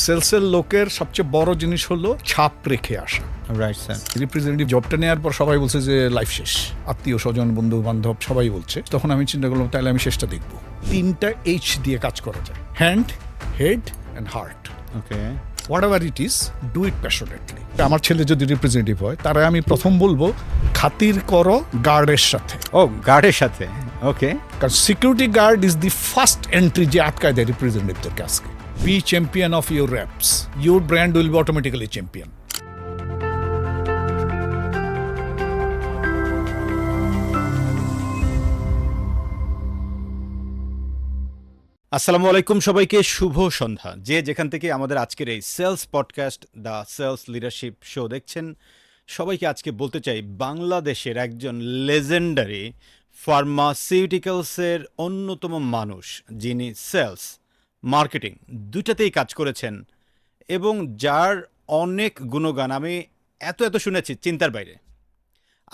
সেলসের লোকের সবচেয়ে বড় জিনিস হলো ছাপ রেখে আসা। Right sir. রিপ্রেজেন্টেটিভ জবটা নেওয়ার পর সবাই বলছে যে লাইফ শেষ, আত্মীয় স্বজন বন্ধু বান্ধব সবাই বলছে। তখন আমি চিন্তা করলাম তাহলে আমি শেষটা দেখব। 3টা H দিয়ে কাজ করা যায়, hand, head and heart. Okay, whatever it is, do it passionately. আমার ছেলে যদি রিপ্রেজেন্টেটিভ হয় তারা আমি প্রথম বলবো খাতির করো গার্ডের সাথে। ও গার্ডের সাথে, ওকে। কারণ security guard is the first entry যে আটকায় দেয় রিপ্রেজেন্টেটিভদের কাছকে। Be champion of your reps, your brand will be automatically champion. আসসালামু আলাইকুম সবাইকে, শুভ সন্ধ্যা। যে যেখান থেকে আমাদের আজকের এই sales podcast the sales leadership show দেখছেন, সবাইকে আজকে বলতে চাই বাংলাদেশের একজন লেজেন্ডারি ফার্মাসিউটিক্যালসের অন্যতম মানুষ, যিনি সেলস মার্কেটিং দুটাতেই কাজ করেছেন এবং যার অনেক গুণগান আমি এত শুনেছি চিন্তার বাইরে।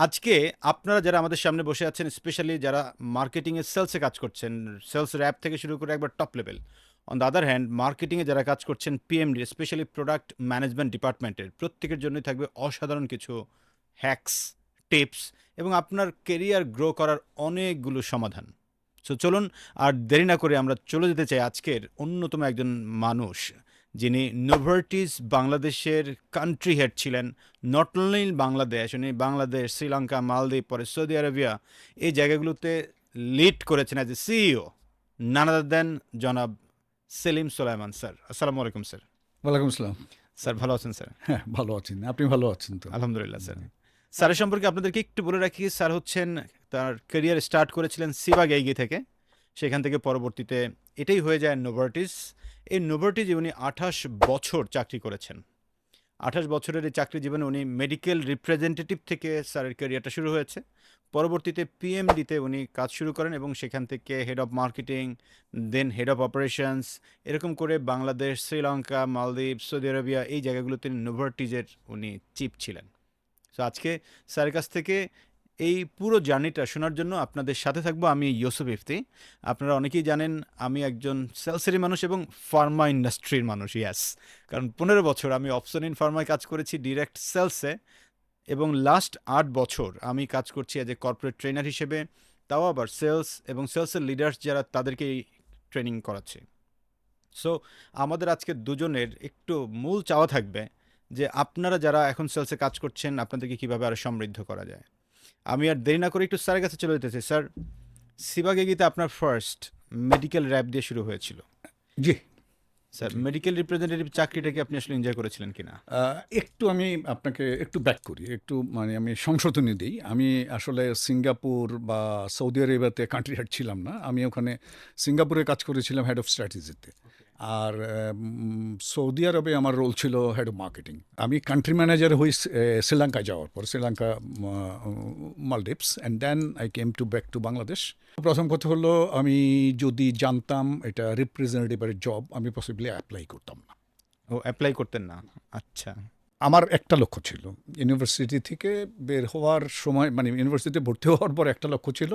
আজকে আপনারা যারা আমাদের সামনে বসে আছেন, স্পেশালি যারা মার্কেটিংয়ে সেলসে কাজ করছেন, সেলস র্যাপ থেকে শুরু করে একবার top level, on the other hand মার্কেটিংয়ে যারা কাজ করছেন পিএমডি, স্পেশালি প্রোডাক্ট ম্যানেজমেন্ট ডিপার্টমেন্টের, প্রত্যেকের জন্যই থাকবে অসাধারণ কিছু হ্যাকস, টিপস এবং আপনার কেরিয়ার গ্রো করার অনেকগুলো সমাধান। সো চলুন আর দেরি না করে আমরা চলে যেতে চাই আজকের অন্যতম একজন মানুষ, যিনি নোভার্টিস বাংলাদেশের কান্ট্রি হেড ছিলেন। নট অনলি বাংলাদেশ, উনি বাংলাদেশ, শ্রীলঙ্কা, মালদ্বীপ, পরে সৌদি আরবিয়া এই জায়গাগুলোতে লিড করেছেন অ্যাজ এ সিইও, নান আদার দেন জনাব সেলিম সোলাইমান স্যার। আসসালামু আলাইকুম স্যার। ওয়ালাইকুম আসসালাম। স্যার ভালো আছেন স্যার? হ্যাঁ, ভালো আছেন। আপনি ভালো আছেন তো? আলহামদুলিল্লাহ স্যার। স্যারের সম্পর্কে আপনাদেরকে একটু বলে রাখি, স্যার হচ্ছেন, তার ক্যারিয়ার স্টার্ট করেছিলেন সিবাগেইগি থেকে, সেখান থেকে পরবর্তীতে এটাই হয়ে যায় নোভার্টিস। এই নোভার্টিসে উনি 28 বছর চাকরি করেছেন। 28 বছরের এই চাকরি জীবনে উনি মেডিকেল রিপ্রেজেন্টেটিভ থেকে স্যারের ক্যারিয়ারটা শুরু হয়েছে। পরবর্তীতে পিএমডিতে উনি কাজ শুরু করেন এবং সেখান থেকে head of marketing, then head of operations, এরকম করে বাংলাদেশ, শ্রীলঙ্কা, মালদ্বীপ, সৌদি আরবিয়া এই জায়গাগুলোতে নোভার্টিসের উনি চিফ ছিলেন। সো আজকে স্যারের কাছ থেকে এই পুরো জার্নিটা শোনার জন্য আপনাদের সাথে থাকবো আমি, ইউসুফ ইফতি। আপনারা অনেকেই জানেন আমি একজন সেলসেরই মানুষ এবং ফার্মা ইন্ডাস্ট্রির মানুষ, ইয়াস। কারণ 15 বছর আমি অপশন ইন ফার্মায় কাজ করেছি ডিরেক্ট সেলসে, এবং লাস্ট 8 বছর আমি কাজ করছি অ্যাজ এ কর্পোরেট ট্রেনার হিসেবে, তাও আবার সেলস এবং সেলসের লিডার্স যারা তাদেরকেই ট্রেনিং করাচ্ছি। সো আমাদের আজকে দুজনের একটু মূল চাওয়া থাকবে যে আপনারা যারা এখন সেলসে কাজ করছেন আপনাদেরকে কীভাবে আরও সমৃদ্ধ করা যায়। আমি আর দেরি না করে একটু স্যারের কাছে চলে যেতেছি। স্যার, সিবাগেগিতে আপনার ফার্স্ট মেডিকেল র্যাপ দিয়ে শুরু হয়েছিল। জি স্যার, মেডিকেল রিপ্রেজেন্টেটিভ চাকরিটাকে আপনি আসলে এনজয় করেছিলেন কিনা? একটু আমি আপনাকে একটু ব্যাক করি, একটু মানে আমি সংশোধনী দিই। আমি আসলে সিঙ্গাপুর বা সৌদি আরবিয়াতে কান্ট্রি হেড ছিলাম না। আমি ওখানে সিঙ্গাপুরে কাজ করেছিলাম হেড অফ স্ট্র্যাটেজিতে, আর সৌদি আরবে আমার রোল ছিল হেড অফ মার্কেটিং। আমি কান্ট্রি ম্যানেজার হই শ্রীলঙ্কায় যাওয়ার পর, Sri Lanka, Maldives, and then I came to back to Bangladesh. প্রথম কথা হলো, আমি যদি জানতাম এটা রিপ্রেজেন্টেটিভের জব, আমি পসিবলি অ্যাপ্লাই করতাম না। ও, অ্যাপ্লাই করতেন না? আচ্ছা। আমার একটা লক্ষ্য ছিল ইউনিভার্সিটি থেকে বের হওয়ার সময়, মানে ইউনিভার্সিটিতে ভর্তি হওয়ার পর একটা লক্ষ্য ছিল,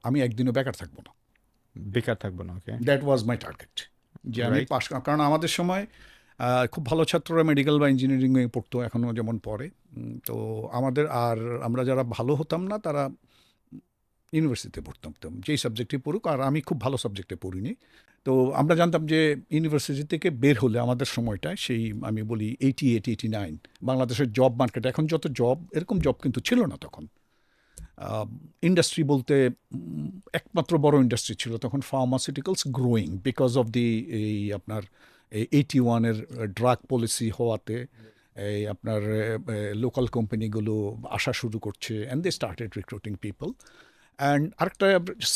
আমি একদিনও বেকার থাকবো না। বেকার থাকবো না, ওকে। দ্যাট ওয়াজ মাই টার্গেট, যে আমি পাস। কারণ আমাদের সময় খুব ভালো ছাত্ররা মেডিকেল বা ইঞ্জিনিয়ারিংয়ে পড়তো, এখনও যেমন পড়ে। তো আমাদের, আর আমরা যারা ভালো হতাম না তারা ইউনিভার্সিটিতে পড়তাম, যেই সাবজেক্টে পড়ুক। আর আমি খুব ভালো সাবজেক্টে পড়িনি। তো আমরা জানতাম যে ইউনিভার্সিটি থেকে বের হলে আমাদের সময়টায়, সেই আমি বলি 89, বাংলাদেশের জব মার্কেট, এখন যত জব, এরকম জব কিন্তু ছিল না তখন। ইন্ডাস্ট্রি বলতে একমাত্র বড় ইন্ডাস্ট্রি ছিল তখন pharmaceuticals growing because of the এই আপনার 81-এর ড্রাগ পলিসি হওয়াতে এই আপনার লোকাল কোম্পানিগুলো আসা শুরু করছে, and they started recruiting people. And আরেকটা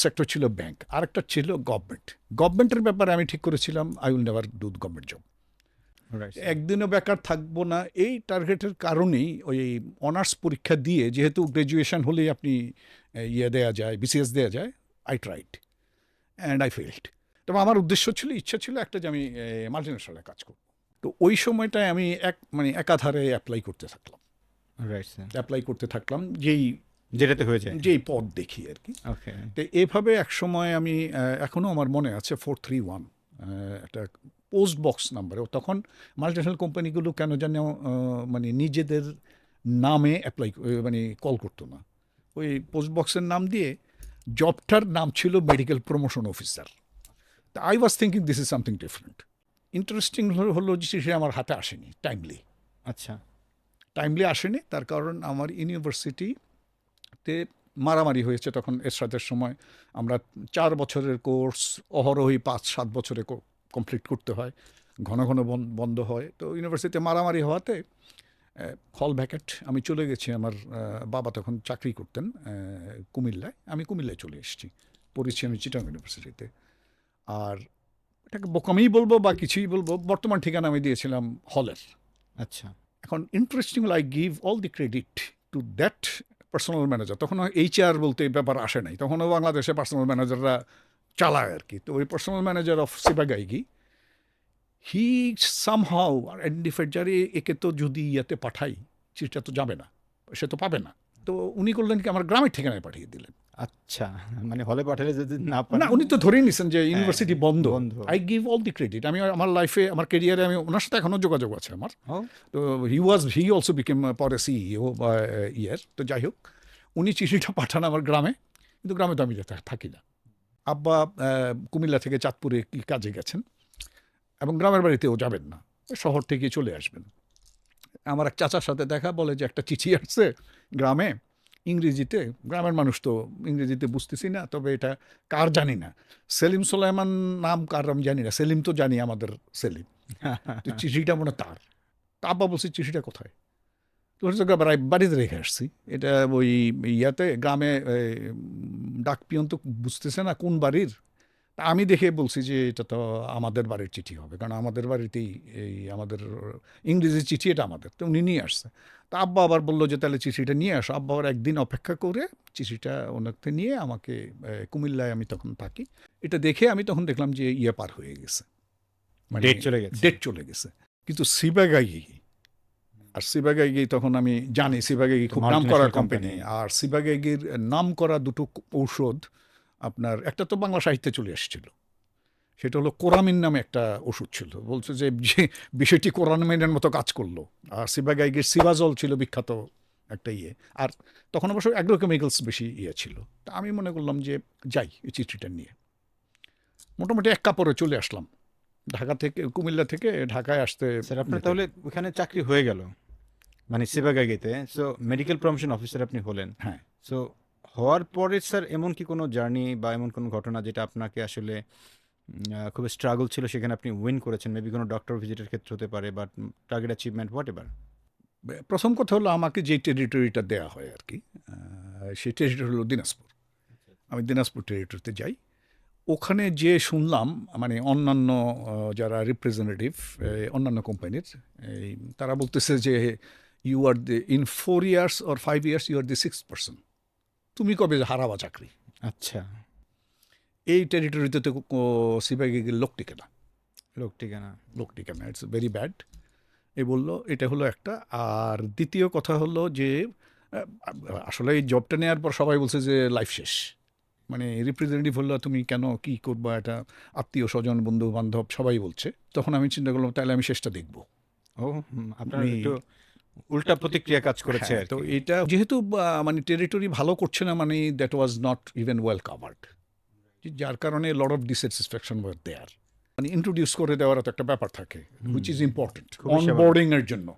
সেক্টর ছিল ব্যাংক, আরেকটা ছিল গভর্নমেন্ট। গভর্নমেন্টের ব্যাপারে আমি ঠিক করেছিলাম I will never do government job, একদিনও বেকার থাকবো না। এই টার্গেটের কারণেই ওই অনার্স পরীক্ষা দিয়ে, যেহেতু গ্র্যাজুয়েশন হলেই আপনি ইয়ে দেওয়া যায়, বিসিএস দেওয়া যায়, I tried and I failed. তবে আমার উদ্দেশ্য ছিল, ইচ্ছা ছিল একটা, যে আমি মাল্টিনেশনালে কাজ করব। তো ওই সময়টায় আমি একাধারে অ্যাপ্লাই করতে থাকলাম, যেটাতে হয়েছে যেই পদ দেখি আর কি। ওকে। তো এভাবে এক সময় আমি, এখনও আমার মনে আছে 431 একটা পোস্ট বক্স নাম্বারে। তখন মাল্টিন্যাশনাল কোম্পানিগুলো কেন যেন মানে নিজেদের নামে অ্যাপ্লাই মানে কল করতো না, ওই পোস্ট বক্সের নাম দিয়ে। জবটার নাম ছিল মেডিকেল প্রমোশন অফিসার। তা I was thinking this is something different. Interesting হলো যে সে আমার হাতে আসেনি টাইমলি। আচ্ছা। টাইমলি আসেনি, তার কারণ আমার ইউনিভার্সিটিতে মারামারি হয়েছে তখন এরশাদের সময়। আমরা 4 বছরের কোর্স অহরহই 5-7 বছরে কমপ্লিট করতে হয়, ঘন ঘন বন্ধ হয়। তো ইউনিভার্সিটিতে মারামারি হওয়াতে হল ভ্যাকেট, আমি চলে গেছি। আমার বাবা তখন চাকরি করতেন কুমিল্লায়, আমি কুমিল্লায় চলে এসেছি, পড়েছি আমি চিটাগং ইউনিভার্সিটিতে। আর এটাকে বোকামিই বলবো বা কিছুই বলবো, বর্তমান ঠিকানা আমি দিয়েছিলাম হলের। আচ্ছা। এখন interesting, I give all the credit to that personal manager. তখনও এইচআর বলতে ব্যাপার আসে নাই, তখনও বাংলাদেশে পার্সোনাল ম্যানেজাররা চালায় আর কি। তো ওই personal manager of Ciba Geigy, he somehow identified যারে একে তো যদি ইয়াতে পাঠাই চিঠিটা তো যাবে না, সে তো পাবে না। তো উনি করলেন কি, আমার গ্রামের ঠিকানায় পাঠিয়ে দিলেন। আচ্ছা, মানে হলে পাঠালে যদি না পান। না, উনি তো ধরেই নিছেন যে ইউনিভার্সিটি বন্ধ। বন্ধ। I give all the credit. আমি আমার লাইফে, আমার কেরিয়ারে আমি ওনার সাথে এখনও যোগাযোগ আছে আমার। ও, তো হি অলসো বিকেম পরে সিইও বা ইয়ার। তো যাই হোক, উনি চিঠিটা পাঠান আমার গ্রামে, কিন্তু গ্রামে তো আমি থাকি না। আব্বা কুমিল্লা থেকে চাঁদপুরে কি কাজে গেছেন, এবং গ্রামের বাড়িতেও যাবেন না, শহর থেকে চলে আসবেন। আমার এক চাচার সাথে দেখা, বলে যে একটা চিঠি আসছে গ্রামে ইংরেজিতে। গ্রামের মানুষ তো ইংরেজিতে বুঝতেছি না, তবে এটা কার জানি না, সেলিম সোলাইমান নাম কার আমি জানি না, সেলিম তো জানি আমাদের সেলিম। তো চিঠিটা মনে তার। তা আব্বা বলছি, চিঠিটা কোথায়? তো বাড়িতে রেখে আসছি। এটা ওই ইয়াতে গ্রামে ডাক পিয়ন তো বুঝতেছে না কোন বাড়ির। তা আমি দেখে বলছি যে এটা তো আমাদের বাড়ির চিঠি হবে, কারণ আমাদের বাড়িতেই এই আমাদের ইংরেজি চিঠি, এটা আমাদের। তো উনি নিয়ে আসছে। তা আব্বা আবার বললো যে তাহলে চিঠিটা নিয়ে আসো। আব্বা আবার একদিন অপেক্ষা করে চিঠিটা ওনাকে নিয়ে আমাকে, কুমিল্লায় আমি তখন থাকি, এটা দেখে আমি তখন দেখলাম যে ইয়ে পার হয়ে গেছে, ডেট চলে গেছে। ডেট চলে গেছে। কিন্তু সিবাগাইগি, আর সিবাগাইগি তখন আমি জানি সিবাগাইগি খুব নাম করা কোম্পানি। আর সিবাগাইগির নাম করা দুটো ঔষধ আপনার, একটা তো বাংলা সাহিত্যে চলে এসেছিল, সেটা হলো কোরামিন নামে একটা ওষুধ ছিল। বলছে যে বিষয়টি কোরামিনের মতো কাজ করলো। আর সিবাগাইগির সিবাজল ছিল বিখ্যাত একটা ইয়ে। আর তখন অবশ্য অ্যাগ্রোকেমিক্যালস বেশি ইয়ে ছিল। তা আমি মনে করলাম যে যাই এই চিঠিটা নিয়ে। মোটামুটি 1 কাপড়ে চলে আসলাম ঢাকা থেকে, কুমিল্লা থেকে ঢাকায় আসতে। স্যার আপনার তাহলে ওখানে চাকরি হয়ে গেল, মানে সিবাগাইগিতে। সো মেডিকেল প্রমোশন অফিসার আপনি হলেন। হ্যাঁ। সো হওয়ার পরে স্যার এমন কি কোনো জার্নি বা এমন কোনো ঘটনা যেটা আপনাকে আসলে খুব স্ট্রাগল ছিল, সেখানে আপনি উইন করেছেন? মেবি কোনো ডক্টর ভিজিটের ক্ষেত্রে হতে পারে, but target achievement what ever. প্রথম কথা হলো, আমাকে যে টেরিটরিটা দেওয়া হয় আর কি, সেই টেরিটরি হলো দিনাজপুর। আমি দিনাজপুর টেরিটরিতে যাই। ওখানে যে শুনলাম, মানে অন্যান্য যারা রিপ্রেজেন্টেটিভ অন্যান্য কোম্পানির, তারা বলতেছে যে you are the in 4 years or 5 years you are the 6th person, তুমি কবে হারাবা চাকরি। আচ্ছা। এই টেরিটরিতে তো সিবাইকে লোক টিকে না, লোক টিকে না, ইটস ভেরি ব্যাড। এই বললো, এটা হলো একটা। আর দ্বিতীয় কথা হলো যে আসলে এই জবটা নেওয়ার পর সবাই বলছে যে লাইফ শেষ, মানে রিপ্রেজেন্টেটিভ হলো তুমি কেন কী করবা, এটা আত্মীয় স্বজন বন্ধু বান্ধব সবাই বলছে। তখন আমি চিন্তা করলাম তাহলে আমি শেষটা দেখবো। ও, আপনার একটু উল্টা প্রতিক্রিয়া কাজ করেছে। হ্যাঁ, তো এটা যেহেতু মানে টেরিটরি ভালো করছে না, মানে that was not even well covered, যার কারণে লট অফ ডিসস্যাটিসফ্যাকশন ওয়ার দেয়ার। মানে ইন্ট্রোডিউস করে দেওয়ার তো একটা ব্যাপার থাকে, হুইচ ইজ ইম্পর্টেন্ট অনবোর্ডিং এর জন্য,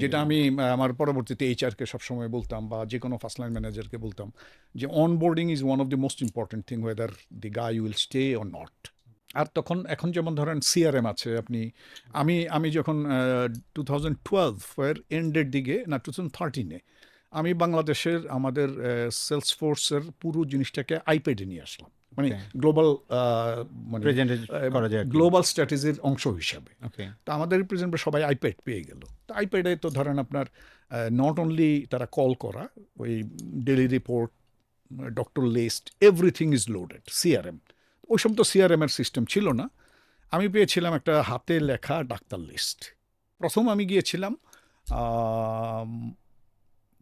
যেটা আমি আমার পরবর্তীতে এইচআরকে সবসময় বলতাম, বা যে কোনো ফার্স্ট লাইন ম্যানেজারকে বলতাম, যে onboarding is one of the most important thing, whether the guy will stay or not. আর তখন এখন যেমন ধরেন সিআরএম আছে, আপনি আমি যখন 2012 এন্ডের দিকে, না 2013-এ আমি বাংলাদেশের আমাদের সেলস ফোর্সের পুরো জিনিসটাকে আইপ্যাডে নিয়ে আসলাম, মানে গ্লোবাল, মানে গ্লোবাল স্ট্র্যাটেজির অংশ হিসাবে। তো আমাদের রিপ্রেজেন্টেটিভ সবাই আইপ্যাড পেয়ে গেল। তো আইপ্যাডে তো ধরেন আপনার নট অনলি তারা কল করা, ওই daily report, doctor list, everything is loaded. CRM, ওই সময় তো সিআরএমের সিস্টেম ছিল না। আমি পেয়েছিলাম একটা হাতে লেখা ডাক্তার লিস্ট। প্রথম আমি গিয়েছিলাম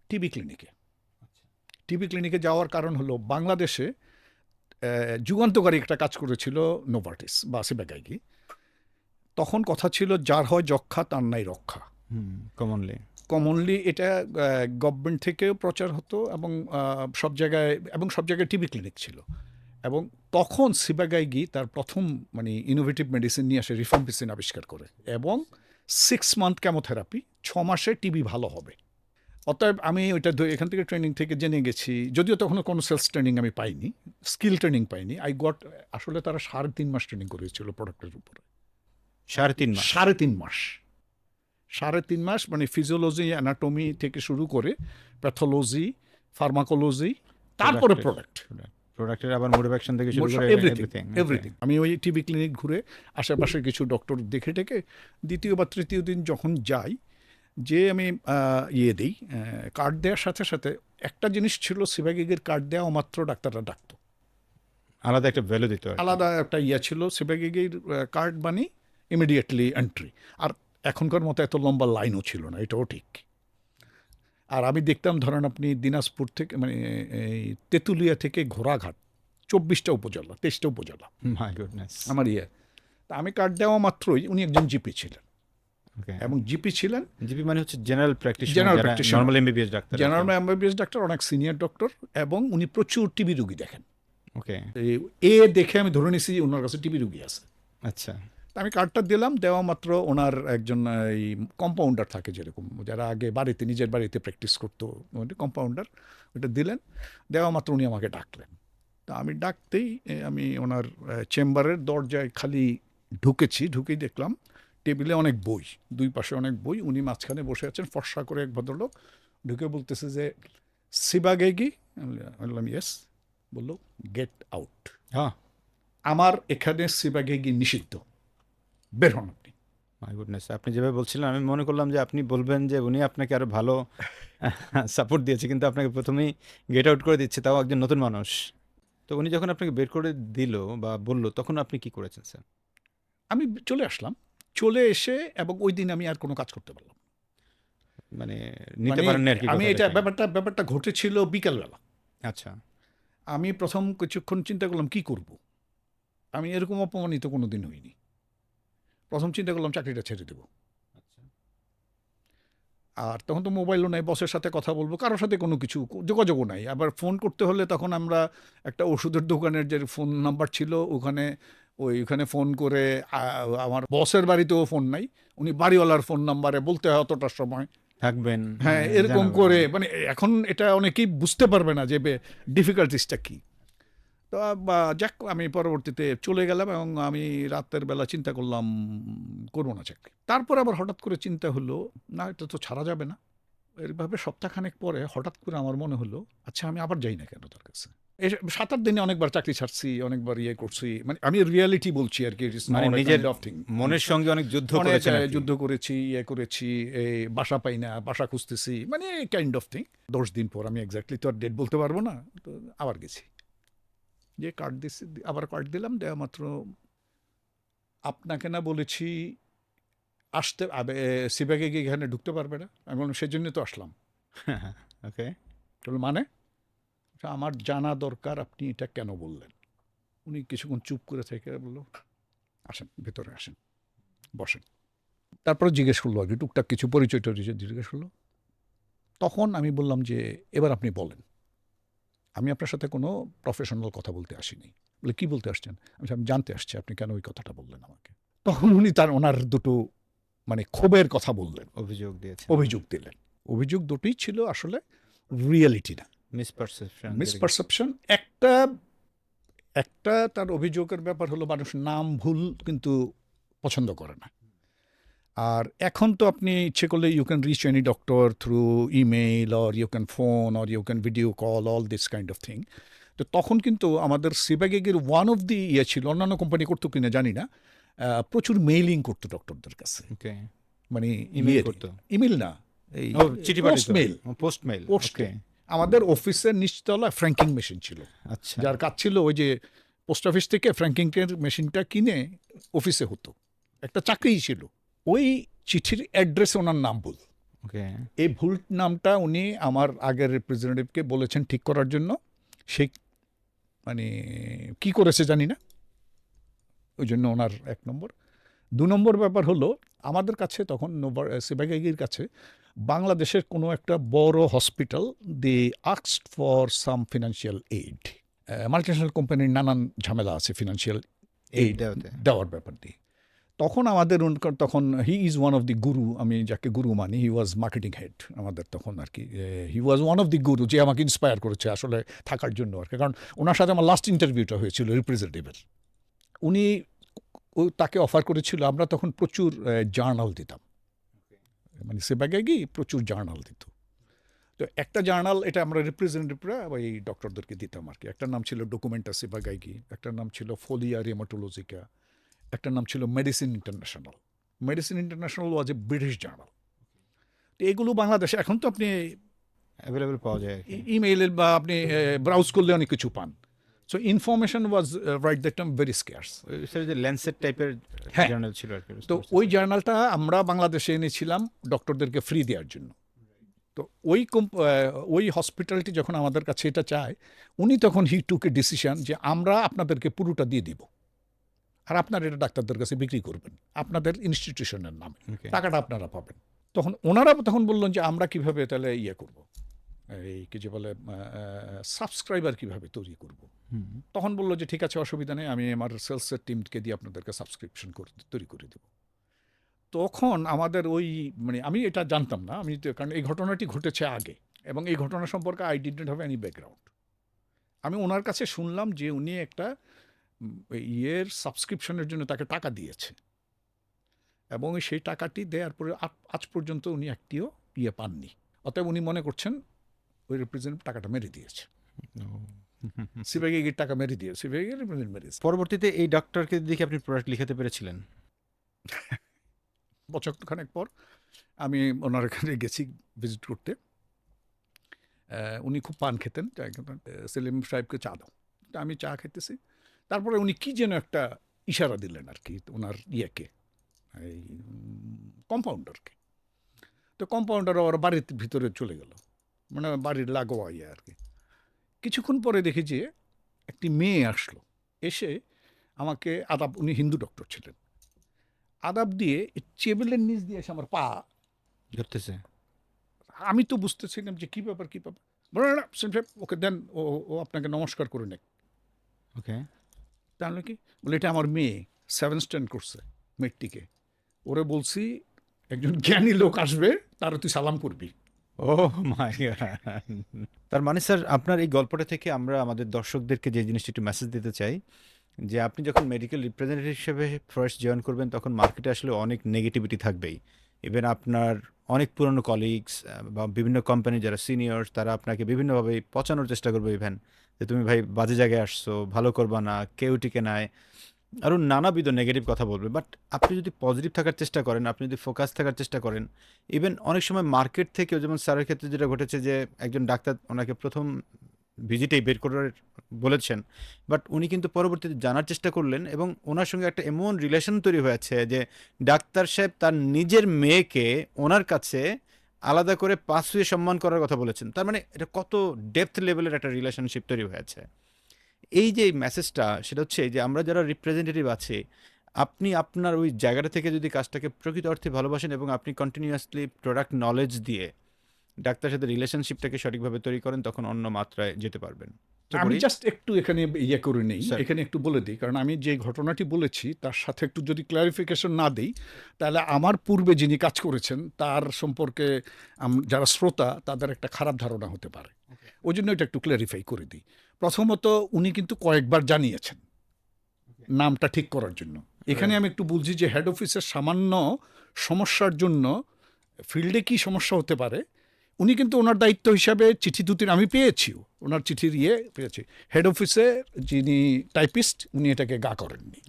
টিবি ক্লিনিকে। টিবি ক্লিনিকে যাওয়ার কারণ হলো, বাংলাদেশে যুগান্তকারী একটা কাজ করেছিল নোভার্টিস বা সিবাগাইগি। তখন কথা ছিল যার হয় যক্ষা তার নাই রক্ষা। কমনলি কমনলি এটা গভর্নমেন্ট থেকেও প্রচার হতো এবং সব জায়গায় টিবি ক্লিনিক ছিল। এবং তখন সিবাগাইগি তার প্রথম মানে ইনোভেটিভ মেডিসিন নিয়ে আসে, রিফাম্পিসিন আবিষ্কার করে, এবং 6 মান্থ কেমোথেরাপি, 6 মাসে টিবি ভালো হবে। অতএব আমি ওইটা এখান থেকে ট্রেনিং থেকে জেনে গেছি, যদিও তখন কোনো সেলস ট্রেনিং আমি পাইনি, স্কিল ট্রেনিং পাইনি। আসলে তারা 3.5 মাস ট্রেনিং করেছিল প্রোডাক্টের উপরে। 3.5 মাস 3.5 মাস 3.5 মাস মানে ফিজিওলজি, অ্যানাটমি থেকে শুরু করে প্যাথোলজি, ফার্মাকোলজি, তারপরে প্রোডাক্ট, প্রোডাক্টের আবার মোড অফ অ্যাকশন থেকে শুরু করে এভরিথিং। আমি ওই টিবি ক্লিনিক ঘুরে আশেপাশে কিছু ডক্টর দেখে টেকে দ্বিতীয় বা তৃতীয় দিন যখন যাই, যে আমি দিই কার্ড দেওয়ার সাথে সাথে একটা জিনিস ছিল, সিবাগিগের কার্ড দেওয়া মাত্র ডাক্তাররা ডাকতো, আলাদা একটা ভ্যালু দিত, আলাদা একটা ছিল সিবাগিগের কার্ড মানে ইমিডিয়েটলি এন্ট্রি। আর এখনকার মতো এত লম্বা লাইনও ছিল না, এটাও ঠিক। আর আমি দেখতাম, ধরেন আপনি দিনাজপুর থেকে মানে এই তেঁতুলিয়া থেকে ঘোড়াঘাট 24টা উপজেলা, 23টা উপজেলা আমার তা আমি কার্ড দেওয়া মাত্রই উনি একজন জিপি ছিলেন, এবং জিপি ছিলেন, জিপি মানে হচ্ছে general practitioner, normal MBBS doctor, general MBBS doctor, অনেক সিনিয়র ডক্টর, এবং উনি প্রচুর টিবি রোগী দেখেন। ওকে, দেখে আমি ধরে নিছি ওনার কাছে টিবি রোগী আছে। আচ্ছা, আমি কার্ডটা দিলাম, দেওয়া মাত্র ওনার একজন এই কম্পাউন্ডার থাকে, যেরকম যারা আগে বাড়িতে নিজের বাড়িতে প্র্যাকটিস করতো, কম্পাউন্ডার, ওটা দিলেন। দেওয়া মাত্র উনি আমাকে ডাকলেন। তা আমি ডাকতেই আমি ওনার চেম্বারের দরজায় খালি ঢুকেই দেখলাম টেবিলে অনেক বই, দুই পাশে অনেক বই, উনি মাঝখানে বসে আছেন, ফর্সা করে এক ভদ্রলোক ঢুকে বলতেছে যে সিবাগেগি। আমি বললাম ইয়েস। বললো গেট আউট, হ্যাঁ আমার এখানে সিবাগেগি নিষিদ্ধ, বের হন আপনি। মাই গুডনেস, আপনি যেভাবে বলছিলেন আমি মনে করলাম যে আপনি বলবেন যে উনি আপনাকে আরো ভালো সাপোর্ট দিয়েছে, কিন্তু আপনাকে প্রথমেই গেট আউট করে দিচ্ছে, তাও একজন নতুন মানুষ। তো উনি যখন আপনাকে বের করে দিল বা বলল, তখন আপনি কি করেছেন স্যার? আমি চলে আসলাম, চলে এসে এবং ওই দিন আমি আর কোনো কাজ করতে পারলাম মানে নিতে পারেন না আর কি। আমি এটা ব্যাপারটা ঘটেছিল বিকেলবেলা। আচ্ছা, আমি প্রথম কিছুক্ষণ চিন্তা করলাম কি করব। আমি এরকম অপমানিত কোনো দিন হইনি। প্রথম চিন্তা করলাম চাকরিটা ছেড়ে দেব। আর তখন তো মোবাইলও নাই, বসের সাথে কথা বলবো, কারোর সাথে কোনো কিছু যোগাযোগও নাই। আবার ফোন করতে হলে তখন আমরা একটা ওষুধের দোকানের যে ফোন নাম্বার ছিল ওইখানে ফোন করে, আমার বসের বাড়িতেও ফোন নাই, উনি বাড়িওয়ালার ফোন নাম্বারে বলতে হয় অতটার সময় থাকবেন, হ্যাঁ এরকম করে, মানে এখন এটা অনেকেই বুঝতে পারবে না যে ডিফিকাল্টিসটা কি। তো যাক, আমি পরবর্তীতে চলে গেলাম এবং আমি রাতের বেলা চিন্তা করলাম করবো না চাকরি। তারপর আবার হঠাৎ করে চিন্তা হলো, না এটা তো ছাড়া যাবে না। এইভাবে সপ্তাহখানেক পরে হঠাৎ করে আমার মনে হলো, আচ্ছা আমি আবার যাই না কেন তার কাছে। 7-8 দিনে অনেকবার চাকরি ছাড়ছি, অনেকবার করছি, মানে আমি রিয়ালিটি বলছি আর কি, নিজের মনের সঙ্গে অনেক যুদ্ধ করেছি, করেছি, বাসা পাই না, বাসা খুঁজতেছি, মানে কাইন্ড অফ থিং। 10 দিন পর, আমি এক্স্যাক্টলি তো আর ডেট বলতে পারবো না, তো আবার গেছি, যে কার্ড দিচ্ছি, আবার কার্ড দিলাম, দেওয়া মাত্র আপনাকে না বলেছি আসতে, সিবাগে গিয়ে এখানে ঢুকতে পারবে না। আমি বললাম সেজন্য তো আসলাম। ওকে, মানে আমার জানা দরকার আপনি এটা কেন বললেন। উনি কিছুক্ষণ চুপ করে থেকে বললো, আসেন ভেতরে আসেন, বসেন। তারপরে জিজ্ঞেস করলো আর কি টুকটাক কিছু পরিচয় জিজ্ঞেস করলো। তখন আমি বললাম যে এবার আপনি বলেন, আমি আপনার সাথে কোনো প্রফেশনাল কথা বলতে আসিনি। বলে কি বলতে আসছেন? আমি জানতে আসছি আপনি কেন ওই কথাটা বললেন আমাকে। তখন উনি ওনার দুটো মানে ক্ষোভের কথা বললেন, অভিযোগ দিলেন। অভিযোগ দুটোই ছিল আসলে রিয়েলিটি না, মিসপারসেপশন। একটা তার অভিযোগের ব্যাপার হলো মানুষ নাম ভুল কিন্তু পছন্দ করে না। আর এখন তো আপনি ইচ্ছে করলে you can reach any doctor through email, or you can phone, or you can video call, all this kind of thing. তো তখন কিন্তু আমাদের সিবাগেগের ওয়ান অফ দি ছিল, অন্যান্য কোম্পানি করতো কিনা জানি না, প্রচুর মেইলিং করতো ডক্টরদের কাছে। মানে ইমেল না, এই পোস্টমেইল। আমাদের অফিসের নিচতলা ফ্র্যাঙ্কিং মেশিন ছিল, যার কাজ ছিল ওই যে পোস্ট অফিস থেকে ফ্র্যাঙ্কিংয়ের মেশিনটা কিনে অফিসে হতো, একটা চাকরিই ছিল। ওই চিঠির অ্যাড্রেসে ওনার নাম ভুল। এই ভুল নামটা উনি আমার আগের রিপ্রেজেন্টেটিভকে বলেছেন ঠিক করার জন্য। সে মানে কি করেছে জানি না, ওই জন্য ওনার 1 নম্বর। নম্বর ব্যাপার হলো আমাদের কাছে তখন সিবাগাইগির কাছে বাংলাদেশের কোনো একটা বড় hospital the asked for some financial aid. Multinational কোম্পানির নানান ঝামেলা আছে ফিনান্সিয়াল এইড দেওয়ার ব্যাপার দিয়ে। তখন আমাদের তখন হি ইজ ওয়ান অফ দি গুরু, আমি যাকে গুরু মানি, হি ওয়াজ মার্কেটিং হেড আমাদের তখন আর কি। হি ওয়াজ ওয়ান অফ দি গুরু যে আমাকে ইন্সপায়ার করেছে আসলে থাকার জন্য আর কি, কারণ ওনার সাথে আমার লাস্ট ইন্টারভিউটা হয়েছিল রিপ্রেজেন্টেটিভের। উনি তাকে অফার করেছিল, আমরা তখন প্রচুর জার্নাল দিতাম, মানে সিবাগাইগি প্রচুর জার্নাল দিত। তো একটা জার্নাল এটা আমরা রিপ্রেজেন্টেটিভরা ওই ডক্টরদেরকে দিতাম আর কি। একটার নাম ছিল ডকুমেন্টা সিবাগাইগি, একটার নাম ছিল ফোলিয়া রেমাটোলজিকা, একটার নাম ছিল মেডিসিন ইন্টারন্যাশনাল। মেডিসিন ইন্টারন্যাশনাল ওয়াজ এ ব্রিটিশ জার্নাল। তো এগুলো বাংলাদেশে এখন তো আপনি অ্যাভেলেবল পাওয়া যায়, ইমেইলে বা আপনি ব্রাউজ করলে অনেক কিছু পান। So information was right that time very scarce. যে ল্যান্সেট টাইপের জার্নাল ছিল আর কি। তো ওই জার্নালটা আমরা বাংলাদেশে এনেছিলাম ডক্টরদেরকে ফ্রি দেওয়ার জন্য। তো ওই হসপিটালটি যখন আমাদের কাছে এটা চায়, উনি তখন হি টুক এ ডিসিশন যে আমরা আপনাদেরকে পুরোটা দিয়ে দিব, আর আপনার এটা ডাক্তারদের কাছে বিক্রি করবেন আপনাদের ইনস্টিটিউশনের নামে, টাকাটা আপনারা পাবেন। তখন ওনারা তখন বললেন যে আমরা কিভাবে তাহলে ইয়ে করব, এই কি যে বলে সাবস্ক্রাইবার কিভাবে তৈরি করব। তখন বললো যে ঠিক আছে, অসুবিধা নেই, আমি আমার সেলসের টিমকে দিয়ে আপনাদেরকে সাবস্ক্রিপশন তৈরি করে দেব। তখন আমাদের ওই মানে আমি এটা জানতাম না, আমি কারণ এই ঘটনাটি ঘটেছে আগে এবং এই ঘটনা সম্পর্কে I did not have any background. আমি ওনার কাছে শুনলাম যে উনি একটা ইয়ের সাবস্ক্রিপশনের জন্য তাকে টাকা দিয়েছে এবং সেই টাকাটি দেওয়ার পরে আজ পর্যন্ত উনি একটিও ইয়ে পাননি। অতএব উনি মনে করছেন ওই রিপ্রেজেন্টেটিভ টাকাটা মেরে দিয়েছে, সিবাগাইগির টাকা মেরে দিয়েছে, সিবাগাইগির রিপ্রেজেন্টেটিভ মেরেছে। পরবর্তীতে এই ডক্টরকে দেখে আপনি প্রোডাক্ট লিখাতে পেরেছিলেন? বছরখানেক পর আমি ওনার এখানে গেছি ভিজিট করতে। উনি খুব পান খেতেন, সেলিম সাহেবকে চা দাও, আমি চা খেতেছি। তারপরে উনি কি যেন একটা ইশারা দিলেন আর কি ওনার ইয়েকে, এই কম্পাউন্ডারকে। তো কম্পাউন্ডার ওর বাড়ির ভিতরে চলে গেল, মানে বাড়ির লাগোয়া ইয়ে আর কি। কিছুক্ষণ পরে দেখি যে একটি মেয়ে আসলো, এসে আমাকে আদাব, উনি হিন্দু ডক্টর ছিলেন, আদাব দিয়ে টেবিলের নিচ দিয়ে এসে আমার পা ধরতেছে। আমি তো বুঝতেছিলাম যে কী ব্যাপার কী ব্যাপার। বলে না ওকে দেন, ও আপনাকে নমস্কার করে নেক। ওকে, তাহলে কি বলে এটা আমার মেয়ে 7th স্ট্যান্ড করছে, মেয়েটিকে ওরে বলছি একজন জ্ঞানী লোক আসবে, তার তুই সালাম করবি। ও মাই গড! তার মানে স্যার আপনার এই গল্পটা থেকে আমরা আমাদের দর্শকদেরকে যে জিনিসটা একটু মেসেজ দিতে চাই, যে আপনি যখন মেডিকেল রিপ্রেজেন্টেটিভ হিসেবে ফার্স্ট জয়েন করবেন তখন মার্কেটে আসলে অনেক নেগেটিভিটি থাকবেই। ইভেন আপনার অনেক পুরনো কলিগস বা বিভিন্ন কোম্পানি যারা সিনিয়র্স তারা আপনাকে বিভিন্নভাবে পচানোর চেষ্টা করবে, ইভেন যে তুমি ভাই বাজে জায়গায় আসছো, ভালো করবা না, কেউ টিকে নাই, আরও নানাবিধ নেগেটিভ কথা বলবে। বাট আপনি যদি পজিটিভ থাকার চেষ্টা করেন, আপনি যদি ফোকাস থাকার চেষ্টা করেন, ইভেন অনেক সময় মার্কেট থেকেও, যেমন স্যারের ক্ষেত্রে যেটা ঘটেছে যে একজন ডাক্তার ওনাকে প্রথম ভিজিটেই বের করার বলেছেন, বাট উনি কিন্তু পরবর্তীতে জানার চেষ্টা করলেন এবং ওনার সঙ্গে একটা এমন রিলেশন তৈরি হয়েছে যে ডাক্তার সাহেব তার নিজের মেয়েকে ওনার কাছে আলাদা করে পাশ হয়ে সম্মান করার কথা বলেছেন। তার মানে এটা কত ডেপথ লেভেলের একটা রিলেশনশিপ তৈরি হয়েছে। এই যে মেসেজটা, সেটা হচ্ছে যে আমরা যারা রিপ্রেজেন্টেটিভ আছি, আপনি আপনার ওই জায়গাটা থেকে যদি কাজটাকে প্রকৃত অর্থে ভালোবাসেন এবং আপনি কন্টিনিউয়াসলি প্রোডাক্ট নলেজ দিয়ে ডাক্তারের সাথে রিলেশনশিপটাকে সঠিকভাবে তৈরি করেন, তখন অন্য মাত্রায় যেতে পারবেন। আমি জাস্ট একটু এখানে ইয়ে করে নেই, এখানে একটু বলে দিই, কারণ আমি যে ঘটনাটি বলেছি তার সাথে একটু যদি ক্লারিফিকেশন না দিই, তাহলে আমার পূর্বে যিনি কাজ করেছেন তার সম্পর্কে যারা শ্রোতা তাদের একটা খারাপ ধারণা হতে পারে। ওই জন্য এটা একটু ক্লারিফাই করে দিই। প্রথমত উনি কিন্তু কয়েকবার জানিয়েছেন নামটা ঠিক করার জন্য। এখানে আমি একটু বলছি যে হেড অফিসের সামান্য সমস্যার জন্য ফিল্ডে কি সমস্যা হতে পারে, উনি কিন্তু ওনার দায়িত্ব হিসাবে চিঠি দুটির আমি পেয়েছিও, ওনার চিঠির পেয়েছি। হেড অফিসে যিনি টাইপিস্ট উনি এটাকে গা করেননি,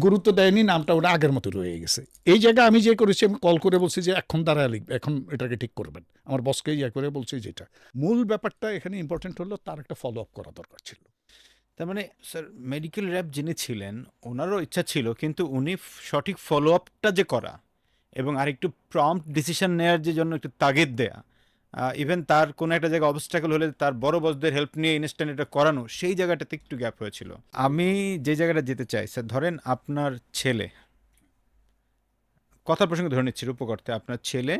গুরুত্ব দেয়নি, নামটা ওটা আগের মতো রয়ে গেছে। এই জায়গায় আমি যে করেছি, আমি কল করে বলছি যে এখন দাঁড়ায় লিখবে, এখন এটাকে ঠিক করবেন, আমার বসকে করে বলছি যেটা মূল ব্যাপারটা এখানে ইম্পর্টেন্ট হলো তার একটা ফলো আপ করা দরকার ছিল। তার মানে স্যার মেডিকেল র্যাপ যিনি ছিলেন ওনারও ইচ্ছা ছিল, কিন্তু উনি সঠিক ফলো আপটা যে করা এবং আরেকটু প্রম্পট ডিসিশন নেওয়ার যে জন্য একটু তাগিদ দেয়া, ইভেন তার কোনো একটা জায়গায় অবস্ট্যাকল হলে তার বড় বসদের হেল্প নিয়ে ইনস্ট্যান্ট এটা করানো, সেই জায়গাটাতে একটু গ্যাপ হয়েছিল। আমি যে জায়গাটা যেতে চাই স্যার, ধরেন আপনার ছেলে কথার প্রসঙ্গে ধরে নিচ্ছি রূপকর্তে আপনার ছেলে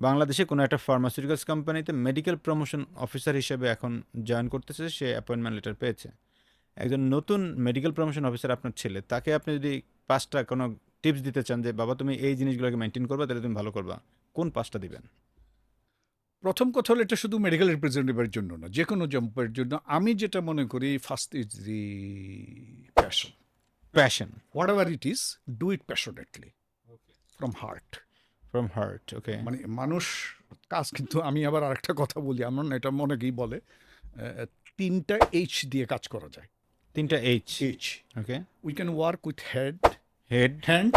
বাংলাদেশে কোনো একটা ফার্মাসিউটিক্যালস কোম্পানিতে মেডিকেল প্রমোশন অফিসার হিসেবে এখন জয়েন করতেছে, সে অ্যাপয়েন্টমেন্ট লেটার পেয়েছে। একজন নতুন মেডিকেল প্রমোশন অফিসার আপনার ছেলে, তাকে আপনি যদি 5টা কোনো টিপস দিতে চান যে বাবা তুমি এই জিনিসগুলোকে মেনটেন করবা তাহলে তুমি ভালো করবা, কোন 5টা দিবেন? প্রথম কথা হলো এটা শুধু মেডিকেল রিপ্রেজেন্টেটিভের জন্য না, যে কোনো জবের জন্য আমি যেটা মনে করি first is the passion. Passion whatever it is, do it passionately from heart. From heart. Okay, মানে মানুষ কাজ, কিন্তু আমি আবার আরেকটা কথা বলি, আমার না এটা অনেকেই বলে 3টা H দিয়ে কাজ করা যায়। 3টা H. H, okay, we can work with head, hand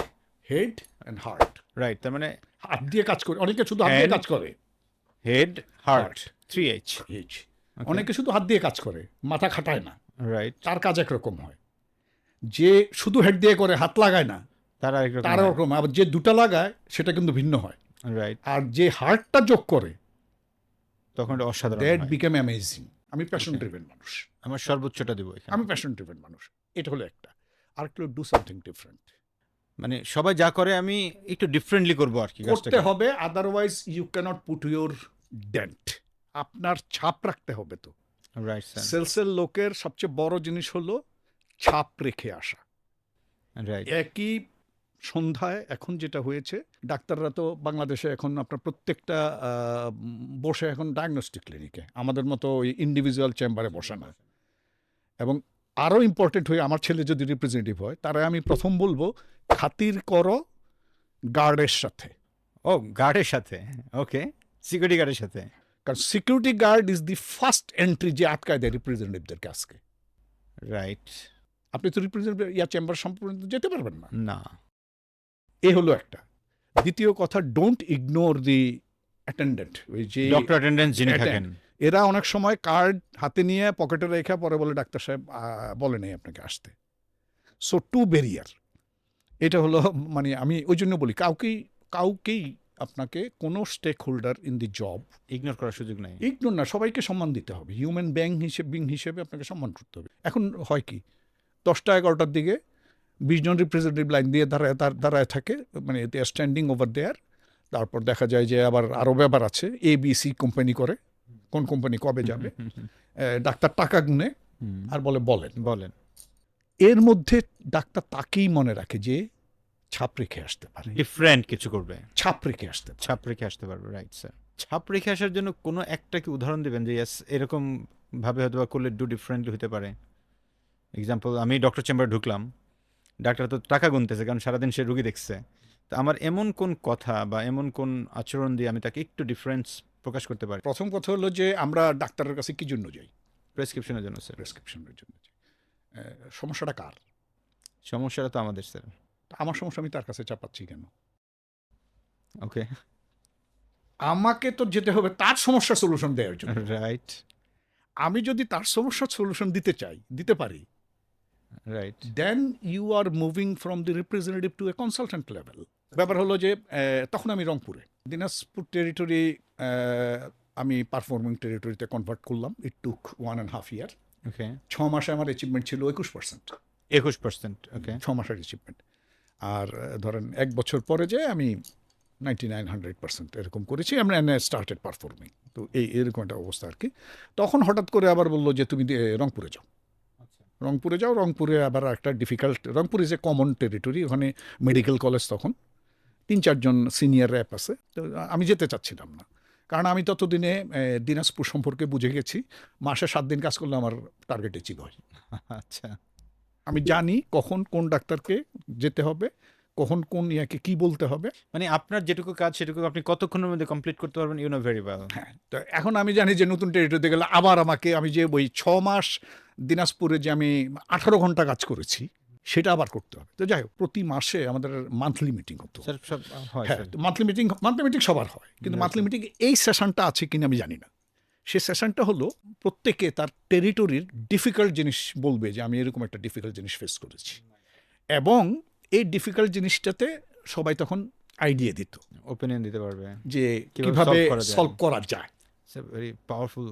and heart. Right, তার মানে হাত দিয়ে কাজ করে, অনেকে শুধু হাত দিয়ে Hand, কাজ করে। Head, heart, 3H। H, অনেকে শুধু হাত দিয়ে কাজ করে, মাথা খাটায় না, রাইট, তার কাজ একরকম হয়। যে শুধু হেড দিয়ে করে, হাত লাগায় না, তার তার ওরকম। আবার যে দুটা লাগায় সেটা কিন্তু ভিন্ন হয়। রাইট, আর যে হার্টটা যোগ করে, তখন এটা অসাধারণ দ্যাট হয়। Become amazing. আমি প্যাশন ড্রিভেন মানুষ, আমার সর্বোচ্চটা দিব এখানে। আমি প্যাশন ড্রিভেন মানুষ। এটা হলো একটা। আর একটু ডু সামথিং ডিফারেন্ট মানে সবাই যা করে আমি একটু ডিফারেন্টলি করবো আর কি করতে কাজটাকে। হবে, otherwise you can't put your dent. আপনার ছাপ রাখতে হবে। তো রাইট স্যার, সেলসের লোকের সবচেয়ে বড় জিনিস হলো ছাপ রেখে আসা। রাইট, একই সন্ধ্যায় এখন যেটা হয়েছে, ডাক্তাররা তো বাংলাদেশে এখন আপনার প্রত্যেকটা বসে এখন ডায়াগনস্টিক ক্লিনিকে, আমাদের মতো ওই ইন্ডিভিজুয়াল চেম্বারে বসে না। এবং আরও ইম্পর্টেন্ট হয়ে, আমার ছেলে যদি রিপ্রেজেন্টেটিভ হয়, তারা আমি প্রথম বলবো খাতির করো গার্ডের সাথে। ও গার্ডের সাথে, ওকে, সিকিউরিটি গার্ডের সাথে। কারণ security guard is the first entry যে আটকায় দেয় রিপ্রেজেন্টেটিভদেরকে আজকে। রাইট, আপনি তো রিপ্রেজেন্টেটিভ চেম্বার সম্পর্কে যেতে পারবেন না। না, এ হলো একটা। দ্বিতীয় কথা, ডোন্ট ইগনোর দি অ্যাটেন্ডেন্ট। ওই যে ডক্টর অ্যাটেন্ডেন্স যিনি থাকেন, এরা অনেক সময় কার্ড হাতে নিয়ে পকেটে রেখে পরে বলে ডাক্তার সাহেব বলে নেই আপনাকে আসতে। সো টু ব্যারিয়ার, এটা হলো, মানে আমি ওই জন্য বলি কাউকেই আপনাকে কোনো stakeholder in the job ignore করার সুযোগ নাই। ইগনোর না, সবাইকে সম্মান দিতে হবে। হিউম্যান বিং হিসেবে আপনাকে সম্মান করতে হবে। এখন হয় কি, 10টা 11টার দিকে 20 জন রিপ্রেজেন্টেটিভ লাইন দিয়ে দাঁড়ায় থাকে, মানে দে আর স্ট্যান্ডিং ওভার দেয়ার। তারপর দেখা যায় যে আবার আরও ব্যাপার আছে, ABC কোম্পানি করে, কোন কোম্পানি কবে যাবে। ডাক্তার টাকা গুনে আর বলেন। এর মধ্যে ডাক্তার তাকেই মনে রাখে যে ছাপ রেখে আসতে পারে, ডিফারেন্ট কিছু করবে, ছাপ রেখে আসতে পারে। ছাপ রেখে আসতে পারবে। রাইট স্যার, ছাপ রেখে আসার জন্য কোনো একটা কি উদাহরণ দেবেন যে ইয়াস এরকম ভাবে হয়তো বা করলে ডু ডিফারেন্টলি হতে পারে? এক্সাম্পল, আমি ডক্টর চেম্বারে ঢুকলাম, ডাক্তার তো টাকা গুনতেছে কারণ সারাদিন সে রুগী দেখছে, তো আমার এমন কোন কথা বা এমন কোন আচরণ দিয়ে আমি তাকে একটু ডিফারেন্স প্রকাশ করতে পারি? প্রথম কথা হলো যে আমরা ডাক্তারের কাছে কি জন্য যাই? প্রেসক্রিপশনের জন্য স্যার। প্রেসক্রিপশনের জন্য যাই। সমস্যাটা কার? সমস্যাটা তো আমাদের স্যার। আমার সমস্যা আমি তার কাছে চাপাচ্ছি কেন? ওকে, আমাকে তো যেতে হবে তার সমস্যার সলিউশন দেওয়ার জন্য। রাইট, আমি যদি তার সমস্যার সলিউশন দিতে পারি, right, then you are moving from the representative to a consultant level. ব্যাপার হলো যে তখন আমি রংপুরে, দিনাজপুর টেরিটরি আমি পারফর্মিং টেরিটরিতে কনভার্ট করলাম। It took 1.5 year। ওকে, 6 মাসে আমার অ্যাচিভমেন্ট ছিল 21%। 21%, ওকে, 6 মাসের অ্যাচিভমেন্ট। আর ধরেন 1 বছর পরে যে আমি 99-100% এরকম করেছি। আমরা স্টার্টেড পারফর্মিং। তো এরকম একটা অবস্থা আর কি। তখন হঠাৎ করে আবার বললো যে তুমি রংপুরে যাও। রংপুরে আবার একটা difficult, Rangpur is a common territory, ওখানে মেডিকেল কলেজ, তখন 3-4 জন সিনিয়র র্যাপ আছে। তো আমি যেতে চাচ্ছিলাম না, কারণ আমি ততদিনে দিনাজপুর সম্পর্কে বুঝে গেছি, মাসে 7 দিন কাজ করলে আমার টার্গেট অ্যাচিভ হয়। আচ্ছা, আমি জানি কখন কোন ডাক্তারকে যেতে হবে, কখন কোন ইয়াকে কি বলতে হবে। মানে আপনার যেটুকু কাজ সেটুকু আপনি কতক্ষণের মধ্যে কমপ্লিট করতে পারবেন, ইউ নো ভেরি ওয়েল। হ্যাঁ, তো এখন আমি জানি যে নতুন টেরিটরিতে গেলে আবার আমি যে ওই 6 মাস দিনাজপুরে যে আমি 18 ঘন্টা কাজ করেছি, সেটা আবার করতে হবে। তো যাই হোক, প্রতি মাসে আমাদের মান্থলি মিটিং হতো। স্যার সব হয় হ্যাঁ, স্যার। মান্থলি মিটিং সবার হয়, কিন্তু মান্থলি মিটিং এই সেশনটা আছে কিনা আমি জানি না। সে সেশনটা হলো প্রত্যেকে তার টেরিটরির ডিফিকাল্ট জিনিস বলবে, যে আমি এরকম একটা ডিফিকাল্ট জিনিস ফেস করেছি, এবং এই ডিফিকাল্ট জিনিসটাতে সবাই তখন আইডিয়া দিত, ওপিনিয়ন দিতে পারবে যে কিভাবে কিভাবে সলভ করা যায়। Very powerful.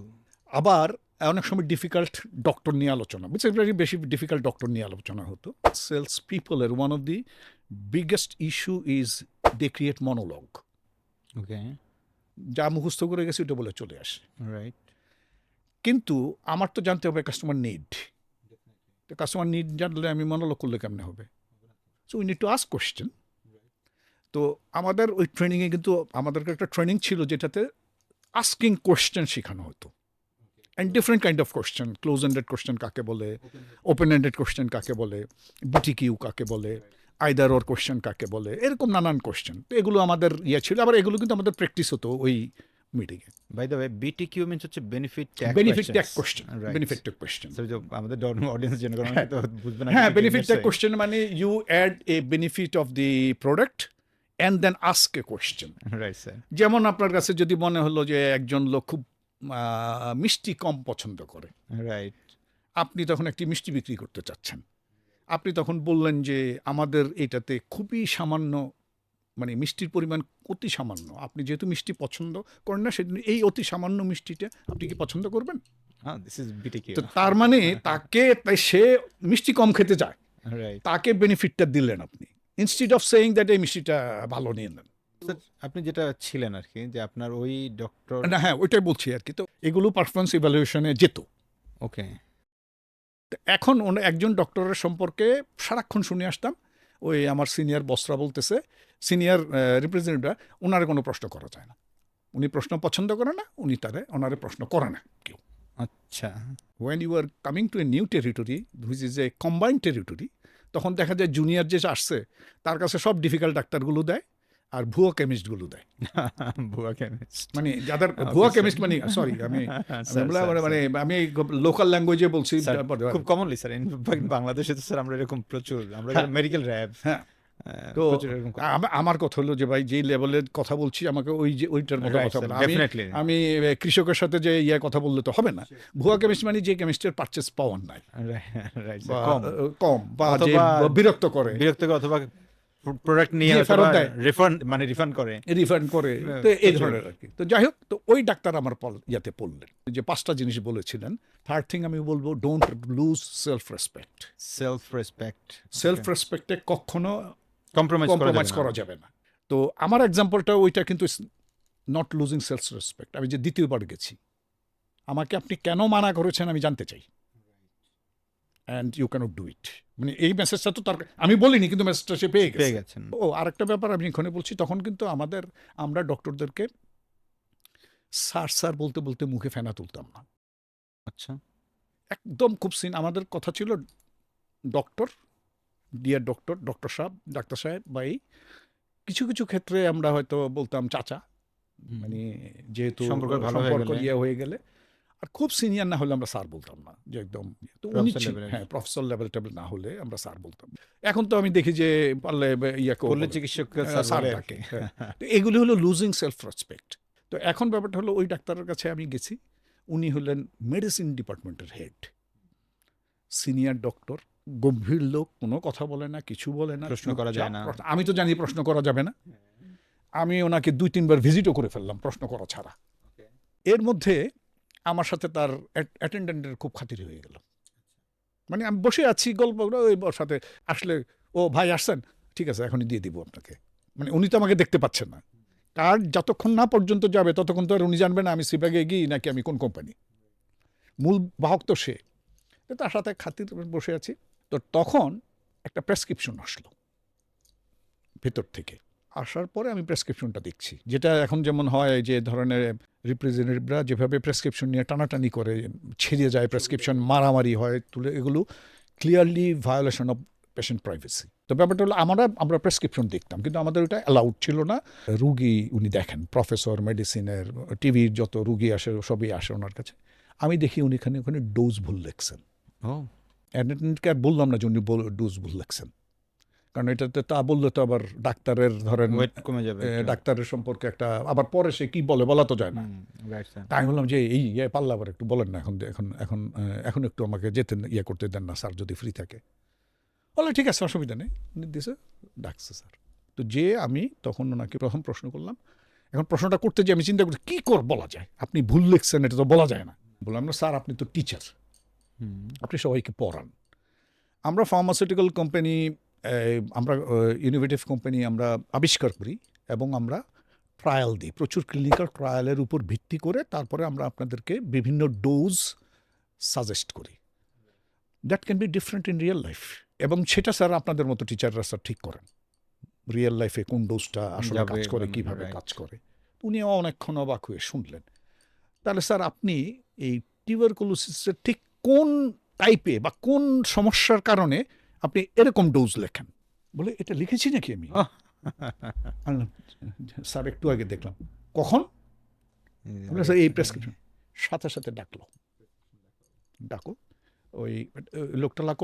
আবার অনেক সময় ডিফিকাল্ট ডক্টর নিয়ে আলোচনা, বেশি ডিফিকাল্ট ডক্টর নিয়ে আলোচনা হতো। সেলস পিপলের one of the biggest issue is they create monologue, okay, যা মুখস্থ করে গেছে ওটা বলে চলে আসে। রাইট। কিন্তু আমার তো জানতে হবে কাস্টমার নিড, তো কাস্টমার নিড জানলে আমি মনোলগ করলে কেমনে হবে? So we need to ask question. তো আমাদের ওই ট্রেনিংয়ে কিন্তু আমাদেরকে একটা ট্রেনিং ছিল যেটাতে আস্কিং কোয়েশ্চেন শেখানো হতো, and different kind of question, close ended question কাকে বলে, ওপেন এন্ডেড কোয়েশ্চেন কাকে বলে, বিটিকিউ কাকে বলে, আইদার ওর কোয়েশ্চেন কাকে বলে, এরকম নানান কোয়েশ্চেন। তো এগুলো আমাদের ইয়ে ছিল, আবার এগুলো কিন্তু আমাদের প্র্যাকটিস হতো ওই মিটিংয়ে। By the way, BTQ means হচ্ছে benefit benefit tag question, benefit tag question. আমাদের অডিয়েন্স জেনারেল তো বুঝবে না। হ্যাঁ, বেনিফিট ট্যাগ কোয়েশ্চেন মানে you add a benefit of the product and then ask a question. Right sir. যেমন আপনার কাছে যদি মনে হলো যে একজন লোক খুব মিষ্টি কম পছন্দ করে, রাইট। আপনি তখন একটি মিষ্টি বিক্রি করতে চাচ্ছেন, আপনি তখন বললেন যে আমাদের এটাতে খুবই সামান্য, মানে মিষ্টির পরিমাণ অতি সামান্য, আপনি যেহেতু মিষ্টি পছন্দ করেন না সেদিন এই অতি সামান্য মিষ্টিটা আপনি কি পছন্দ করবেন? This is BTQ. তো তার মানে তাকে, তাই সে মিষ্টি কম খেতে চায়, রাইট। তাকে বেনিফিটটা দিলেন আপনি, ইনস্টিড অফ সেইং দ্যাট এই মিষ্টিটা ভালো নিয়ে নেন। স্যার, আপনি যেটা ছিলেন আর কি, যে আপনার ওই ডক্টর। না, হ্যাঁ, ওইটাই বলছি আর কি। তো এগুলো পারফরমেন্স ইভ্যালুয়েশনে যেত। ওকে। এখন একজন ডক্টরের সম্পর্কে সারাক্ষণ শুনে আসতাম, ওই আমার সিনিয়র বসরা বলতেছে, সিনিয়র রিপ্রেজেন্টেটিভরা, ওনারে কোনো প্রশ্ন করা যায় না, উনি প্রশ্ন পছন্দ করে না, ওনারে প্রশ্ন করে না কেউ। আচ্ছা। When you are coming to a new territory which is a combined territory, তখন দেখা যায় জুনিয়র যে আসছে তার কাছে সব ডিফিকাল্ট ডাক্তারগুলো দেয় আর ভুয়া কেমিস্টগুলো দেয়। ভুয়া কেমিস্ট। মানে যাদের ভুয়া কেমিস্ট, মানে সরি আমি আমি লোকাল ল্যাঙ্গুয়েজে বলছি। খুব কমনলি স্যার, ইনফ্যাক্ট বাংলাদেশে তো স্যার আমরা এরকম প্রচুর, আমরা মেডিকেল র্যাব। হ্যাঁ, তো আমার কথা হলো যে ভাই, যেই লেভেলের কথা বলছি আমাকে ওইটার মতো কথা বলা। আমি কৃষকের সাথে যে কথা বললে তো হবে না। ভুয়া কেমিস্ট মানে যে কেমিস্টের পারচেস পাওয়ার নাই, কম, বা যে বিরক্ত করে অথবা প্রোডাক্ট নিয়ে ফেরত দেয়, রিফান্ড করে, তো এই ধরনের আর কি। তো যাই হোক, তো ওই ডাক্তার আমার ইয়াতে পড়লেন যে 5টা জিনিস বলেছিলেন। থার্ড থিং আমি বলবো, don't lose self respect. Self রেসপেক্টে কখনো কম্প্রোমাইজ করা যাবে না। তো আমার এক্সাম্পলটা ওইটা কিন্তু নট লুজিং সেলফ রেসপেক্ট। আমি যে দ্বিতীয়বার গেছি, আমাকে আপনি কেন মানা করেছেন আমি জানতে চাই, and you can't do it. মানে এই মেসেজটা তো তার, আমি বলিনি কিন্তু মেসেজটা সে পেয়ে গেছেন। ও আরেকটা ব্যাপার আমি এখানে বলছি, তখন কিন্তু আমরা ডক্টরদেরকে স্যার বলতে বলতে মুখে ফেনা তুলতাম না। আচ্ছা, একদম খুব আমাদের কথা ছিল ডক্টর, ডিয়ার ডক্টর সাহেব, ডাক্তার সাহেব বা এই কিছু কিছু ক্ষেত্রে আমরা হয়তো বলতাম চাচা, মানে যেহেতু সম্পর্ক ইয়ে হয়ে গেলে। আর খুব সিনিয়র না হলে আমরা স্যার বলতাম না, যে একদম। তো উনি হ্যাঁ, প্রফেসর লেভেল টেবল না হলে আমরা স্যার বলতাম। এখন তো আমি দেখি যে পারলে চিকিৎসক স্যার ডাকে। তো এগুলি হলো লুজিং সেলফ রেসপেক্ট। তো এখন ব্যাপারটা হলো, ওই ডাক্তারের কাছে আমি গেছি, উনি হলেন মেডিসিন ডিপার্টমেন্টের হেড, সিনিয়র ডক্টর, গম্ভীর লোক, কোনো কথা বলে না, কিছু বলে না, প্রশ্ন করা যায় না। আমি তো জানি প্রশ্ন করা যাবে না। আমি ওনাকে 2-3 বার ভিজিটও করে ফেললাম প্রশ্ন করা ছাড়া। এর মধ্যে আমার সাথে তার অ্যাটেন্ডেন্টের খুব খাতির হয়ে গেল। মানে আমি বসে আছি গল্প, ওই সাথে আসলে, ও ভাই আসছেন, ঠিক আছে এখনই দিয়ে দিব আপনাকে। মানে উনি তো আমাকে দেখতে পাচ্ছেন না, কার্ড যতক্ষণ না পর্যন্ত যাবে ততক্ষণ তো আর উনি জানবে না আমি সিবাগে গিয়ে নাকি আমি কোন কোম্পানি। মূল বাহক তো সে, তার সাথে খাতির বসে আছি। তো তখন একটা প্রেসক্রিপশন আসলো ভেতর থেকে। আসার পরে আমি প্রেসক্রিপশনটা দেখছি, যেটা এখন যেমন হয় যে ধরনের রিপ্রেজেন্টেটিভরা যেভাবে প্রেসক্রিপশন নিয়ে টানাটানি করে, ছিঁড়ে যায় প্রেসক্রিপশন, মারামারি হয় তুলে, এগুলো clearly violation of patient privacy. তো ব্যাপারটা হলো, আমরা প্রেসক্রিপশন দেখতাম কিন্তু আমাদের ওটা অ্যালাউড ছিল না। রুগী উনি দেখেন, প্রফেসর মেডিসিনের, টিভির যত রুগী আসে সবই আসে ওনার কাছে। আমি দেখি উনি ওখানে ডোজ ভুল লিখছেন। অ্যাটেন্ডেন্টকে আর বললাম না যে উনি ডোজ ভুল লিখছেন, কারণ এটাতে তা বললে তো আবার ডাক্তারের ধরেন কমে যাবে, ডাক্তারের সম্পর্কে একটা, আবার পরে সে কি বলা তো যায় না। তাই বললাম যে এই পাল্লা আবার একটু বলেন না, এখন একটু আমাকে যেতে করতে দেন না স্যার, যদি ফ্রি থাকে। বলে ঠিক আছে, অসুবিধা নেই। দিছে, ডাকছে স্যার। তো যে আমি তখন ওনাকে প্রথম প্রশ্ন করলাম। এখন প্রশ্নটা করতে যে আমি চিন্তা করছি কি বলা যায়, আপনি ভুল লিখছেন, এটা তো বলা যায় না। বললাম না স্যার, আপনি তো টিচার, আপনি সবাইকে পড়ান। আমরা ফার্মাসিউটিক্যাল কোম্পানি আমরা ইনোভেটিভ কোম্পানি আমরা আবিষ্কার করি এবং আমরা ট্রায়াল দিই, প্রচুর ক্লিনিক্যাল ট্রায়ালের উপর ভিত্তি করে তারপরে আমরা আপনাদেরকে বিভিন্ন ডোজ সাজেস্ট করি। That can be different in real life, এবং সেটা স্যার আপনাদের মতো টিচাররা স্যার ঠিক করেন রিয়েল লাইফে কোন ডোজটা আসলে যাবে, কাজ করে, কিভাবে right. কাজ করে। উনিও অনেকক্ষণ অবাক হয়ে শুনলেন। তাহলে স্যার আপনি এই টিউবারকুলোসিসের ঠিক কোন টাইপে বা কোন সমস্যার কারণে আপনি এরকম ডোজ লেখেন? বলে এটা লিখেছি নাকি আমি? আমি বললাম, স্যার একটু আগে দেখলাম। কখন? আমরা স্যার এই প্রেসক্রিপশন। সাথে সাথে ডাকো ওই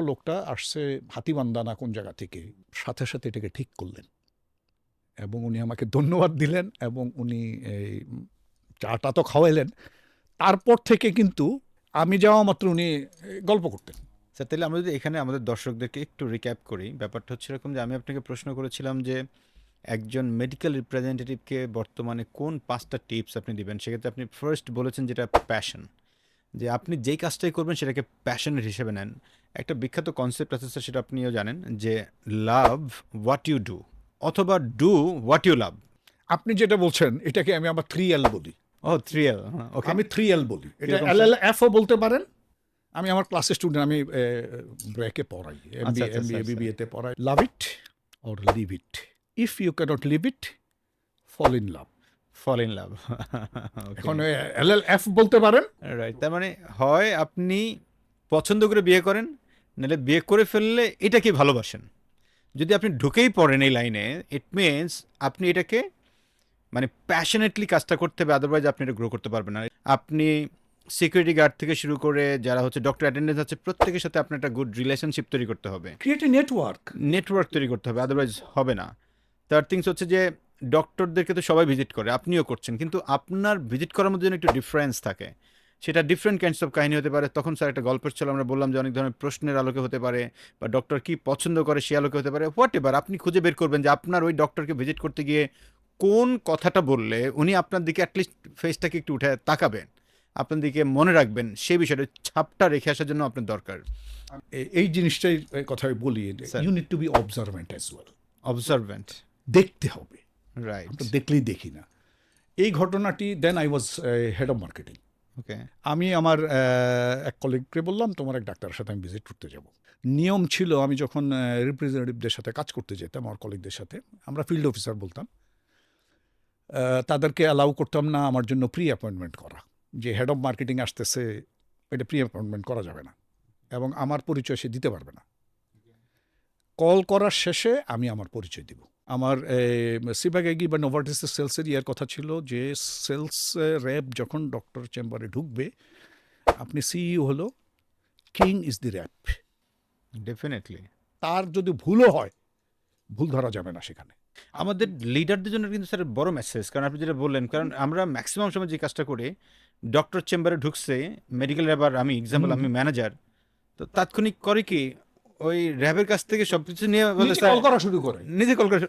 লোকটা আসছে হাতিবান্ধা না কোন জায়গা থেকে, সাথে সাথে এটাকে ঠিক করলেন এবং উনি আমাকে ধন্যবাদ দিলেন এবং উনি এই চাটা তো খাওয়াইলেন। তারপর থেকে কিন্তু আমি যাওয়া মাত্র উনি গল্প করতেন। স্যার তাহলে আমরা যদি এখানে আমাদের দর্শকদেরকে একটু রিক্যাপ করি, ব্যাপারটা হচ্ছে এরকম যে আমি আপনাকে প্রশ্ন করেছিলাম যে একজন মেডিকেল রিপ্রেজেন্টেটিভকে বর্তমানে কোন 5টা টিপস আপনি দিবেন। সেক্ষেত্রে আপনি ফার্স্ট বলেছেন যেটা প্যাশন, যে আপনি যেই কাজটাই করবেন সেটাকে প্যাশনের হিসেবে নেন। একটা বিখ্যাত কনসেপ্ট আছে স্যার, সেটা আপনিও জানেন, যে লাভ হোয়াট ইউ ডু অথবা ডু হোয়াট ইউ লাভ। আপনি যেটা বলছেন এটাকে আমি আবার 3L বলি। ও 3L, ওকে। আমি 3L বলি, এটা কিরকম LLFও বলতে পারেন। আমি আমার ক্লাসের স্টুডেন্ট, আমি ব্রেকে পড়াই, আচ্ছা, MBA আচ্ছা। BBA তে পড়াই। Love it or leave it, if you can't leave it fall in love. Fall in love. এখন LLF বলতে পারেন। রাইট, তার মানে হয় আপনি পছন্দ করে বিয়ে করেন, নাহলে বিয়ে করে ফেললে এটাকে ভালোবাসেন। যদি আপনি ঢুকেই পড়েন এই লাইনে, ইট মিনস আপনি এটাকে মানে প্যাশনেটলি কাজটা করতে হবে, আদারওয়াইজ আপনি এটা গ্রো করতে পারবেন না। আপনি সিকিউরিটি গার্ড থেকে শুরু করে যারা হচ্ছে ডক্টর অ্যাটেন্ডেন্স আছে, প্রত্যেকের সাথে আপনার একটা গুড রিলেশনশিপ তৈরি করতে হবে, ক্রিয়েট এ নেটওয়ার্ক। নেটওয়ার্ক তৈরি করতে হবে, আদারওয়াইজ হবে না। থার্ড থিংস হচ্ছে যে ডক্টরদেরকে তো সবাই ভিজিট করে, আপনিও করছেন, কিন্তু আপনার ভিজিট করার মধ্যে যেন একটু ডিফারেন্স থাকে। সেটা ডিফারেন্ট কাইন্ডস অফ কাহিনী হতে পারে। তখন স্যার একটা গল্পের ছলে আমরা বললাম যে অনেক ধরনের প্রশ্নের আলোকে হতে পারে, বা ডক্টর কি পছন্দ করে সে আলোকে হতে পারে। হোয়াট এভার, আপনি খুঁজে বের করবেন যে আপনার ওই ডক্টরকে ভিজিট করতে গিয়ে কোন কথাটা বললে উনি আপনার দিকে অ্যাটলিস্ট ফেসটাকে একটু উঠে তাকাবেন, আপনার দিকে মনে রাখবেন, সেই বিষয়টা ছাপটা রেখে আসার জন্য আপনার দরকার। এই জিনিসটাই কথাই বলি, Sir. You need to be observant as well. Observant, দেখতে হবে, রাইট, আমরা দেখলেই দেখি না। এই ঘটনাটি, then I was head of marketing. Okay. আমি আমার এক কলিগকে বললাম তোমার এক ডাক্তারের সাথে আমি ভিজিট করতে যাব। নিয়ম ছিল আমি যখন রিপ্রেজেন্টেটিভদের সাথে কাজ করতে যেতাম, আমার কলিগদের সাথে, আমরা ফিল্ড অফিসার বলতাম, তাদেরকে অ্যালাউ করতাম না আমার জন্য প্রি অ্যাপয়েন্টমেন্ট করা, যে হেড অফ মার্কেটিং আসতেছে, এটা প্রি অ্যাপয়েন্টমেন্ট করা যাবে না এবং আমার পরিচয় সে দিতে পারবে না। কল করার শেষে আমি আমার পরিচয় দিব। আমার সিবাগেগি বা নোভার্টিসের সেলসের ইয়ার কথা ছিল যে সেলস র্যাপ যখন ডক্টর চেম্বারে ঢুকবে, আপনি সিইও হলো, king is the rep. Definitely. তার যদি ভুলও হয়, ভুল ধরা যাবে না সেখানে। আমাদের লিডারদের জন্য কিন্তু স্যার বড় মেসেজ, কারণ আপনি যেটা বললেন, কারণ আমরা ম্যাক্সিমাম সময় যে কাজটা করি, ডক্টর চেম্বারে ঢুকছে মেডিকেল র্যাব, আর আমি এক্সাম্পল আমি ম্যানেজার, তো তাৎক্ষণিক করে কি ওই র্যাবের কাছ থেকে সব কিছু নিয়ে বলে নিজে কল করা শুরু করে। নিজে কল করে।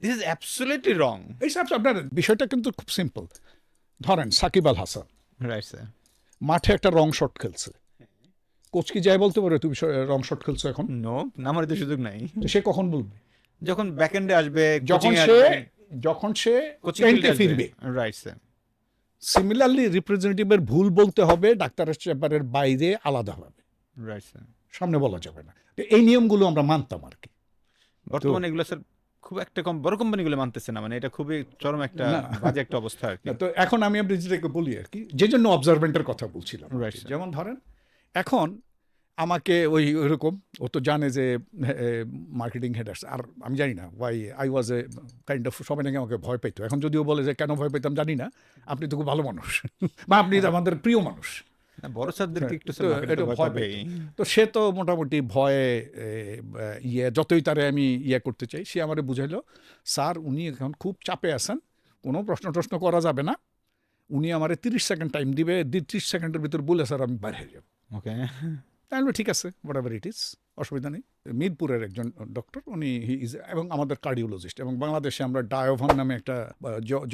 দিস ইজ অ্যাবসলিউটলি রং। এই সব আপনার বিষয়টা কিন্তু খুব সিম্পল। ধরেন সাকিব আল হাসান রাইট স্যার, মাঠে একটা রং শট খেলছে, কোচ কি যায় বলতে পারে তুমি রং শট খেলছো এখন? নো, নামার তো সুযোগ নাই। তো সে কখন বলবে? যখন ব্যাকএন্ডে আসবে, যখন সে কোচিং টেন্টে ফিরবে। Right sir. সিমিলারলি রিপ্রেজেন্টেটিভের ভুল বলতে হবে ডাক্তারের চেম্বারের বাইরে আলাদাভাবে, রাইট স্যার। সামনে বলা যাবে না। তো এই নিয়মগুলো আমরা মানতাম আর কি। বর্তমানে এগুলো স্যার খুব একটা কম, বড় কোম্পানিগুলো মানতেছে না, মানে এটা খুবই চরম একটা না। বাজে একটা অবস্থা আর কি। তো এখন আমি আপনি যেটাকে বলি আর কি, যে জন্য অবজারভেন্টের কথা বলছিলাম। Right, sir. যেমন ধরেন এখন আমাকে ওইরকম ও তো জানে যে মার্কেটিং হেড আসছে, আর আমি জানি না why I was a kind of, সবাই নাকি আমাকে ভয় পেত। এখন যদিও বলে যে কেন ভয় পেতাম জানি না, আপনি তো খুব ভালো মানুষ বা আপনি তো আমাদের প্রিয় মানুষ। না, বড় স্যারদেরকে একটু তো এটা ভয় ভয় পেত। তো সে তো মোটামুটি ভয়ে যতই তারে আমি করতে চাই, সে আমারে বুঝাইলো, স্যার উনি এখন খুব চাপে আছেন, কোনো প্রশ্ন করা যাবে না, উনি আমারে 30 সেকেন্ড টাইম দিবে, 30 সেকেন্ডের ভিতর বলে স্যার আমি বাইরে হয়ে যাব। ওকে। তাহলে ঠিক আছে, হোয়াট এভার ইট ইজ, অসুবিধা নেই। মিরপুরের একজন ডক্টর, উনি হি ইজ, এবং আমাদের কার্ডিওলজিস্ট, এবং বাংলাদেশে আমরা ডায়োভান নামে একটা,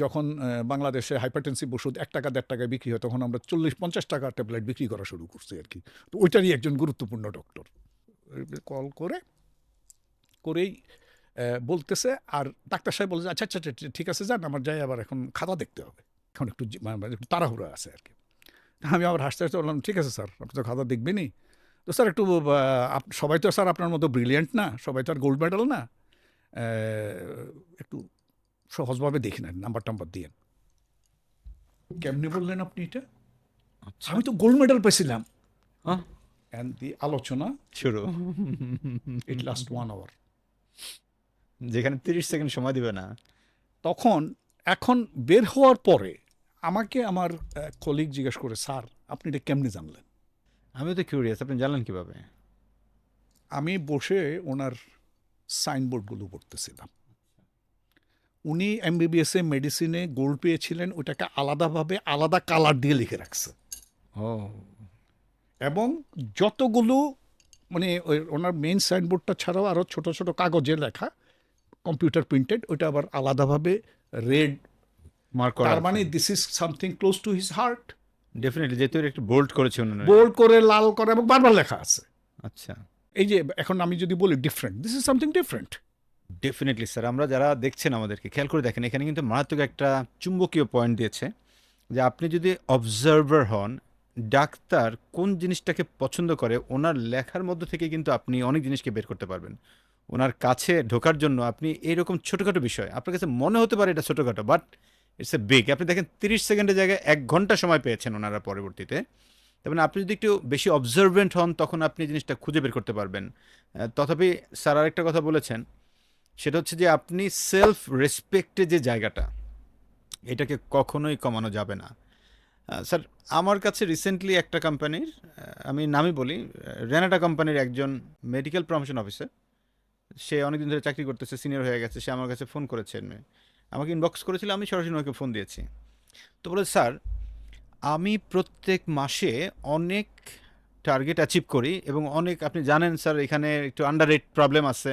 যখন বাংলাদেশে হাইপারটেনসিভ ওষুধ 1 টাকা 1.5 টাকায় বিক্রি হয়, তখন আমরা 40-50 টাকা ট্যাবলেট বিক্রি করা শুরু করছি আর কি। তো ওইটারই একজন গুরুত্বপূর্ণ ডক্টর কল করে করেই বলতেছে, আর ডাক্তার সাহেব বলছে আচ্ছা আচ্ছা আচ্ছা, ঠিক আছে যান, আমার যাই আবার এখন খাতা দেখতে হবে, এখন একটু মানে একটু তাড়াহুড়ো আছে আর কি। আমি আবার হাসতে হাসতে বললাম ঠিক আছে স্যার, আপনি তো খাতা দেখবেনই, তো স্যার একটু সবাই তো স্যার আপনার মতো ব্রিলিয়েন্ট না, সবাই তো আর গোল্ড মেডেল না, একটু সহজভাবে দেখি না, নাম্বার টাম্বার দিয়ে। কেমনি বললেন আপনি এটা? আচ্ছা, আমি তো গোল্ড মেডেল পেয়েছিলাম। হ্যাঁ, অ্যান্ড দি আলোচনা শুরু। ইট লাস্ট 1 আওয়ার। যেখানে 30 সেকেন্ড সময় দিবে না। তখন এখন বের হওয়ার পরে আমাকে আমার কলিগ জিজ্ঞেস করে, স্যার আপনি এটা কেমনি জানলেন? আমিও তো কিউরিয়াস, আপনি জানলেন কিভাবে? আমি বসে ওনার সাইনবোর্ডগুলো পড়তেছিলাম। উনি এমবিবিএসে মেডিসিনে গোল্ড পেয়েছিলেন, ওটাকে আলাদাভাবে আলাদা কালার দিয়ে লিখে রাখছে, ও, এবং যতগুলো মানে ওই ওনার মেইন সাইনবোর্ডটা ছাড়াও আরও ছোট ছোট কাগজে লেখা, কম্পিউটার প্রিন্টেড, ওইটা আবার আলাদাভাবে রেড, মার্ক করা তার মানে this is something close to his heart. Definitely, যেহেতু এর একটু বোল্ড করেছে উনি। বোল্ড করে লাল করে এবং বারবার লেখা আছে। আচ্ছা, এই যে এখন আমি যদি বলি different, this is something different. Definitely sir, আমরা যারা দেখছেন আমাদেরকে খেয়াল করে দেখেন, এখানে কিন্তু মারাত্মক একটা চুম্বকীয় পয়েন্ট দিয়েছে, যে আপনি যদি অবজারভার হন, ডাক্তার কোন জিনিসটাকে পছন্দ করে ওনার লেখার মধ্য থেকে কিন্তু আপনি অনেক জিনিসকে বের করতে পারবেন। ওনার কাছে ঢোকার জন্য আপনি এইরকম ছোটোখাটো বিষয়, আপনার কাছে মনে হতে পারে এটা ছোটোখাটো, বাট ইটস এ বিগ। আপনি দেখেন 30 সেকেন্ডের জায়গায় 1 ঘন্টা সময় পেয়েছেন ওনারা পরবর্তীতে। তার মানে আপনি যদি একটু বেশি অবজারভেন্ট হন, তখন আপনি জিনিসটা খুঁজে বের করতে পারবেন। তথাপি স্যার আরেকটা কথা বলেছেন, সেটা হচ্ছে যে আপনি সেলফ রেসপেক্টে যে জায়গাটা, এটাকে কখনোই কমানো যাবে না। স্যার, আমার কাছে রিসেন্টলি একটা কোম্পানির, আমি নামই বলি, রেনাটা কোম্পানির একজন মেডিকেল প্রমোশন অফিসার, সে অনেকদিন ধরে চাকরি করতেছে, সিনিয়র হয়ে গেছে, সে আমার কাছে ফোন করেছে, আমাকে ইনবক্স করেছিল, আমি সরাসরি ওনাকে ফোন দিয়েছি। তো বলে, স্যার আমি প্রত্যেক মাসে অনেক টার্গেট অ্যাচিভ করি, এবং অনেক, আপনি জানেন স্যার এখানে একটু আন্ডার রেট প্রবলেম আছে,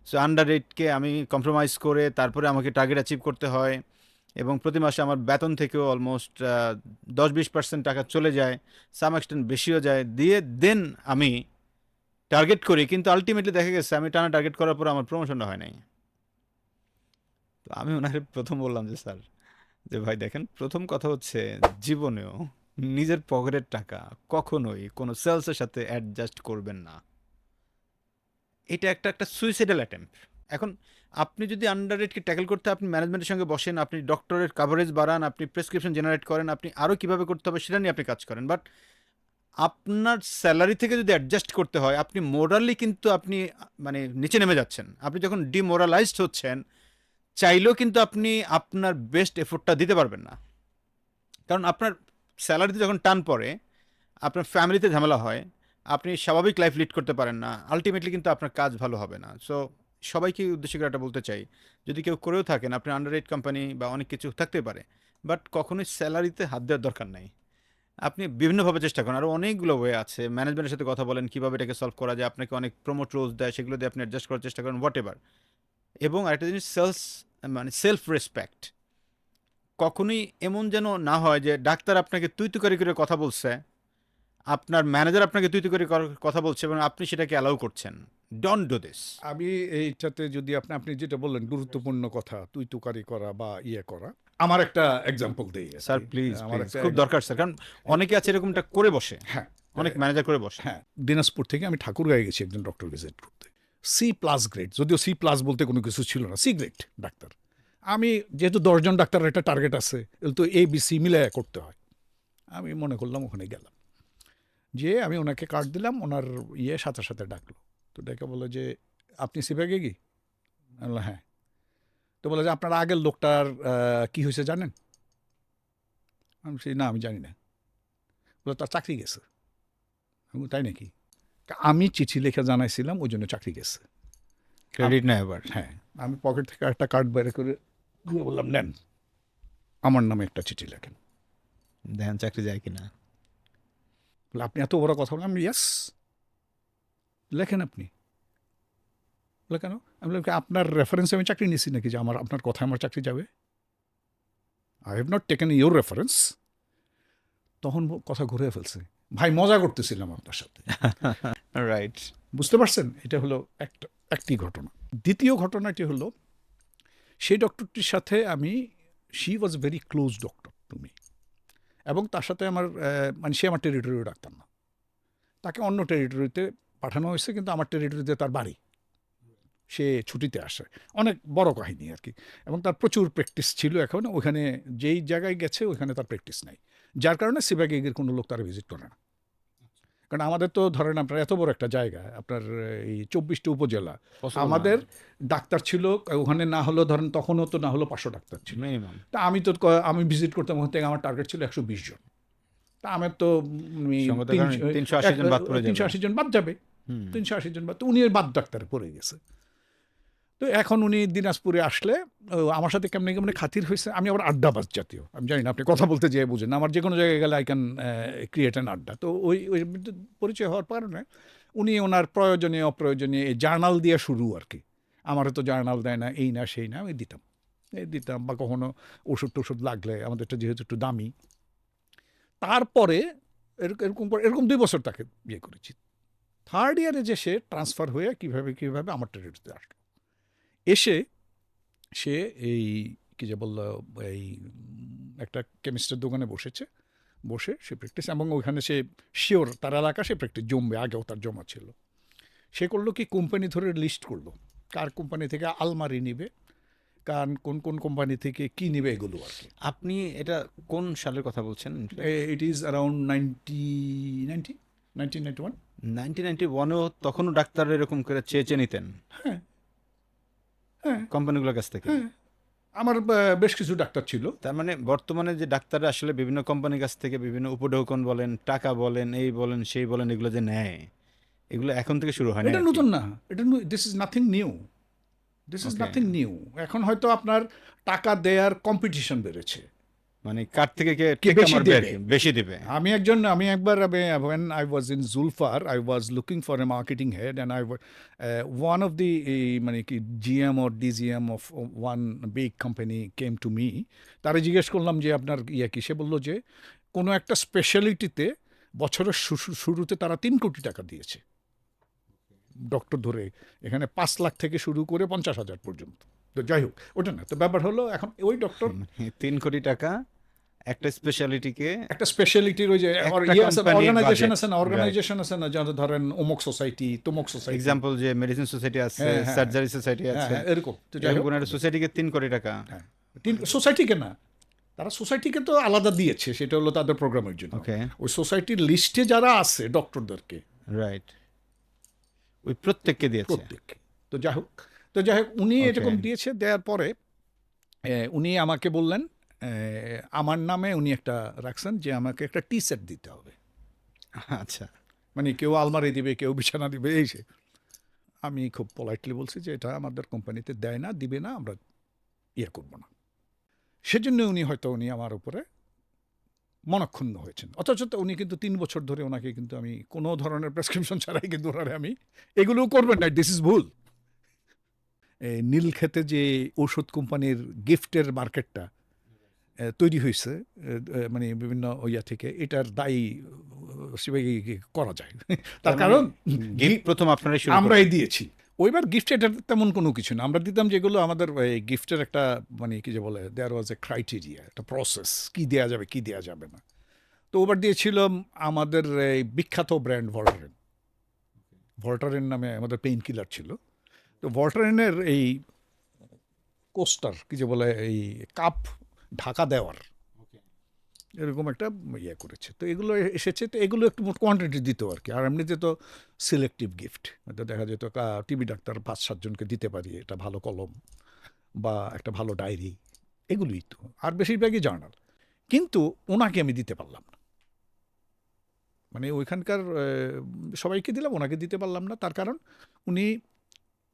সো আন্ডার রেটকে আমি কম্প্রোমাইজ করে তারপরে আমাকে টার্গেট অ্যাচিভ করতে হয়, এবং প্রতি মাসে আমার বেতন থেকেও অলমোস্ট 10-20% টাকা চলে যায়, সাম এক্সটেন্ট বেশিও যায়, দিয়ে দেন আমি টার্গেট করি, কিন্তু আলটিমেটলি দেখা গেছে আমি টানা টার্গেট করার পর আমার প্রমোশনটা হয় নাই। তো আমি ওনাকে প্রথম বললাম যে স্যার, যে ভাই দেখেন, প্রথম কথা হচ্ছে জীবনেও নিজের পকেটের টাকা কখনোই কোনো সেলসের সাথে অ্যাডজাস্ট করবেন না। এটা একটা সুইসাইডাল অ্যাটেম্প। এখন আপনি যদি আন্ডার রেটকে ট্যাকেল করতে আপনি ম্যানেজমেন্টের সঙ্গে বসেন, আপনি ডক্টরের কাভারেজ বাড়ান, আপনি প্রেসক্রিপশন জেনারেট করেন, আপনি আরও কীভাবে করতে হবে সেটা নিয়ে আপনি কাজ করেন, বাট আপনার স্যালারি থেকে যদি অ্যাডজাস্ট করতে হয়, আপনি মোরালি কিন্তু আপনি মানে নিচে নেমে যাচ্ছেন। আপনি যখন ডিমোরালাইজড হচ্ছেন, চাইলেও কিন্তু আপনি আপনার বেস্ট এফোর্টটা দিতে পারবেন না, কারণ আপনার স্যালারিতে যখন টান পড়ে, আপনার ফ্যামিলিতে ঝামেলা হয়, আপনি স্বাভাবিক লাইফ লিড করতে পারেন না, আলটিমেটলি কিন্তু আপনার কাজ ভালো হবে না। সো সবাইকে উদ্দেশ্য করে একটা বলতে চাই, যদি কেউ করেও থাকেন, আপনি আন্ডার রেট কোম্পানি বা অনেক কিছু থাকতে পারে, বাট কখনোই স্যালারিতে হাত দেওয়ার দরকার নাই। আপনি বিভিন্নভাবে চেষ্টা করেন, আরও অনেকগুলো ওয়ে আছে, ম্যানেজমেন্টের সাথে কথা বলেন কীভাবে এটাকে সলভ করা যায়, আপনাকে অনেক প্রমোট রোলস দেয়, সেগুলো দিয়ে আপনি অ্যাডজাস্ট করার চেষ্টা করেন, হোয়াট এভার। এবং আরেকটা জিনিস, মানে সেলফ রেসপেক্ট। কখনোই এমন যেন না হয় যে ডাক্তার আপনাকে তুই তুকারি করে কথা বলছে, আপনার ম্যানেজার আপনাকে তুই তুকারি কথা বলছে, এবং আপনি সেটাকে অ্যালাউ করছেন। Don't do this. আমি এইটাতে যদি আপনি যেটা বললেন গুরুত্বপূর্ণ কথা, তুই তুকারি করা বা ইয়ে করা, আমার একটা এক্সাম্পল দিই স্যার প্লিজ, আমার প্লিজ, একটা খুব দরকার স্যার, কারণ অনেকে আছে এরকমটা করে বসে, হ্যাঁ অনেক ম্যানেজার করে বসে। হ্যাঁ, দিনাজপুর থেকে আমি ঠাকুরগাঁয়ে গেছি একজন ডক্টর ভিজিট করতে, C+ গ্রেড, যদিও C+ বলতে কোনো কিছু ছিল না, C গ্রেড ডাক্তার। আমি যেহেতু 10 জন ডাক্তারের একটা টার্গেট আছে, এগুলো তো ABC মিলে করতে হয়, আমি মনে করলাম ওখানে গেলাম, যে আমি ওনাকে কার্ড দিলাম, ওনার সাথে সাথে ডাকলো, তো ডেকে বলে যে আপনি সিপাগে কি? আমি বললাম হ্যাঁ। তো বলে যে আপনার আগের লোকটার কি হয়েছে জানেন? আমি বলছি না, আমি জানি না। বলে তার চাকরি গেছে। আমি বলি, তাই নাকি? আমি চিঠি লিখে জানাইছিলাম, ওই জন্য চাকরি গেছে। ক্রেডিট না এবার। হ্যাঁ, আমি পকেট থেকে একটা কার্ড বের করে দিয়ে বললাম নেন, আমার নামে একটা চিঠি লেখেন, দেখেন চাকরি যায় কিনা। বলে আপনি এত বড় কথা বলেন? আমি ইয়েস, লেখেন আপনি। বলে কেন? আমি বললাম আপনার রেফারেন্সে আমি চাকরি নিয়েছি নাকি যে আপনার কথায় আমার চাকরি যাবে? I have not taken your reference. তখন কথা ঘুরে ফেলছে, ভাই মজা করতেছিলাম আপনার সাথে। রাইট। বুঝতে পারছেন? এটা হলো একটি ঘটনা। দ্বিতীয় ঘটনাটি হলো, সেই ডক্টরটির সাথে she was very close doctor to me, এবং তার সাথে আমার মানে সে আমার টেরিটরিও ডাক্তার না, তাকে অন্য টেরিটরিতে পাঠানো হয়েছে, কিন্তু আমার টেরিটরিতে তার বাড়ি, সে ছুটিতে আসে, অনেক বড় কাহিনী আর কি। এবং তার প্রচুর প্র্যাকটিস ছিল, এখন ওখানে যেই জায়গায় গেছে ওখানে তার প্র্যাকটিস নাই, যার কারণে সিবাগেগের কোনো লোক তারা ভিজিট করে না। কারণ আমাদের তো ধরেন আপনার এত বড় একটা জায়গা, আপনার এই 24টা উপজেলা, আমাদের ডাক্তার ছিল ওখানে না হলেও ধরেন তখনও তো না হলো 500 ডাক্তার ছিল মিনিমাম। তা আমি ভিজিট করতাম, ওখান থেকে আমার টার্গেট ছিল 120 জন। তা আমার তো 380 জন বাদ পড়ে যাবে। 380 জন বাদ যাবে, 380 জন বাদ, তো উনি বাদ ডাক্তারে পড়ে গেছে। তো এখন উনি দিনাজপুরে আসলে আমার সাথে কেমনে কেমনে খাতির হয়েছে। আমি আবার আড্ডাবাজ জাতীয়, আমি জানি না আপনি কথা বলতে যেয়ে বুঝেন, আমার যে কোনো জায়গায় গেলে আই ক্যান ক্রিয়েট অ্যান আড্ডা। তো ওই পরিচয় হওয়ার কারণে উনি ওনার প্রয়োজনীয় অপ্রয়োজনীয় এই জার্নাল দিয়ে শুরু আর কি। আমারও তো জার্নাল দেয় না, এই না সেই না, আমি দিতাম বা কখনো ওষুধ টষুধ লাগলে, আমাদেরটা যেহেতু একটু দামি। তারপরে এরকম 2 বছর তাকে ইয়ে করেছি। থার্ড ইয়ারে যে সে ট্রান্সফার হয়ে কীভাবে আমার টেরিটরিতে আসলো, এসে সে এই কি যে বলল, এই একটা কেমিস্টের দোকানে বসে সে প্র্যাকটিস, এবং ওইখানে সে শিওর তার এলাকা সে প্র্যাকটিস জমবে, আগেও তার জমা ছিল। সে করলো কি, কোম্পানি ধরে লিস্ট করলো কার কোম্পানি থেকে আলমারি নিবে, কারণ কোন কোম্পানি থেকে কি নিবে, এগুলো আর কি। আপনি এটা কোন সালের কথা বলছেন? It is around 1991। 1991-এও তখনও ডাক্তার এরকম করে চেয়ে নিতেন হ্যাঁ, কোম্পানিগুলোর কাছ থেকে? আমার বেশ কিছু ডাক্তার ছিল। তার মানে বর্তমানে যে ডাক্তাররা আসলে বিভিন্ন কোম্পানির কাছ থেকে বিভিন্ন উপঢৌকন বলেন, টাকা বলেন, এই বলেন সেই বলেন, এগুলো যে নেয়, এগুলো এখন থেকে শুরু হয় না। এটা নতুন না, দিস ইজ নাথিং নিউ। এখন হয়তো আপনার টাকা দেয়ার কম্পিটিশন বেড়েছে, মানে কার থেকে কে বেশি দেবে। আমি একবার when I was in Zulfar, I was looking for a marketing head, and one of the মানে কি GM or DGM of one big company came to me. তারা জিজ্ঞেস করলাম যে আপনার কি, সে বললো যে কোনো একটা স্পেশালিটিতে বছরের শুরুতে তারা 3 কোটি টাকা দিয়েছে ডক্টর ধরে, এখানে 5 লাখ থেকে শুরু করে 50,000 পর্যন্ত। তো যাই হোক, ওটা না, তো ব্যাপার হলো এখন ওই ডক্টর 3 কোটি টাকা একটা স্পেশালিটিকে, একটা স্পেশালিটির ওই যে অর্গানাইজেশন আছে না, যারা ধরেন অমুক সোসাইটি তমুক সোসাইটি, এক্সাম্পল যে মেডিসিন সোসাইটি আছে, সার্জারি সোসাইটি আছে, এরকম। তো যাই হোক, সোসাইটিকে 3 কোটি টাকা, সোসাইটিকে না, তারা সোসাইটিকে তো আলাদা দিয়েছে, সেটা হলো তাদের প্রোগ্রামের জন্য। ওই সোসাইটির লিস্টে যারা আছে ডক্টরদেরকে, রাইট, ওই প্রত্যেককে দিয়েছে। তো যাই হোক উনি এরকম দিয়েছে। দেওয়ার পরে উনি আমাকে বললেন, আমার নামে উনি একটা রাখছেন যে আমাকে একটা টি সেট দিতে হবে। আচ্ছা, মানে কেউ আলমারি দিবে, কেউ বিছানা দিবে, এই সে। আমি খুব পোলাইটলি বলছি যে এটা আমাদের কোম্পানিতে দেয় না, দিবে না, আমরা ইয়ে করবো না। সেজন্য উনি আমার উপরে মনক্ষুণ্ণ হয়েছেন। অথচ উনি কিন্তু 3 বছর ধরে ওনাকে কিন্তু আমি কোনো ধরনের প্রেসক্রিপশন ছাড়াই কিন্তু ওনারে আমি এগুলোও করবেন না, দিস ইজ ভুল। নীলক্ষেতে যে ঔষধ কোম্পানির গিফটের মার্কেটটা তৈরি হয়েছে মানে বিভিন্ন ইয়া থেকে, এটার দায়ী করা যায়। তার কারণ প্রথম আমরাই দিয়েছি। ওইবার গিফট এটা তেমন কোনো কিছু না, আমরা দিতাম যেগুলো আমাদের গিফটের একটা মানে কি যে বলে, দেয়ার ওয়াজ এ ক্রাইটেরিয়া, একটা প্রসেস, কি দেওয়া যাবে কি দেওয়া যাবে না। তো ওবার দিয়েছিলাম আমাদের এই বিখ্যাত ব্র্যান্ড ভল্টারেন নামে আমাদের পেইন কিলার ছিল। তো ভল্টারেনের এই কোস্টার কি যে বলে, এই কাপ ঢাকা দেওয়ার এরকম একটা ইয়ে করেছে। তো এগুলো এসেছে, তো এগুলো একটু মোট কোয়ান্টিটি দিত আর কি। আর এমনিতে তো সিলেক্টিভ গিফট, হয়তো দেখা যেত টিবি ডাক্তার 5-7 জনকে দিতে পারি একটা ভালো কলম বা একটা ভালো ডায়েরি, এগুলোই তো, আর বেশিরভাগই জার্নাল। কিন্তু ওনাকে আমি দিতে পারলাম না, মানে ওইখানকার সবাইকে দিলাম, ওনাকে দিতে পারলাম না। তার কারণ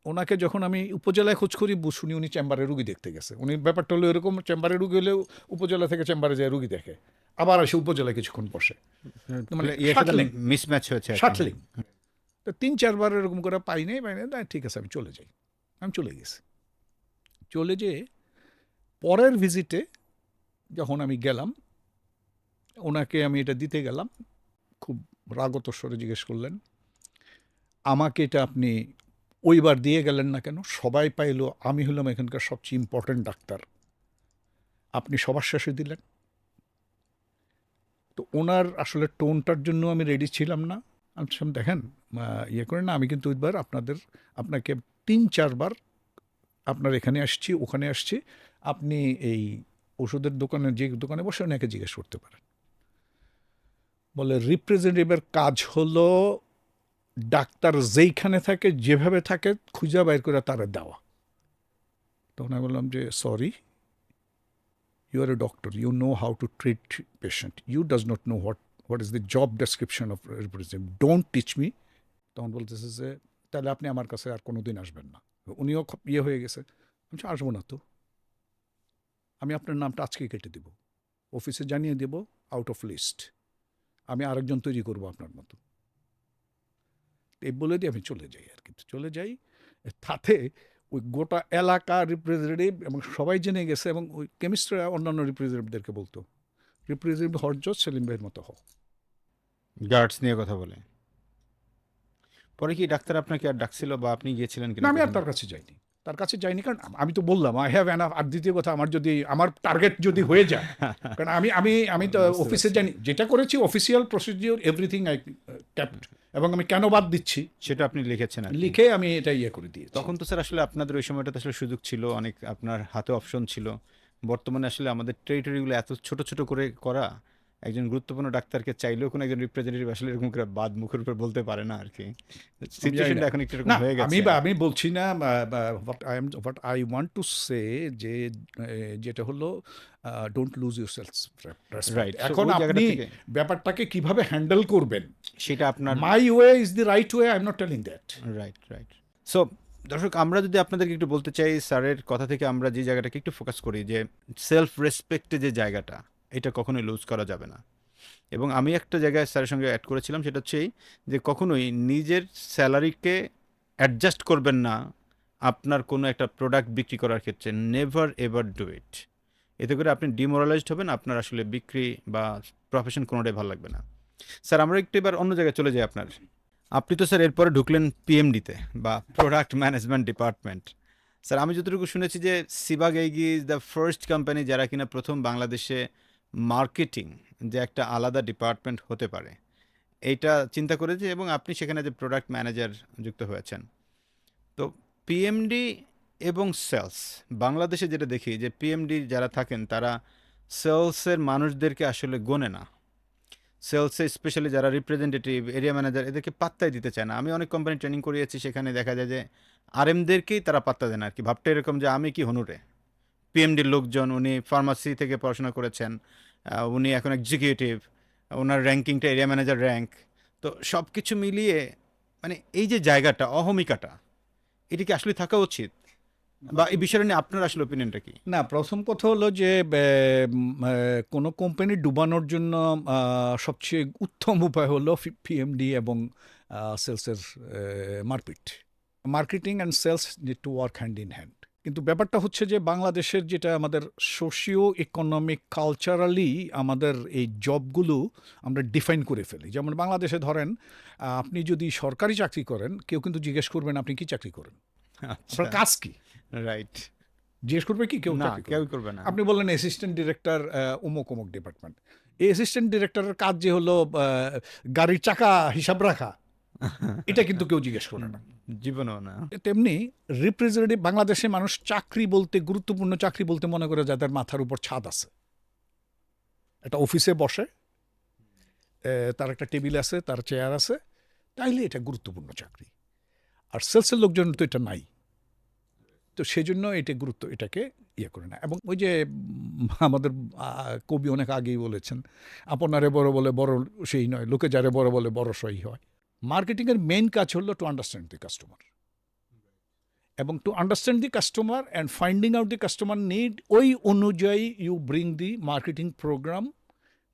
ওনাকে যখন আমি উপজেলায় খোঁজ করি, শুনি উনি চেম্বারে রুগী দেখতে গেছে। উনি ব্যাপারটা হলো এরকম, চেম্বারে রুগী হলেও উপজেলা থেকে চেম্বারে যায় রুগী দেখে, আবার এসে উপজেলায় কিছুক্ষণ বসে, মানে মিসম্যাচ হয়েছে, শাটলিং। তো 3-4 বার এরকম করে পাই নাই, ঠিক আছে আমি চলে যাই। আমি চলে গেছি। চলে যেয়ে পরের ভিজিটে যখন আমি গেলাম, ওনাকে আমি এটা দিতে গেলাম, খুব রাগত স্বরে জিজ্ঞেস করলেন, আমাকে এটা আপনি ওইবার দিয়ে গেলেন না কেন? সবাই পাইলো, আমি হলাম এখানকার সবচেয়ে ইম্পর্ট্যান্ট ডাক্তার, আপনি সবার শেষে দিলেন। তো ওনার আসলে টোনটার জন্য আমি রেডি ছিলাম না। আমি বলছিলাম, দেখেন ইয়ে করে না, আমি কিন্তু ওইবার আপনাকে ৩-৪ বার আপনার এখানে আসছি, ওখানে আসছি, আপনি এই ওষুধের দোকানে, যে দোকানে বসে ওনাকে জিজ্ঞেস করতে পারেন। বলে রিপ্রেজেন্টেটিভের কাজ হলো ডাক্তার যেইখানে থাকে, যেভাবে থাকে, খুঁজা বাইর করে তারা দেওয়া। তখন আমি বললাম যে sorry, you are a doctor, you know how to treat patient, you does not know what is the job description of representative, don't teach me. তখন বলতেছে যে তাহলে আপনি আমার কাছে আর কোনো দিন আসবেন না। উনিও খুব ইয়ে হয়ে গেছে। আমি বলছি, আসবো না তো, আমি আপনার নামটা আজকেই কেটে দেব, অফিসে জানিয়ে দেব, আউট অফ লিস্ট, আমি আরেকজন তৈরি করব আপনার মতো। এই বলে দিয়ে আমি চলে যাই আর কি। চলে যাই, তাতে ওই গোটা এলাকা রিপ্রেজেন্টেটিভ এবং সবাই জেনে গেছে, এবং ওই কেমিস্ট্রিরা অন্যান্য রিপ্রেজেন্টেটিভদেরকে বলতো, রিপ্রেজেন্টেটিভ হরজত সেলিম ভাইয়ের মতো হও। গার্ডস নিয়ে কথা বলে। পরে কি ডাক্তার আপনাকে আর ডাকছিল বা আপনি গিয়েছিলেন না, কিনা আমি আর কখনো? তার কাছে যাইনি। তার কাছে যাইনি কারণ আমি তো বললাম আই হ্যাভ এনাফ। আর দ্বিতীয় কথা, আমার টার্গেট যদি হয়ে যায়, কারণ আমি তো বুঝতে অফিসে পারছি। জানি যেটা করেছি, অফিসিয়াল প্রসিডিওর এভরিথিং আই ক্যাপ্ট, এবং আমি কেন বাদ দিচ্ছি সেটা আপনি লিখেছেন আর কি। লিখে আমি এটা ইয়ে করে দিয়েছি। তখন তো স্যার আসলে আপনাদের ওই সময়টাতে আসলে সুযোগ ছিল, অনেক আপনার হাতে অপশন ছিল। বর্তমানে আসলে আমাদের টেরিটরিগুলো এত ছোট ছোট করে করা, একজন গুরুত্বপূর্ণ ডাক্তারকে চাইলেও কোনো একজন রিপ্রেজেন্টেটিভ আসলে এরকম করে বাদ মুখের উপর বলতে পারে না আর কি। আমি জানি না। সিচুয়েশনটা এখন একটু এরকম না, হয়ে আমি গেছে। আমি বলছি না, what I want to say, যে যেটা হলো don't lose your self respect. Right. So এখন ওই জায়গাটা আপনি থেকে ব্যাপারটাকে কিভাবে হ্যান্ডেল করবেন, সেটা আপনার my way is the right way, I am not telling that. Right, right. So দর্শক, আমরা যদি আপনাদেরকে একটু বলতে চাই, স্যারের কথা থেকে আমরা যে জায়গাটাকে একটু ফোকাস করি, যে সেলফ রেসপেক্টে যে জায়গাটা, এটা কখনোই লুজ করা যাবে না। এবং আমি একটা জায়গায় স্যারের সঙ্গে অ্যাড করেছিলাম, সেটা হচ্ছে এই, যে কখনোই নিজের স্যালারিকে অ্যাডজাস্ট করবেন না আপনার কোনো একটা প্রোডাক্ট বিক্রি করার ক্ষেত্রে। Never ever do it. এতে করে আপনি ডিমোরালাইজড হবেন, আপনার আসলে বিক্রি বা প্রফেশন কোনোটাই ভালো লাগবে না। স্যার, আমরা একটু এবার অন্য জায়গায় চলে যাই। আপনি তো স্যার এরপরে ঢুকলেন পিএমডিতে বা প্রোডাক্ট ম্যানেজমেন্ট ডিপার্টমেন্ট। স্যার, আমি যতটুকু শুনেছি যে সিবাগ এইগি ইজ দ্য ফার্স্ট কোম্পানি যারা কিনা প্রথম বাংলাদেশে মার্কেটিং যে একটা আলাদা ডিপার্টমেন্ট হতে পারে এইটা চিন্তা করেছে, এবং আপনি সেখানে যে প্রোডাক্ট ম্যানেজার যুক্ত হয়েছেন। তো পিএমডি এবং সেলস, বাংলাদেশে যেটা দেখি যে পিএমডি যারা থাকেন তারা সেলসের মানুষদেরকে আসলে গোনে না। সেলসে স্পেশালি যারা রিপ্রেজেন্টেটিভ, এরিয়া ম্যানেজার, এদেরকে পাত্তাই দিতে চায় না। আমি অনেক কোম্পানি ট্রেনিং করিয়েছি, সেখানে দেখা যায় যে আরএমদেরকেই তারা পাত্তা দেয় না আর কি। ভাবটা এরকম যে আমি কি হনুরে, পিএমডির লোকজন, উনি ফার্মাসি থেকে পড়াশোনা করেছেন, উনি এখন এক্সিকিউটিভ, ওনার র্যাঙ্কিংটা এরিয়া ম্যানেজার র্যাঙ্ক। তো সব কিছু মিলিয়ে মানে এই যে জায়গাটা, অহমিকাটা, এটি কি আসলে থাকা উচিত, বা এই বিষয়টা নিয়ে আপনার আসলে ওপিনিয়নটা কি? না, প্রথম কথা হলো যে কোনো কোম্পানি ডুবানোর জন্য সবচেয়ে উত্তম উপায় হলো পিএমডি এবং সেলসের মারপিট। Marketing and sales need to work hand in hand. কিন্তু ব্যাপারটা হচ্ছে যে বাংলাদেশের যেটা আমাদের সোশিও ইকোনমিক কালচারালি আমাদের এই জবগুলো আমরা ডিফাইন করে ফেলি। যেমন বাংলাদেশে ধরেন, আপনি যদি সরকারি চাকরি করেন, কেউ কিন্তু জিজ্ঞেস করবেন আপনি কি চাকরি করেন, আচ্ছা, আপনার কাজ কি, রাইট। জিজ্ঞেস করবে কি কেউ? না, চাকরি করবে। কেউই করবে না। আপনি বললেন অ্যাসিস্ট্যান্ট ডিরেক্টর অমুক অমুক ডিপার্টমেন্ট, এই অ্যাসিস্ট্যান্ট ডিরেক্টরের কাজ যে হলো গাড়ির চাকা হিসাব রাখা, এটা কিন্তু কেউ জিজ্ঞেস করে না। জীবনেও না। তেমনি রিপ্রেজেন্টেটিভ, বাংলাদেশে মানুষ চাকরি বলতে, গুরুত্বপূর্ণ চাকরি বলতে মনে করে যাদের মাথার উপর ছাদ আছে, একটা অফিসে বসে, তার একটা টেবিল আছে, তার চেয়ার আছে, তাইলে এটা গুরুত্বপূর্ণ চাকরি। আর সেলসের লোকজন তো এটা নাই, তো সেই জন্য এটাকে ইয়ে করে না। এবং ওই যে আমাদের কবি অনেক আগেই বলেছেন, আপনারে বড় বলে বড় সেই নয়, লোকে যারে বড় বলে বড় সই হয়। মার্কেটিংয়ের মেইন কাজ হলো টু আন্ডারস্ট্যান্ড দি কাস্টমার, এবং to understand the customer and finding out the customer need, ওই অনুযায়ী you bring the marketing program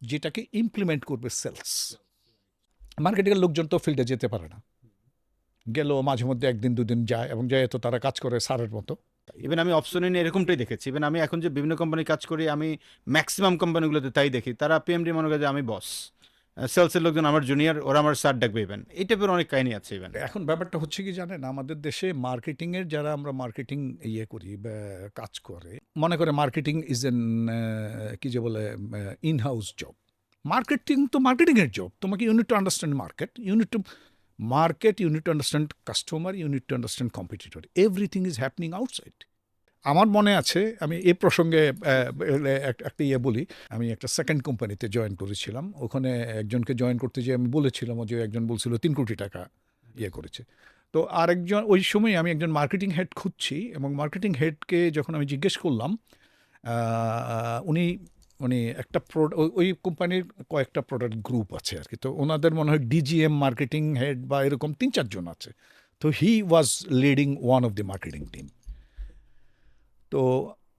যেটাকে ইমপ্লিমেন্ট করবে সেলস। মার্কেটিংয়ের লোকজন তো ফিল্ডে যেতে পারে না, গেলেও মাঝে মধ্যে একদিন দুদিন যায়, এবং যায় তো তারা কাজ করে সারের মতো। ইভেন আমি অপশনে নিয়ে এরকমটাই দেখেছি। ইভেন আমি এখন যে বিভিন্ন কোম্পানি কাজ করি, আমি ম্যাক্সিমাম কোম্পানিগুলোতে তাই দেখি, তারা পিএমডি মনে করে যে আমি বস, সেলসের লোকজন আমার জুনিয়র, ওরা আমার স্যার ডাকবে ইভেন, এই টাইপের অনেক কাহিনী আছে ইভেন। এখন ব্যাপারটা হচ্ছে কি জানেন, আমাদের দেশে মার্কেটিংয়ের যারা আমরা মার্কেটিং ইয়ে করি বা কাজ করে, মনে করে মার্কেটিং ইজ এন কি যে বলে ইন হাউস জব। মার্কেটিং তো মার্কেটিংয়ের জব। তোমাকে unit to understand market, unit to market, unit to understand customer, unit to understand competitor. Everything is happening outside. আমার মনে আছে, আমি এই প্রসঙ্গে একটা ইয়ে বলি। আমি একটা সেকেন্ড কোম্পানিতে জয়েন করেছিলাম। ওখানে একজনকে জয়েন করতে যেয়ে আমি বলেছিলাম যে একজন বলছিল 3 কোটি টাকা ইয়ে করেছে। তো আরেকজন, ওই সময় আমি একজন মার্কেটিং হেড খুঁজছি, এবং মার্কেটিং হেডকে যখন আমি জিজ্ঞেস করলাম, উনি মানে একটা ওই কোম্পানির কয়েকটা প্রোডাক্ট গ্রুপ আছে আর কি, তো ওনাদের মনে হয় ডিজিএম মার্কেটিং হেড বা এরকম 3-4 জন আছে। তো he was leading one of the marketing team. তো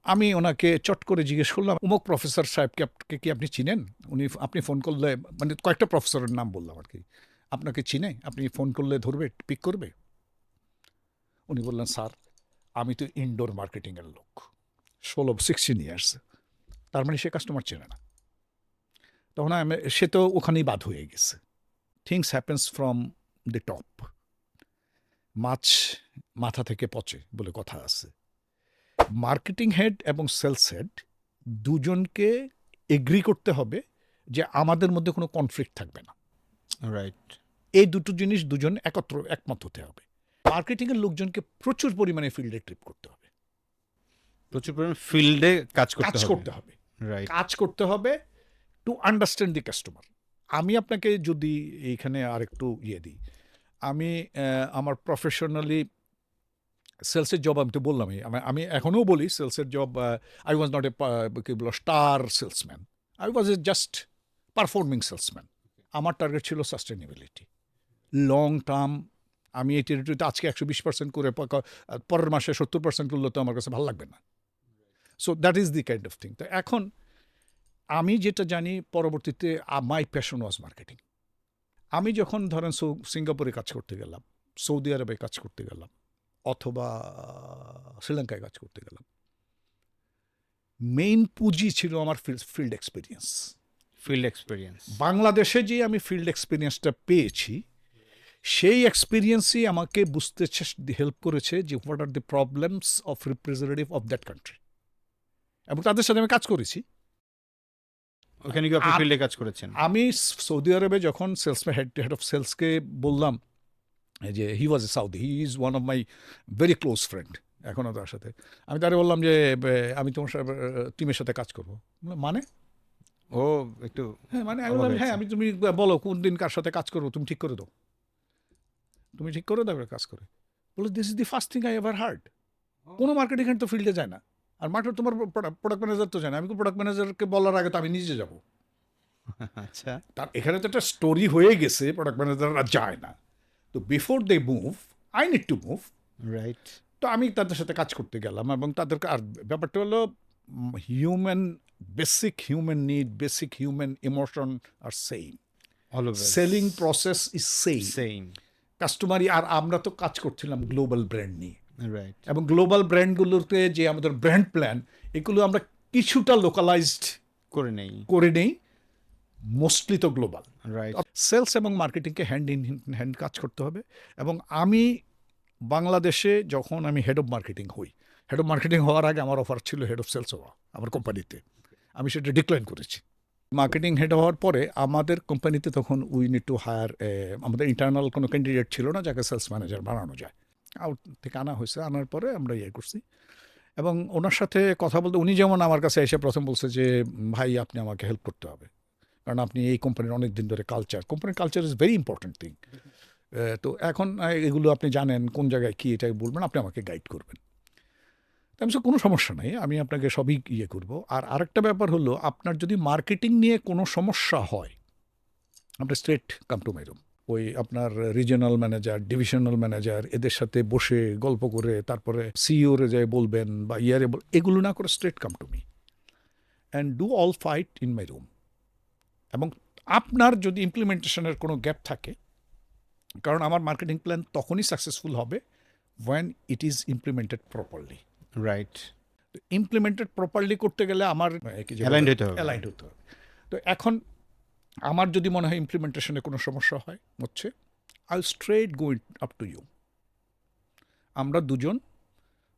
আমি ওনাকে চট করে জিজ্ঞেস করলাম, অমুক প্রফেসর সাহেবকে কি আপনি চিনেন? আপনি ফোন করলে, মানে কয়েকটা প্রফেসরের নাম বললাম আর কি, আপনাকে চিনে, আপনি ফোন করলে ধরবে, পিক করবে? উনি বললেন, স্যার আমি তো ইনডোর মার্কেটিংয়ের লোক, 16 ইয়ার্স। তার মানে সে কাস্টমার চেনে না। তখন সে তো ওখানেই বাদ হয়ে গেছে। Things happens from the top. মাছ মাথা থেকে পচে বলে কথা আছে। মার্কেটিং হেড এবং সেলস হেড দুজনকে এগ্রি করতে হবে যে আমাদের মধ্যে কোনো কনফ্লিক্ট থাকবে না। রাইট। এই দুটো জিনিস দুজন একমত হতে হবে। মার্কেটিংয়ের লোকজনকে প্রচুর পরিমাণে ফিল্ডে ট্রিপ করতে হবে, প্রচুর পরিমাণে ফিল্ডে কাজ করতে হবে, রাইট। কাজ করতে হবে টু আন্ডারস্ট্যান্ড দি কাস্টমার। আমি আপনাকে যদি এইখানে আরেকটু ইয়ে দিই, আমি আমার প্রফেশনালি সেলসের জব, আমি তো বললামই, আমি এখনও বলি সেলসের job, I was not a কি বলো star salesman, I was a just performing salesman. আমার টার্গেট ছিল সাস্টেনেবিলিটি, লং টার্ম। আমি এই টেরিটরিতে আজকে 120% করে পরের মাসে 70% করলে তো আমার কাছে ভালো লাগবে না। So that is the kind of thing. তো এখন আমি যেটা জানি, পরবর্তীতে মাই প্যাশন ওয়াজ মার্কেটিং। আমি যখন ধরেন সিঙ্গাপুরে কাজ করতে গেলাম, সৌদি আরবে কাজ করতে গেলাম, অথবা শ্রীলঙ্কায় কাজ করতে গেলাম, মেইন পুঁজি ছিল আমার ফিল্ড এক্সপিরিয়েন্স। বাংলাদেশে যে আমি ফিল্ড এক্সপিরিয়েন্সটা পেয়েছি, সেই এক্সপিরিয়েন্সই আমাকে বুঝতে হেল্প করেছে যে what are the problems of representative of that country, এবং তাদের সাথে আমি কাজ করেছি। ওখানে কি আপনি ফিল্ডে কাজ করেছেন? আমি সৌদি আরবে যখন হেড অফ সেলসকে বললাম যে he was a Saudi, he is one of my very close friend এখনও তার সাথে, আমি তারে বললাম যে আমি তোমার টিমের সাথে কাজ করবো। মানে ও একটু হ্যাঁ, মানে আমি বললাম হ্যাঁ, তুমি বলো কোন দিন কার সাথে কাজ করবো, তুমি ঠিক করে দাও, তুমি ঠিক করে দাও কাজ করে। বলে this is the first thing I ever hard. কোনো মার্কেটিং তো ফিল্ডে যায় না, আর মার্কেট তোমার প্রোডাক্ট ম্যানেজার তো যায় না। আমি প্রোডাক্ট ম্যানেজারকে বলার আগে তো আমি নিজে যাবো। আচ্ছা, তার এখানে তো একটা স্টোরি হয়ে গেছে, প্রোডাক্ট ম্যানেজাররা যায় না। তো before they move, I need to move. Right. তো আমি তাদের সাথে কাজ করতে গেলাম, এবং তাদেরকে, আর ব্যাপারটা হলো human, basic human need, basic human emotion are same. Selling process is same, কাস্টমারই। আর আমরা তো কাজ করছিলাম গ্লোবাল ব্র্যান্ড নিয়ে, রাইট। এবং গ্লোবাল ব্র্যান্ডগুলোতে যে আমাদের ব্র্যান্ড প্ল্যান, এগুলো আমরা কিছুটা লোকালাইজড করে নেই, মোস্টলি তো গ্লোবাল। রাইট। সেলস এবং মার্কেটিংকে হ্যান্ড ইন হ্যান্ড কাজ করতে হবে। এবং আমি বাংলাদেশে যখন আমি হেড অফ মার্কেটিং হই, হেড অফ মার্কেটিং হওয়ার আগে আমার অফার ছিল হেড অফ সেলস হওয়া আমার কোম্পানিতে, আমি সেটা ডিক্লাইন করেছি। মার্কেটিং হেড হওয়ার পরে আমাদের কোম্পানিতে তখন উই নিড টু হায়ার, আমাদের ইন্টারনাল কোনো ক্যান্ডিডেট ছিল না যাকে সেলস ম্যানেজার বানানো যায়, আউট থেকে আনা হয়েছে। আনার পরে আমরা ইয়ে করছি, এবং ওনার সাথে কথা বলতে, উনি যেমন আমার কাছে এসে প্রথম বলছে যে ভাই আপনি আমাকে হেল্প করতে হবে, কারণ আপনি এই কোম্পানির অনেক দিন ধরে কোম্পানির culture is very important thing. তো এখন এগুলো আপনি জানেন কোন জায়গায় কী, এটা বলবেন, আপনি আমাকে গাইড করবেন। আমি কোনো সমস্যা নেই, আমি আপনাকে সবই ইয়ে করবো। আর আরেকটা ব্যাপার হলো, আপনার যদি মার্কেটিং নিয়ে কোনো সমস্যা হয়, আপনি straight come to my room. ওই আপনার রিজিওনাল ম্যানেজার, ডিভিশনাল ম্যানেজার, এদের সাথে বসে গল্প করে তারপরে সিইওরে যায় বলবেন বা এগুলো না করে straight come to me and do all fight in my room. এবং আপনার যদি ইমপ্লিমেন্টেশনের কোনো গ্যাপ থাকে, কারণ আমার মার্কেটিং প্ল্যান তখনই সাকসেসফুল হবে when it is implemented properly. Right. Implemented properly করতে গেলে আমার অ্যালাইন্ড হতে হবে। তো এখন আমার যদি মনে হয় ইমপ্লিমেন্টেশনে কোনো সমস্যা হচ্ছে I straight go up to you. আমরা দুজন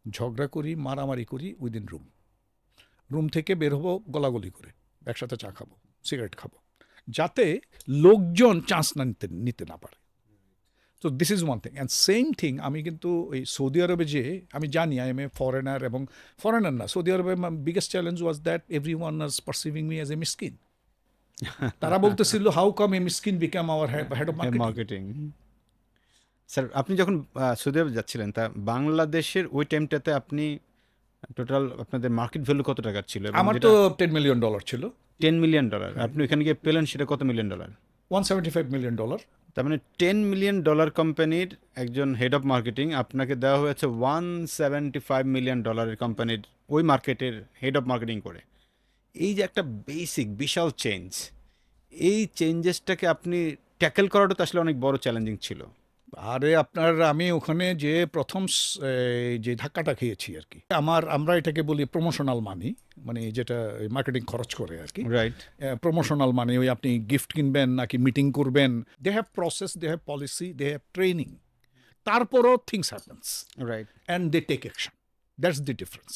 ঝগড়া করি, মারামারি করি উইদিন রুম থেকে বের হবো গলাগলি করে, একসাথে চা খাবো, সিগারেট খাবো, যাতে লোকজন চান্স নিতে না পারে। তো this is one thing. And same thing আমি কিন্তু ওই সৌদি আরবে যে আমি জানি আই এম এ ফরেনার, এবং ফরেনার না, সৌদি আরবে biggest challenge was that everyone was perceiving me as a মিসকিন। তারা বলতেছিল হাউ কাম এ মিসকিন become our head of marketing. Sir আপনি যখন সৌদি আরব যাচ্ছিলেন, তা বাংলাদেশের ওই টাইমটাতে আপনি টোটাল আপনাদের মার্কেট ভ্যালু কত টাকার ছিল? আমার তো $10 million ছিল। $10 million। আপনি ওইখানে গিয়ে পেলেন সেটা কত $1 million? $175 million। তার মানে $10 million কোম্পানির একজন হেড অফ মার্কেটিং আপনাকে দেওয়া হয়েছে $175 million কোম্পানির ওই মার্কেটের হেড অফ মার্কেটিং করে। এই যে একটা বেসিক বিশাল চেঞ্জ, এই চেঞ্জেসটাকে আপনি ট্যাকেল করাটা তো আসলে অনেক বড় চ্যালেঞ্জিং ছিল। আরে আমি ওখানে যে প্রথম যে ধাক্কাটা খেয়েছি আর কি, আমরা এটাকে বলি প্রমোশনাল মানি, মানে যেটা মার্কেটিং খরচ করে আর কি। রাইট। প্রমোশনাল মানি, ওই আপনি গিফট কিনবেন নাকি মিটিং করবেন, they have process, they have policy, they have training. তারপরও things happens right. And they take action, that's the difference.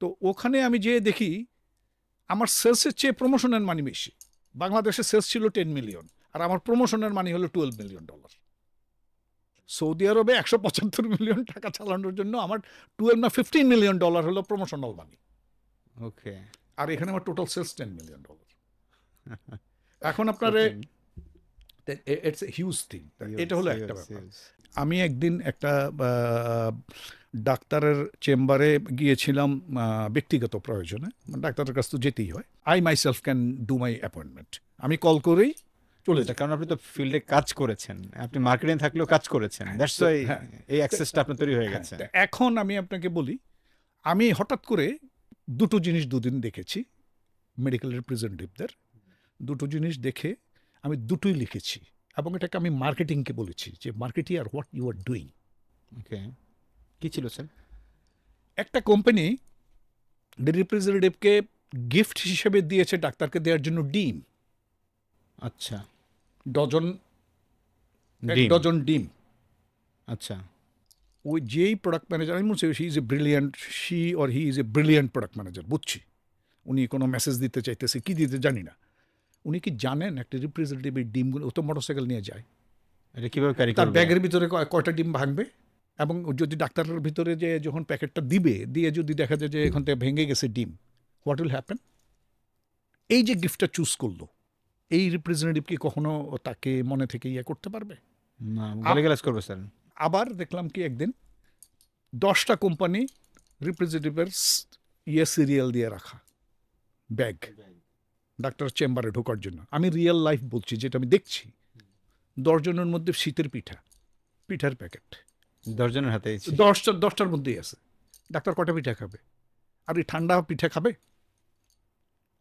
তো ওখানে আমি যেয়ে দেখি আমার সেলসের চেয়ে প্রমোশনের মানি বেশি। বাংলাদেশের সেলস ছিল 10 মিলিয়ন, আর আমার প্রমোশনের মানি হলো $12 million। সৌদি আরবে 175 মিলিয়ন টাকা চালানোর জন্য আমার 12 না $15 million হলো প্রমোশনাল মানি। ওকে। আর এখানে আমার টোটাল সেলস $10 million। এখন আপনার ইটস এ হিউজ থিং। এটা হলো একটা ব্যাপার। আমি একদিন একটা ডাক্তারের চেম্বারে গিয়েছিলাম ব্যক্তিগত প্রয়োজনে, ডাক্তারের কাছে তো যেতেই হয়। I myself can do my appointment. আমি কল করেই চলে যাই, কারণ আপনি তো ফিল্ডে কাজ করেছেন, আপনি মার্কেটিং থাকলেও কাজ করেছেন, দ্যাটস ওয়াই এই অ্যাক্সেসটা আপনার তৈরি হয়ে গেছে। এখন আমি আপনাকে বলি, আমি হঠাৎ করে দুটো জিনিস দুদিন দেখেছি মেডিকেল রিপ্রেজেন্টেটিভদের। দুটো জিনিস দেখে আমি দুটোই লিখেছি, এবং এটাকে আমি মার্কেটিংকে বলেছি যে মার্কেটিং আর what you are doing. Okay, কি ছিল স্যার? একটা কোম্পানি রিপ্রেজেন্টেটিভকে গিফট হিসেবে দিয়েছে ডাক্তারকে দেওয়ার জন্য ডিম। আচ্ছা, ডজন ডিম। আচ্ছা। ওই যেই প্রোডাক্ট ম্যানেজার, আমি বলছি he is a brilliant product manager, বুঝছি উনি কোনো মেসেজ দিতে চাইতেছে, কি দিতে জানি না। উনি কি জানেন একটা রিপ্রেজেন্টেটিভ এই ডিমগুলো, ও তো মোটরসাইকেল নিয়ে যায়, এটা কীভাবে ক্যারি তার করবে? ব্যাগের ভিতরে কয়টা ডিম ভাঙবে, এবং যদি ডাক্তারের ভিতরে যে যখন প্যাকেটটা দিয়ে যদি দেখা যায় যে এখান থেকে ভেঙে গেছে ডিম, হোয়াট উইল হ্যাপেন? এই যে গিফটটা চুজ করলো, এই রিপ্রেজেন্টেটিভ কি কখনো তাকে মনে থেকে করতে পারবে? না, গালিগালাজ করবে স্যার। আবার দেখলাম কি একদিন 10টা কোম্পানি রিপ্রেজেন্টেটিভের সিরিয়াল দিয়ে রাখা ব্যাগ ডাক্তার চেম্বারে ঢোকার জন্য। আমি রিয়েল লাইফ বলছি, যেটা আমি দেখছি। 10 জনের মধ্যে শীতের পিঠার প্যাকেট 10 জনের হাতে 10টার মধ্যেই আছে। ডাক্তার কটা পিঠা খাবে? আর এই ঠান্ডা পিঠা খাবে?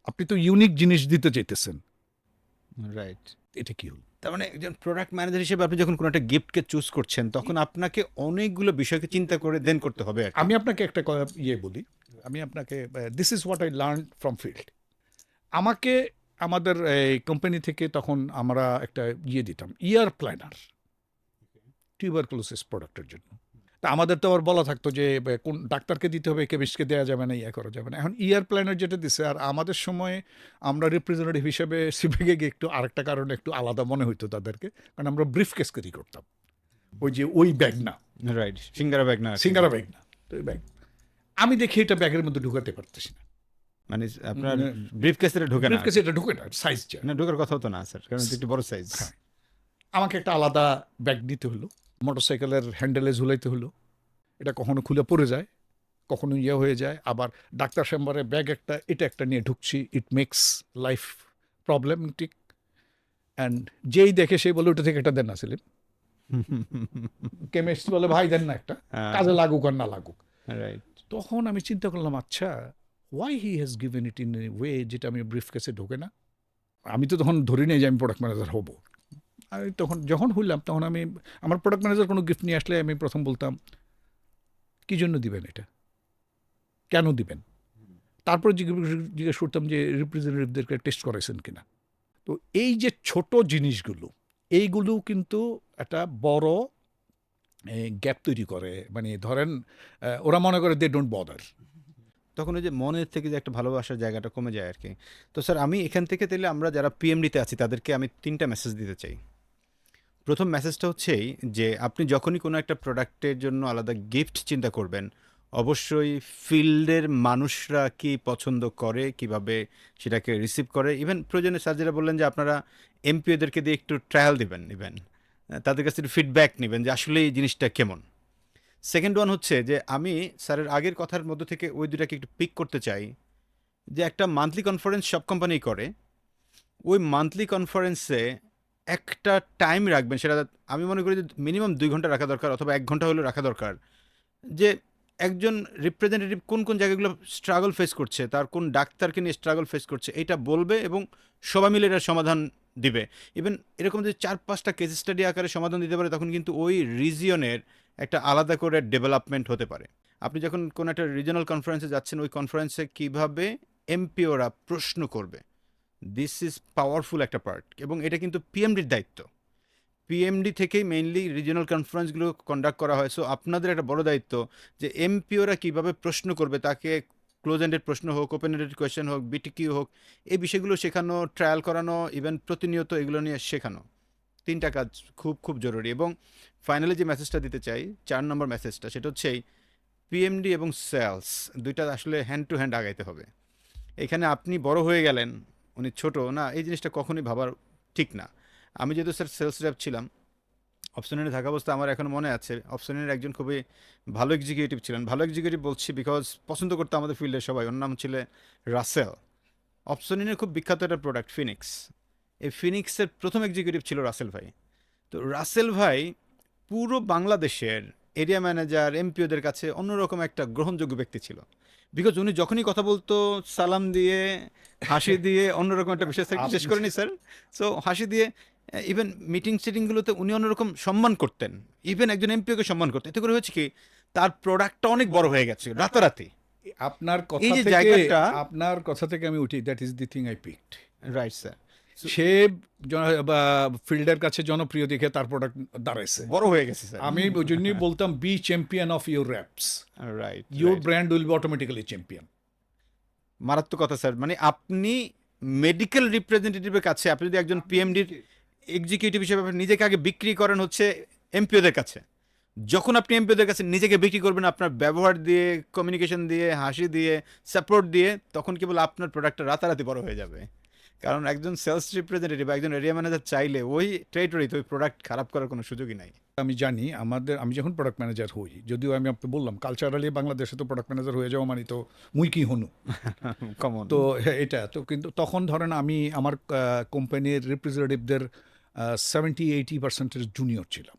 আপনি তো ইউনিক জিনিস দিতে চাইতেছেন। রাইট। এটা কি হল? তার মানে একজন প্রোডাক্ট ম্যানেজার হিসেবে আপনি যখন কোনো একটা গিফটকে চুজ করছেন, তখন আপনাকে অনেকগুলো বিষয়কে চিন্তা করে দেন করতে হবে। আমি আপনাকে একটা বলি, this is what I learn from field. আমাদের এই কোম্পানি থেকে তখন আমরা একটা দিতাম, ইয়ার প্ল্যানার, টিউবারকুলোসিস প্রোডাক্টের জন্য। তা আমাদের তো আবার বলা থাকতো যে কোন ডাক্তারকে দিতে হবে, কেমিস্টকে দেওয়া যাবে না, করা যাবে না। এখন ইয়ার প্ল্যানার যেটা দিছে, আর আমাদের সময় আমরা রিপ্রেজেন্টেটিভ হিসেবে সিবেগে গিয়ে একটু আরেকটা কারণে একটু আলাদা মনে হইতো তাদেরকে, কারণ আমরা ব্রিফ কেস ক্যারি করতাম, ওই ব্যাগ না। রাইট, সিঙ্গারা ব্যাগ না। তো ওই ব্যাগ আমি দেখি এটা ব্যাগের মধ্যে ঢুকাতে পারতেছি না। মানে আপনার ব্রিফ কেসে ঢুকে না? ব্রিফ কেসে এটা ঢুকে না, সাইজ না, ঢোকার কথা হতো না স্যার, কারণ একটু বড় সাইজ। আমাকে একটা আলাদা ব্যাগ নিতে হলো, মোটরসাইকেলের হ্যান্ডেলে ঝুলাইতে হলো। এটা কখনো খুলে পড়ে যায়, কখনো হয়ে যায়। আবার ডাক্তার চেম্বারে ব্যাগ এটা একটা নিয়ে ঢুকছি, it makes life problematic. And যেই দেখে সেই বলে ওটা থেকে একটা দেন না সেলিম, কেমিস্ট বলে ভাই দেন না একটা, কাজে লাগুক আর না লাগুক। রাইট। তখন আমি চিন্তা করলাম, আচ্ছা why he has given it in a way যেটা আমি ব্রিফ কেসে ঢোকে না। আমি তো তখন ধরি নেই যে আমি প্রোডাক্ট ম্যানেজার হবো। আমি যখন হইলাম তখন আমার প্রোডাক্ট ম্যানেজার কোনো গিফট নিয়ে আসলে আমি প্রথম বলতাম, কী জন্য দিবেন এটা, কেন দিবেন? তারপর জিজ্ঞেস করতাম যে রিপ্রেজেন্টেটিভদেরকে টেস্ট করাইছেন কিনা। তো এই যে ছোট জিনিসগুলো, এইগুলো কিন্তু একটা বড় গ্যাপ তৈরি করে। মানে ধরেন ওরা মনে করে দে ডোন্ট বদার। তখন ওই যে মনের থেকে যে একটা ভালোবাসার জায়গাটা কমে যায় আর কি। তো স্যার আমি এখান থেকে তাহলে আমরা যারা পিএমডিতে আছি তাদেরকে আমি ৩টা মেসেজ দিতে চাই। প্রথম মেসেজটা হচ্ছে এই যে আপনি যখনই কোনো একটা প্রোডাক্টের জন্য আলাদা গিফট চিন্তা করবেন, অবশ্যই ফিল্ডের মানুষরা কি পছন্দ করে, কিভাবে সেটাকে রিসিভ করে, ইভেন প্রয়োজনে স্যার যেটা বললেন যে আপনারা এমপিওদেরকে দিয়ে একটু ট্রায়াল দিবেন, ইভেন তাদের কাছে একটু ফিডব্যাক নেবেন যে আসলে এই জিনিসটা কেমন। সেকেন্ড ওয়ান হচ্ছে যে আমি স্যারের আগের কথার মধ্যে থেকে ওই দুটাকে একটু পিক করতে চাই, যে একটা মান্থলি কনফারেন্স সব কোম্পানি করে, ওই মান্থলি কনফারেন্সে একটা টাইম রাখবেন, সেটা আমি মনে করি যে মিনিমাম 2 ঘন্টা রাখা দরকার, অথবা 1 ঘন্টা হলেও রাখা দরকার, যে একজন রিপ্রেজেন্টেটিভ কোন কোন জায়গাগুলো স্ট্রাগল ফেস করছে, তার কোন ডাক্তারকে নিয়ে স্ট্রাগল ফেস করছে, এটা বলবে এবং সবাই মিলে এটার সমাধান দিবে। ইভেন এরকম যদি 4-5টা কেস স্টাডি আকারে সমাধান দিতে পারে, তখন কিন্তু ওই রিজিয়নের একটা আলাদা করে ডেভেলপমেন্ট হতে পারে। আপনি যখন কোনো একটা রিজিয়নাল কনফারেন্সে যাচ্ছেন, ওই কনফারেন্সে কীভাবে এমপিওরা প্রশ্ন করবে, দিস ইজ পাওয়ারফুল একটা পার্ট, এবং এটা কিন্তু পিএমডির দায়িত্ব। পিএমডি থেকেই মেইনলি রিজিওনাল কনফারেন্সগুলো কন্ডাক্ট করা হয়। সো আপনাদের একটা বড় দায়িত্ব যে এমপিওরা কীভাবে প্রশ্ন করবে, তাকে ক্লোজ এন্ডেড প্রশ্ন হোক, ওপেন এন্ডেড কোয়েশ্চেন হোক, বিটিকিউ হোক, এই বিষয়গুলো শেখানো, ট্রায়াল করানো, ইভেন প্রতিনিয়ত এগুলো নিয়ে শেখানো। 3টা কাজ খুব খুব জরুরি। এবং ফাইনালি যে মেসেজটা দিতে চাই, 4 নম্বর মেসেজটা, সেটা হচ্ছে এই পিএমডি এবং সেলস দুইটা আসলে হ্যান্ড টু হ্যান্ড আগাইতে হবে। এখানে আপনি বড় হয়ে গেলেন, উনি ছোট না, এই জিনিসটা কখনোই ভাবার ঠিক না। আমি যেহেতু স্যার সেলস র্যাপ ছিলাম, অপশনারি থাকা অবস্থা আমার এখন মনে আছে, অপশনারির একজন খুবই ভালো এক্সিকিউটিভ ছিলেন। ভালো এক্সিকিউটিভ বলছি বিকজ পছন্দ করতো আমাদের ফিল্ডে সবাই, ওর নাম ছিল রাসেল। অপশনারির খুব বিখ্যাত একটা প্রোডাক্ট ফিনিক্স, এই ফিনিক্সের প্রথম এক্সিকিউটিভ ছিল রাসেল ভাই। তো রাসেল ভাই পুরো বাংলাদেশের এরিয়া ম্যানেজার, এমপিওদের কাছে অন্যরকম একটা গ্রহণযোগ্য ব্যক্তি ছিল, বিকজ উনি যখনই কথা বলতো সালাম দিয়ে, হাসি দিয়ে, অন্যরকম একটা বিষয় শেষ করেনি স্যার। সো হাসি দিয়ে, ইভেন মিটিং সিটিংগুলোতে উনি অন্যরকম সম্মান করতেন, ইভেন একজন এমপিওকে সম্মান করতেন। এতে করে হয়েছে কি, তার প্রোডাক্টটা অনেক বড় হয়ে গেছে রাতারাতি। এই যে জায়গাটা, আপনার কথা থেকে আমি উঠি, that is the thing I picked. Right sir. সে ফিল্ডের কাছে জনপ্রিয় দেখে তার প্রোডাক্ট দাঁড়াইছে, বড় হয়ে গেছে স্যার। আমি ওই জন্যই বলতাম be champion of your reps, right, your brand will be automatically champion. মারাত্মক কথা স্যার। মানে আপনি মেডিকেল রিপ্রেজেন্টেটিভের কাছে, আপনি যদি একজন পিএমডির এক্সিকিউটিভ হিসেবে আপনি নিজেকে আগে বিক্রি করেন হচ্ছে এমপিওদের কাছে, যখন আপনি এমপিওদের কাছে নিজেকে বিক্রি করবেন আপনার ব্যবহার দিয়ে, কমিউনিকেশন দিয়ে, হাসি দিয়ে, সাপোর্ট দিয়ে, তখন কেবল আপনার প্রোডাক্টটা রাতারাতি বড় হয়ে যাবে। কারণ একজন সেলস রিপ্রেজেন্টেটিভ, একজন এরিয়া ম্যানেজার চাইলে ওই টেরিটরিতে ওই প্রোডাক্ট খারাপ করার কোনো সুযোগই নাই। আমি জানি আমি যখন প্রোডাক্ট ম্যানেজার হই, যদিও আমি আপনাকে বললাম কালচারালি বাংলাদেশে তো প্রোডাক্ট ম্যানেজার হয়ে যাওয়া মানে তো মুই কি হনু কমন। তো এটা তো, কিন্তু তখন ধরেন আমি আমার কোম্পানির রিপ্রেজেন্টেটিভদের 70-80% জুনিয়র ছিলাম।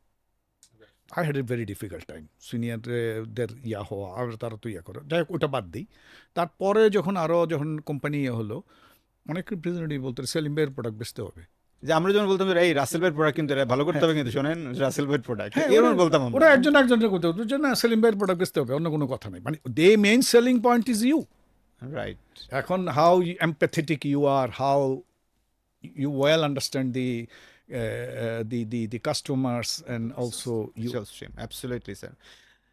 I had a very difficult time সিনিয়রদের হওয়া, আর তারা তো করে, যাই হোক ওটা বাদ দিই। তারপরে যখন কোম্পানি হলো, অনেক রিপ্রেজেন্টেটিভ বলতো সেলিম ভাইয়ের প্রোডাক্ট বেচতে হবে। যে আমরা যেমন বলতাম এই রাসেল ভাইয়ের প্রোডাক্ট কিন্তু ভালো করতে হবে, কিন্তু শোনেন রাসেল ভাইয়ের প্রোডাক্ট, এরকম বলতাম আমরা। ওরা একজনকে করতে হতো যে না সেলিম ভাইয়ের প্রোডাক্ট বেচতে হবে, অন্য কোনো কথা নেই। মানে the main selling point is you. Right. এখন how empathetic you are, how you well understand the customers and also you. Absolutely sir.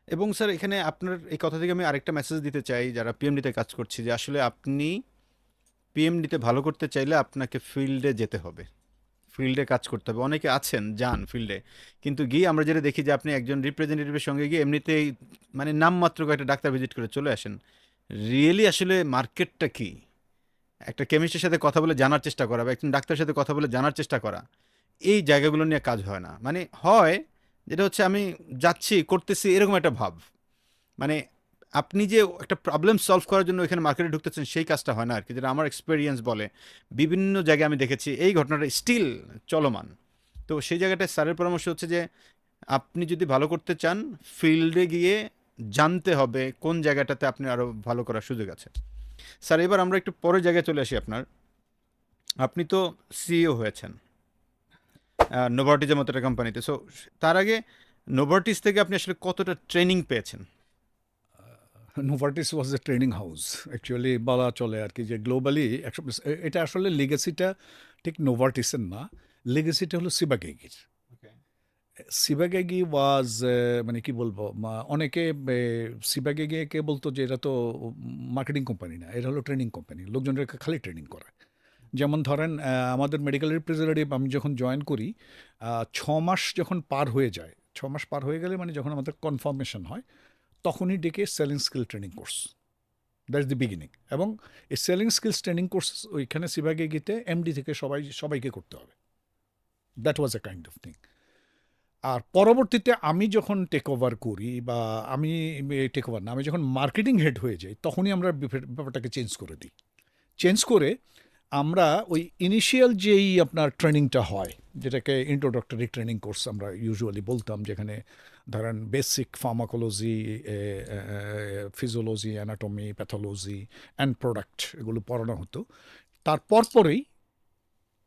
এবং স্যার এখানে আপনার এই কথা থেকে আমি আরেকটা মেসেজ দিতে চাই যারা পিএমডিতে কাজ করছি, যে আসলে আপনি পিএমডিতে ভালো করতে চাইলে আপনাকে ফিল্ডে যেতে হবে, ফিল্ডে কাজ করতে হবে। অনেকে আছেন যান ফিল্ডে, কিন্তু গিয়ে আমরা যেটা দেখি যে আপনি একজন রিপ্রেজেন্টেটিভের সঙ্গে গিয়ে এমনিতেই মানে নামমাত্র একটা ডাক্তার ভিজিট করে চলে আসেন। রিয়েলি আসলে মার্কেটটা কি, একটা কেমিস্টের সাথে কথা বলে জানার চেষ্টা করা বা একজন ডাক্তারের সাথে কথা বলে জানার চেষ্টা করা, এই জায়গাগুলো নিয়ে কাজ হয় না। মানে হয় যেটা হচ্ছে আমি যাচ্ছি করতেছি এরকম একটা ভাব, মানে আপনি যে একটা প্রবলেম সলভ করার জন্য এখানে মার্কেটে ঢুকতেছেন সেই কাজটা হয় না আর কি, যেটা আমার এক্সপিরিয়েন্স বলে। বিভিন্ন জায়গায় আমি দেখেছি এই ঘটনাটা স্টিল চলমান। তো সেই জায়গাটায় স্যারের পরামর্শ হচ্ছে যে আপনি যদি ভালো করতে চান, ফিল্ডে গিয়ে জানতে হবে কোন জায়গাটাতে আপনি আরও ভালো করার সুযোগ আছে। স্যার এবার আমরা একটু পরের জায়গায় চলে আসি। আপনি তো সিইও হয়েছেন নোভার্টিসের মতো একটা কোম্পানিতে। সো তার আগে নোভার্টিস থেকে আপনি আসলে কতটা ট্রেনিং পেয়েছেন? নোভার্টিস ওয়াজ এ ট্রেনিং হাউস অ্যাকচুয়ালি বলা চলে আর কি, যে গ্লোবালি এটা আসলে লিগেসিটা ঠিক নোভার্টিসের না, লিগেসিটা হলো সিবাগেগির। সিবাগেগি ওয়াজ মানে কি বলবো, অনেকে সিবাগেগিকে বলতো যে এটা তো মার্কেটিং কোম্পানি না, এটা হলো ট্রেনিং কোম্পানি, লোকজনকে খালি ট্রেনিং করে। যেমন ধরেন আমাদের মেডিকেল রিপ্রেজেন্টেটিভ আমি যখন জয়েন করি, 6 মাস যখন পার হয়ে যায়, 6 মাস পার হয়ে গেলে মানে যখন আমাদের কনফার্মেশন হয়, তখনই ডেকে selling skill training course, that's the beginning. এবং এই সেলিং স্কিলস ট্রেনিং কোর্স ওইখানে সিবাগেগিতে এমডি থেকে সবাইকে করতে হবে। That was a kind of thing. আর পরবর্তীতে আমি যখন টেক ওভার করি, বা আমি টেক ওভার না, আমি যখন মার্কেটিং হেড হয়ে যাই, তখনই আমরা ব্যাপারটাকে চেঞ্জ করে দিই। চেঞ্জ করে আমরা ওই ইনিশিয়াল যেই আপনার ট্রেনিংটা হয়, যেটাকে ইন্ট্রোডাক্টরি ট্রেনিং কোর্স আমরা ইউজুয়ালি বলতাম, যেখানে ধরেন basic pharmacology, physiology, anatomy, pathology and product এগুলো পড়ানো হতো। তারপর পরেই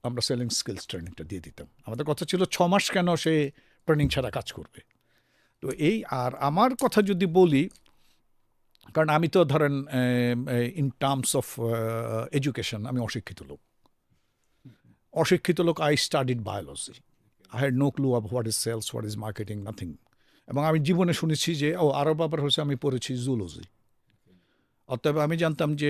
আমরা সেলিং স্কিলস ট্রেনিংটা দিয়ে দিতাম। আমাদের কথা ছিল 6 মাস কেন সে ট্রেনিং ছাড়া কাজ করবে। তো এই, আর আমার কথা যদি বলি, কারণ আমি তো ধরেন ইন টার্মস অফ এডুকেশন আমি অশিক্ষিত লোক। I studied biology, I had no clue of what is sales, what is marketing, nothing. এবং আমি জীবনে শুনেছি যে আরও ব্যাপার হচ্ছে আমি পড়েছি জুলজি। অতএব আমি জানতাম যে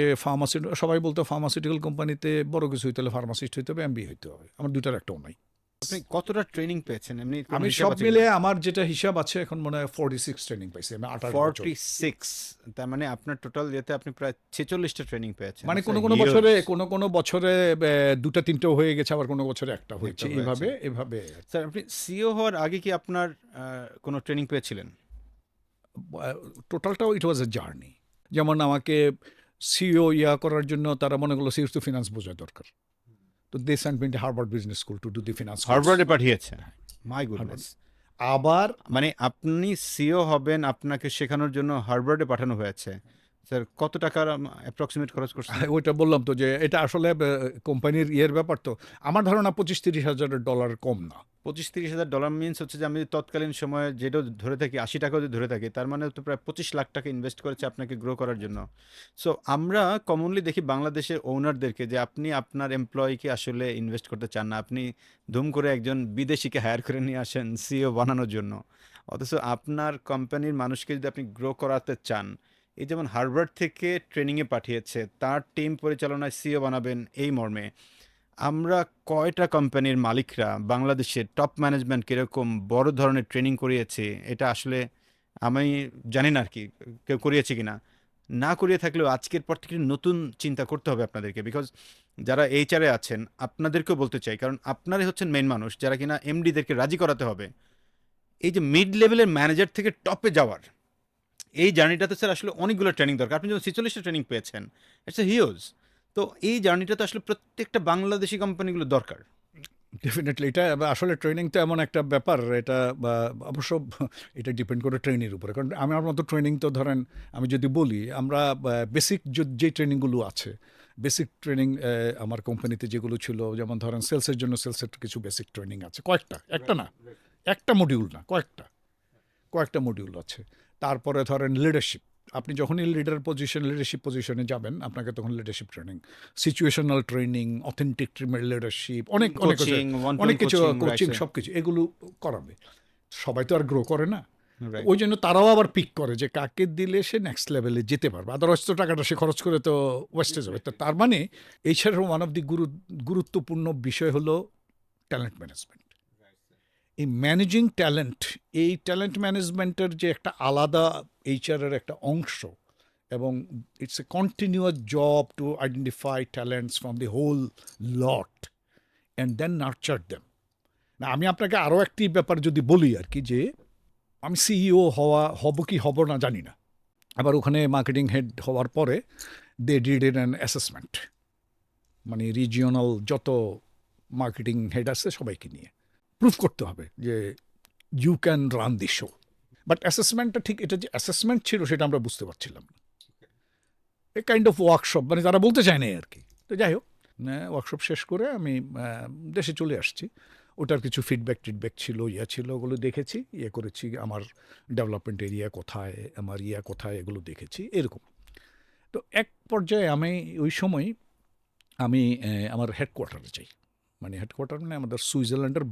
সবাই বলতো ফার্মাসিউটিক্যাল কোম্পানিতে বড় কিছু হইতে হলে ফার্মাসিস্ট হইতে হবে, এমবি হইতে হবে। আমার দুটার একটাও নাই। আপনি কতটা ট্রেনিং পেয়েছেন এমনি কোনো আমি হিসাব সব আছে মিলে কিনা? আমার যেটা হিসাব আছে এখন মনে হয় 46 ট্রেনিং পাইছি আমি, 28 বছর। 46, তার মানে আপনার টোটাল ইয়েতে আপনি প্রায় 46টা ট্রেনিং পেয়েছেন। মানে It's কোনো a কোনো huge- বছরে দুটা তিনটাও হয়ে গেছে, আবার কোনো বছরে একটা হয়েছে, একটা হয়েছে। এভাবে। স্যার আপনি সিও হওয়ার আগে কি আপনার কোনো ট্রেনিং পেয়েছিলেন? টোটালটাও ইট ওয়াজ এ জার্নি। যেমন আমাকে সিও করার জন্য তারা মনে করলো সিও টু ফিনান্স বোঝা দরকার, তো they sent me to Harvard business school to do the finance. হার্ভার্ডে পাঠিয়েছে? My goodness. আবার মানে আপনি সিও হবেন, আপনাকে শেখানোর জন্য হার্ভার্ডে পাঠানো হয়েছে। স্যার কত টাকার অ্যাপ্রক্সিমেট খরচ করছেন? ওইটা বললাম তো যে এটা আসলে কোম্পানির ব্যাপার, তো আমার ধারণা $25-30 হাজার কম না। $25-30 মিনস হচ্ছে যে আমি তৎকালীন সময়ে যেটা ধরে থাকি, 80 টাকাও যদি ধরে থাকি, তার মানে তো প্রায় 25 লাখ টাকা ইনভেস্ট করেছে আপনাকে গ্রো করার জন্য। সো আমরা কমনলি দেখি বাংলাদেশের ওনারদেরকে যে আপনি আপনার এমপ্লয়িকে আসলে ইনভেস্ট করতে চান না, আপনি ধুম করে একজন বিদেশিকে হায়ার করে নিয়ে আসেন সিও বানানোর জন্য। অথচ আপনার কোম্পানির মানুষকে যদি আপনি গ্রো করাতে চান, এই যেমন হার্ভার্ড থেকে ট্রেনিংয়ে পাঠিয়েছে, তার টিম পরিচালনায় সিও বানাবেন এই মর্মে, আমরা কয়টা কোম্পানির মালিকরা বাংলাদেশের টপ ম্যানেজমেন্ট কীরকম বড় ধরনের ট্রেনিং করিয়েছে, এটা আসলে আমি জানি না আর কি কেউ করিয়েছে কিনা। না করিয়ে থাকলেও আজকের পর থেকে নতুন চিন্তা করতে হবে আপনাদেরকে, বিকজ যারা এইচআরে আছেন আপনাদেরকেও বলতে চাই, কারণ আপনারাই হচ্ছেন মেন মানুষ যারা কিনা এমডিদেরকে রাজি করাতে হবে এই যে মিড লেভেলের ম্যানেজার থেকে টপে যাওয়ার এই জার্নিটাতে। স্যার আসলে অনেকগুলো ট্রেনিং দরকার। আপনি যখন 46টা ট্রেনিং পেয়েছেন, ইটস এ হিউজ। তো এই জার্নিটা তো আসলে প্রত্যেকটা বাংলাদেশি কোম্পানিগুলো দরকার। ডেফিনেটলি এটা আসলে ট্রেনিং তো এমন একটা ব্যাপার, এটা অবশ্য এটা ডিপেন্ড করে ট্রেনির উপরে। কারণ আমার মতো ট্রেনিং তো ধরেন আমি যদি বলি, আমরা বেসিক যে ট্রেনিংগুলো আছে, বেসিক ট্রেনিং আমার কোম্পানিতে যেগুলো ছিল, যেমন ধরেন সেলসের জন্য সেলসের কিছু বেসিক ট্রেনিং আছে, কয়েকটা, একটা না, একটা মডিউল না, কয়েকটা মডিউল আছে। তারপরে ধরেন লিডারশিপ, আপনি যখনই লিডারশিপ পজিশনে যাবেন, আপনাকে তখন leadership training, situational training, authentic leadership, অনেক কিছু, কোচিং, সব কিছু এগুলো করাবে। সবাই তো আর গ্রো করে না, ওই জন্য তারাও আবার পিক করে যে কাকে দিলে সে নেক্সট লেভেলে যেতে পারবে, আদারওয়াইজ তো টাকাটা সে খরচ করে তো ওয়েস্টে যাবে। তার মানে এই ছাড়াও ওয়ান অফ দি গুরুত্বপূর্ণ বিষয় হলো ট্যালেন্ট ম্যানেজমেন্ট। এই ম্যানেজিং ট্যালেন্ট, এই ট্যালেন্ট ম্যানেজমেন্টের যে একটা আলাদা এইচআরের একটা অংশ, এবং it's a continuous job to identify talents from the whole lot and then nurture them. না, আমি আপনাকে আরও একটি ব্যাপার যদি বলি আর কি, যে আমি সিইও হব কি হব না জানি না। আবার ওখানে মার্কেটিং হেড হওয়ার পরে দে ডিড অ্যান অ্যাসেসমেন্ট, মানে রিজিওনাল যত মার্কেটিং হেড আছে সবাইকে নিয়ে প্রুফ করতে হবে যে you can run the show. But অ্যাসেসমেন্টটা ঠিক, এটা যে অ্যাসেসমেন্ট ছিল সেটা আমরা বুঝতে পারছিলাম না। এ কাইন্ড অফ ওয়ার্কশপ, মানে তারা বলতে চায় না আর কি। তো যাই হোক, ওয়ার্কশপ শেষ করে আমি দেশে চলে আসছি। ওটার কিছু ফিডব্যাক টিডব্যাক ছিল, ছিল, ওগুলো দেখেছি, করেছি, আমার ডেভেলপমেন্ট এরিয়া কোথায়, আমার কোথায়, এগুলো দেখেছি এরকম। তো এক পর্যায়ে আমি ওই সময় আমি আমার হেডকোয়ার্টারে যাই, মানে হেডকোয়ার্টার মানে আমাদের সুইজারল্যান্ডের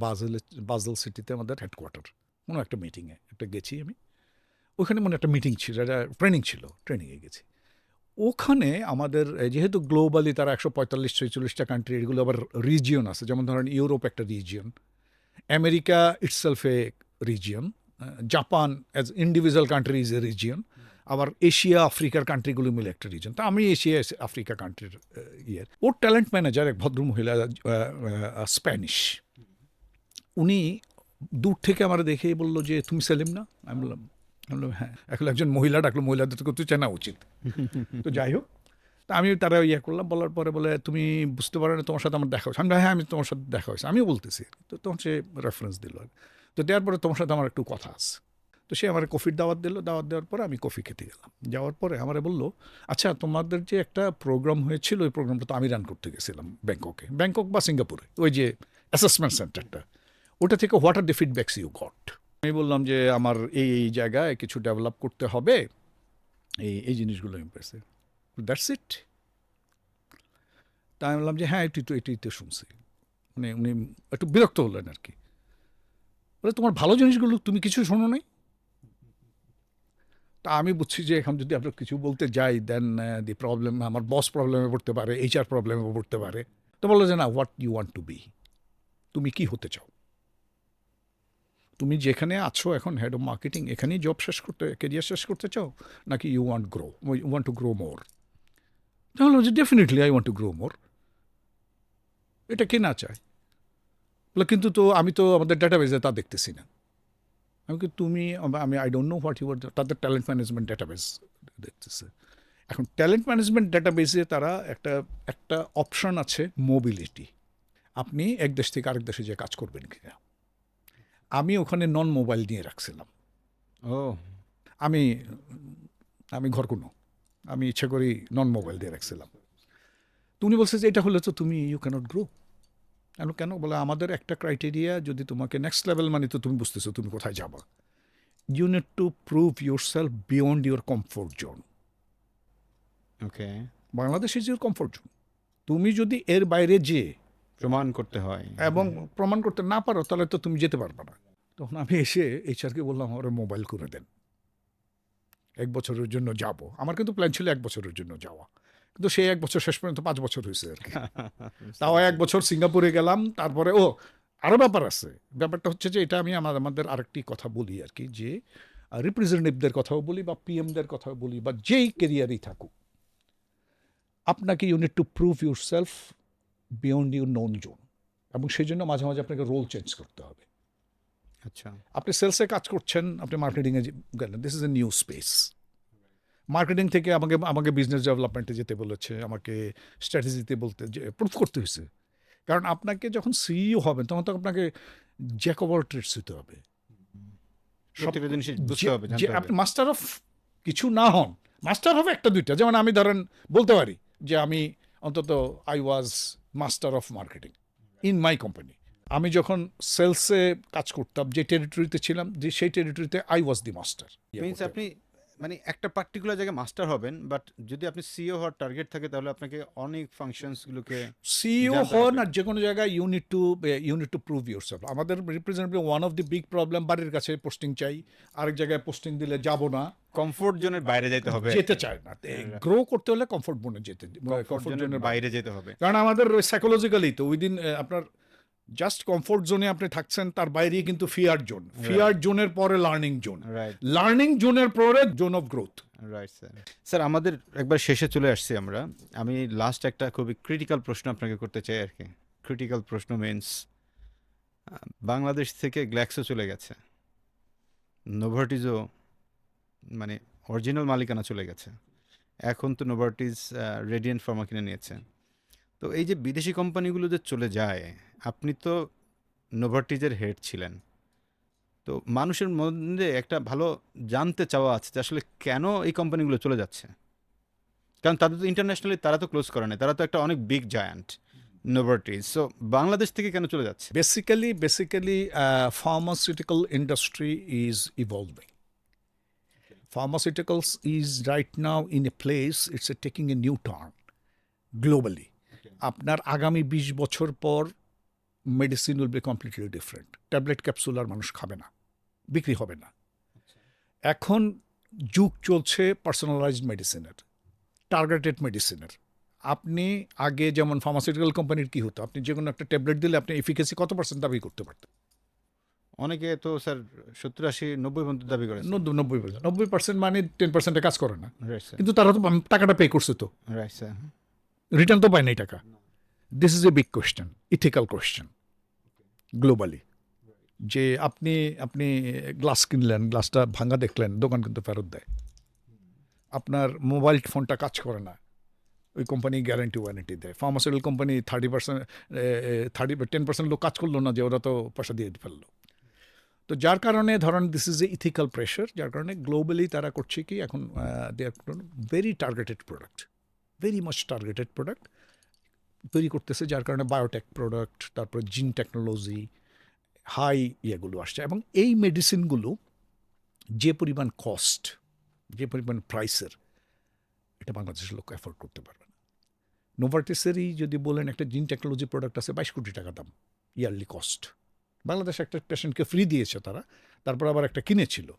বাজেল সিটিতে আমাদের হেডকোয়ার্টার, কোনো একটা মিটিংয়ে একটা গেছি আমি, ওখানে মানে একটা মিটিং ছিল, একটা ট্রেনিংয়ে গেছি। ওখানে আমাদের যেহেতু গ্লোবালি তারা 145-46টা কান্ট্রি, এগুলো আবার রিজিয়ন আছে, যেমন ধরেন ইউরোপ একটা region, America itself a region, Japan as individual country is a region, আবার এশিয়া আফ্রিকার কান্ট্রিগুলো মিলে একটা রিজন। তা আমি এশিয়া আফ্রিকা কান্ট্রির ওর ট্যালেন্ট ম্যানেজার এক ভদ্রমহিলা, স্প্যানিশ, উনি দূর থেকে আমার দেখেই বললো যে তুমি সেলিম না? আমি বললাম হ্যাঁ। এখন একজন মহিলা ডাকলো, মহিলাদের তো চেনা উচিত। তো যাই হোক, তা আমি তারা করলাম, বলার পরে বলে তুমি বুঝতে পারো না তোমার সাথে আমার দেখা হয়েছে? আমি হ্যাঁ, আমি তোমার সাথে দেখা হয়েছে, আমিও বলতেছি। তো তখন সে রেফারেন্স দিল, তো দেওয়ার পরে তোমার সাথে আমার একটু কথা আছে। তো সে আমার কফির দাওয়াত দিল, দাওয়াত দেওয়ার পরে আমি কফি খেতে গেলাম। যাওয়ার পরে আমার বললো, আচ্ছা তোমাদের যে একটা প্রোগ্রাম হয়েছিল, ওই প্রোগ্রামটা তো আমি রান করতে গেছিলাম ব্যাংকক বা সিঙ্গাপুরে, ওই যে অ্যাসেসমেন্ট সেন্টারটা, ওটা থেকে what are the feedbacks you got? আমি বললাম যে আমার এই জায়গায় কিছু ডেভেলপ করতে হবে, এই জিনিসগুলো ইম্প্রেসিভ, দ্যাটস ইট। তা আমি বললাম যে হ্যাঁ, এটি তো শুনছি। মানে উনি একটু বিরক্ত হলেন আর কি, বলে তোমার ভালো জিনিসগুলো তুমি কিছু শোনো নাই? তা আমি বুঝছি যে এখন যদি আমরা কিছু বলতে যাই, দেন দি প্রবলেম, আমার বস প্রবলেমে পড়তে পারে, HR প্রবলেমে পড়তে পারে। তো বললো যে না, what you want to be, তুমি কি হতে চাও? তুমি যেখানে আছো এখন, হেড অফ মার্কেটিং, এখানেই জব কেরিয়ার শেষ করতে চাও, নাকি you want to grow more? তাহলে যে definitely I want to grow more. এটা কে না চায়? বলে কিন্তু তো আমি তো আমাদের ডাটাবেজে তা দেখতেছি না। আমি I don't know what your, তাদের ট্যালেন্ট ম্যানেজমেন্ট ডাটাবেস দেখতেছে। এখন ট্যালেন্ট ম্যানেজমেন্ট ডাটাবেসে তারা একটা অপশন আছে, মোবিলিটি, আপনি এক দেশ থেকে আরেক দেশে যে কাজ করবেন কিনা। আমি ওখানে নন মোবাইল নিয়ে রাখছিলাম। ও, আমি ঘর কোনো, আমি ইচ্ছা করি নন মোবাইল দিয়ে রাখছিলাম। তুমি বলছে যে এটা হলে তো তুমি ইউ ক্যানট গ্রো। কেন? বলে আমাদের একটা ক্রাইটেরিয়া, যদি তোমাকে নেক্সট লেভেল, মানে তো তুমি বুঝতেছো তুমি কোথায় যাবা, you need to prove yourself beyond your comfort zone. Okay, Bangladesh is your comfort zone. তুমি যদি এর বাইরে প্রমাণ করতে হয় এবং প্রমাণ করতে না পারো, তাহলে তো তুমি যেতে পারবে না। তখন আমি এসে HR-কে বললাম, আমার মোবাইল করে দেন, 1 বছরের জন্য যাব। আমার কিন্তু প্ল্যান ছিল 1 বছরের জন্য যাওয়া, কিন্তু সেই 1 বছর শেষ পর্যন্ত 5 বছর হয়েছে আর কি। তাও 1 বছর সিঙ্গাপুরে গেলাম, তারপরে আরও ব্যাপার আছে। ব্যাপারটা হচ্ছে যে এটা আমি আমাদের আরেকটি কথা বলি আর কি, যে রিপ্রেজেন্টেটিভদের কথাও বলি, বা PMদের কথাও বলি, বা যেই কেরিয়ারই থাকুক, আপনাকে you need to prove yourself beyond your known zone, এবং সেই জন্য মাঝে মাঝে আপনাকে রোল চেঞ্জ করতে হবে। আচ্ছা, আপনি সেলসে কাজ করছেন, আপনি মার্কেটিংয়ে গেলেন, this is a new space. Marketing থেকে আমাকে বিজনেস ডেভেলপমেন্টে যেতে বলেছে, আমাকে স্ট্র্যাটেজিতে প্রুভ করতে হয়েছে। কারণ আপনাকে যখন CEO হবেন, তখন তো আপনাকে জ্যাক অফ অল ট্রেডস হতে হবে। প্রত্যেকটা জিনিস বুঝতে হবে, যে আপনি মাস্টার অফ কিছু না হন, মাস্টার হবে 1-2টা। যেমন আমি ধরেন বলতে পারি যে আমি অন্তত I was master of marketing in my company. আমি যখন সেলসে কাজ করতাম, যে টেরিটরিতে ছিলাম, যে সেই টেরিটরিতে I was the master. Means আপনি মানে একটা পার্টিকুলার জায়গায় মাস্টার হবেন, বাট যদি আপনি CEO হওয়ার টার্গেট থাকে, তাহলে আপনাকে অনেক ফাংশনসগুলোকে CEO হন আর যে কোনো জায়গায় you need to prove yourself. আমাদের representative one of the big problem, বাড়ির কাছে পোস্টিং চাই, আরেক জায়গায় পোস্টিং দিলে যাব না, কমফোর্ট জোনের বাইরে যেতে হবে, যেতে চায় না। গ্রো করতে হলে কমফোর্ট জোনের বাইরে যেতে হবে। কারণ আমাদের সাইকোলজিক্যালি তো উইদিন আপনার জাস্ট কমফোর্ট জোনে আপনি থাকছেন, তার বাইরে কিন্তু ফিয়ার জোনের পরে লার্নিং জোন, লার্নিং জোনের পরে zone of growth. Right sir. Sir, আমাদের একবার শেষে চলে আসছি আমরা। আমি লাস্ট একটা খুবই ক্রিটিক্যাল প্রশ্ন আপনাকে করতে চাই আর কি। ক্রিটিক্যাল প্রশ্ন মিন্স, বাংলাদেশ থেকে গ্ল্যাক্সো চলে গেছে, নোভার্টিজও মানে অরিজিনাল মালিকানা চলে গেছে, এখন তো নোভার্টিজ রেডিয়েন্ট ফার্মা কিনে নিয়েছে। তো এই যে বিদেশি কোম্পানিগুলো যে চলে যায়, আপনি তো নোভার্টিজের হেড ছিলেন, তো মানুষের মধ্যে একটা ভালো জানতে চাওয়া আছে যে আসলে কেন এই কোম্পানিগুলো চলে যাচ্ছে। কারণ তাদের তো ইন্টারন্যাশনালি তারা তো ক্লোজ করে না, তারা তো একটা অনেক big giant, Novartis. So Bangladesh থেকে কেন চলে যাচ্ছে? Basically, pharmaceutical industry is evolving. Pharmaceuticals is right now in a place, it's taking a new turn globally. আপনার আগামী 20 বছর পর medicine will be completely different. Tablet capsule আর মানুষ খাবে না, বিক্রি হবে না। এখন যুগ চলছে পার্সোনালাইজড মেডিসিনের, টার্গেটেড মেডিসিনের। আপনি আগে যেমন ফার্মাসিউটিক্যাল কোম্পানির কি হতো, আপনি যে কোনো একটা ট্যাবলেট দিলে আপনি এফিকেসি কত পার্সেন্ট দাবি করতে পারতেন? অনেকে তো স্যার 70, 80, 90 পর্যন্ত দাবি করেছে। 90% মানে 10% কাজ করে না, রাইট স্যার, কিন্তু তারা তো টাকাটা পে করছে, তো রাইট স্যার। রিটার্ন তো পায় নাই টাকা। This is a big question, ethical question globally. যে আপনি আপনি গ্লাস কিনলেন, গ্লাসটা ভাঙা দেখলেন, দোকান কিন্তু ফেরত দেয়। আপনার মোবাইল ফোনটা কাজ করে না, ওই কোম্পানি গ্যারান্টি ওয়ারেন্টি দেয়। ফার্মাসিউটিক্যাল কোম্পানি 10% লোক কাজ করলো না, যে ওরা তো পয়সা দিয়ে ফেললো। তো যার কারণে ধরেন this is a ethical pressure, যার কারণে গ্লোবালি তারা করছে কি এখন they are very targeted product, very much targeted product তৈরি করতেছে, যার কারণে বায়োটেক প্রোডাক্ট, তারপর জিন টেকনোলজি, হাই ইয়েগুলো আসছে। এবং এই মেডিসিনগুলো যে পরিমাণ কস্ট, যে পরিমাণ প্রাইসের, এটা বাংলাদেশের লোক অ্যাফোর্ড করতে পারবে না। নোভার্টিসেরই যদি বলেন একটা জিন টেকনোলজি প্রোডাক্ট আছে 22 কোটি টাকা দাম ইয়ারলি কস্ট। বাংলাদেশ একটা পেশেন্টকে ফ্রি দিয়েছে তারা, তারপর আবার একটা কিনেছিল।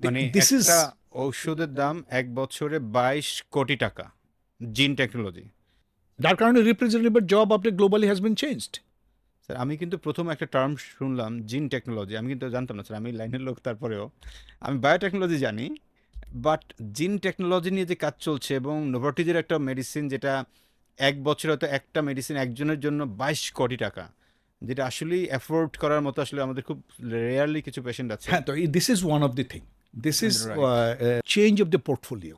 মানে দিস ইজ একটা ঔষধের দাম 1 বছরে 22 কোটি টাকা, জিন টেকনোলজি। যার কারণে রিপ্রেজেন্টেটিভের জব আপনি globally has been changed. Sir আমি কিন্তু প্রথম একটা টার্ম শুনলাম জিন টেকনোলজি, আমি কিন্তু জানতাম না স্যার, আমি লাইনের লোক, তারপরেও আমি বায়োটেকনোলজি জানি, বাট জিন টেকনোলজি নিয়ে যে কাজ চলছে এবং নোভার্টিজের একটা মেডিসিন যেটা 1 বছরে হয়তো একটা মেডিসিন একজনের জন্য 22 কোটি টাকা, যেটা আসলেই অ্যাফোর্ড করার মতো আসলে আমাদের খুব রেয়ারলি কিছু পেশেন্ট আছে। হ্যাঁ, তো this is one of the thing, this is Right. Change of the portfolio.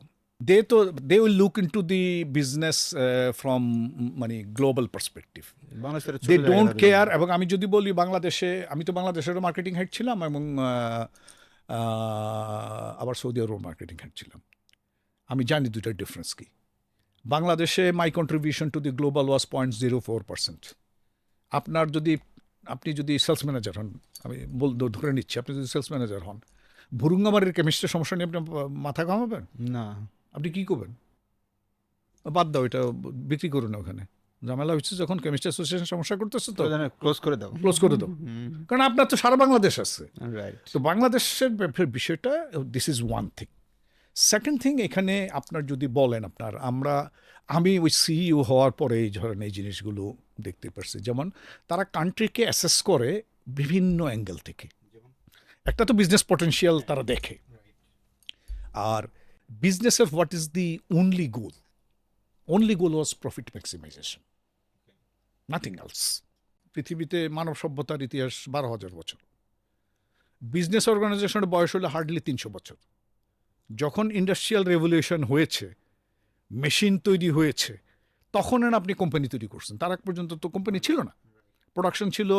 They will look into the business from মানে গ্লোবাল পার্সপেক্টিভ। বাংলাদেশের ছোট দে জায়গা ডোন্ট তাদের কেয়ার। জন্য। এবং আমি যদি বলি বাংলাদেশে, আমি তো বাংলাদেশেরও মার্কেটিং হেড ছিলাম, এবং আবার সৌদি আরব মার্কেটিং হেড ছিলাম। আমি জানি দুটার ডিফারেন্স কি। বাংলাদেশে মাই কন্ট্রিবিউশন টু দি গ্লোবাল ওয়াজ 0.04%। আপনার যদি, আপনি যদি সেলস ম্যানেজার হন, আমি ধরে নিচ্ছি আপনি যদি সেলস ম্যানেজার হন, ভুরুঙ্গামারির কেমিস্ট্রির সমস্যা নিয়ে আপনি মাথা ঘামাবেন? না, আপনি কী করবেন? বাদ দাও, এটা বিক্রি করুন না ওখানে। ঝামেলা হচ্ছে যখন কেমিস্ট্রি অ্যাসোসিয়েশন সমস্যা করতেছে, তো ক্লোজ করে দাও। ক্লোজ করে দাও, কারণ আপনার তো সারা বাংলাদেশ আছে। রাইট। তো বাংলাদেশের বিষয়টা, this is one thing. Second thing, এখানে আপনার যদি বলেন আমি ওই সিইও হওয়ার পরে এই ধরনের এই জিনিসগুলো দেখতে পারছি। যেমন তারা কান্ট্রিকে অ্যাসেস করে বিভিন্ন অ্যাঙ্গেল থেকে। একটা তো বিজনেস পটেনশিয়াল তারা দেখে, আর বিজনেসের what is the only goal? Only goal was profit maximisation, nothing else. পৃথিবীতে মানব সভ্যতার ইতিহাস 12,000 বছর। বিজনেস অর্গানাইজেশনের বয়স হলো হার্ডলি 300 বছর। যখন ইন্ডাস্ট্রিয়াল রেভলিউশন হয়েছে, মেশিন তৈরি হয়েছে, তখন আপনি কোম্পানি তৈরি করছেন। তার আগ পর্যন্ত তো কোম্পানি ছিল না। প্রোডাকশন ছিল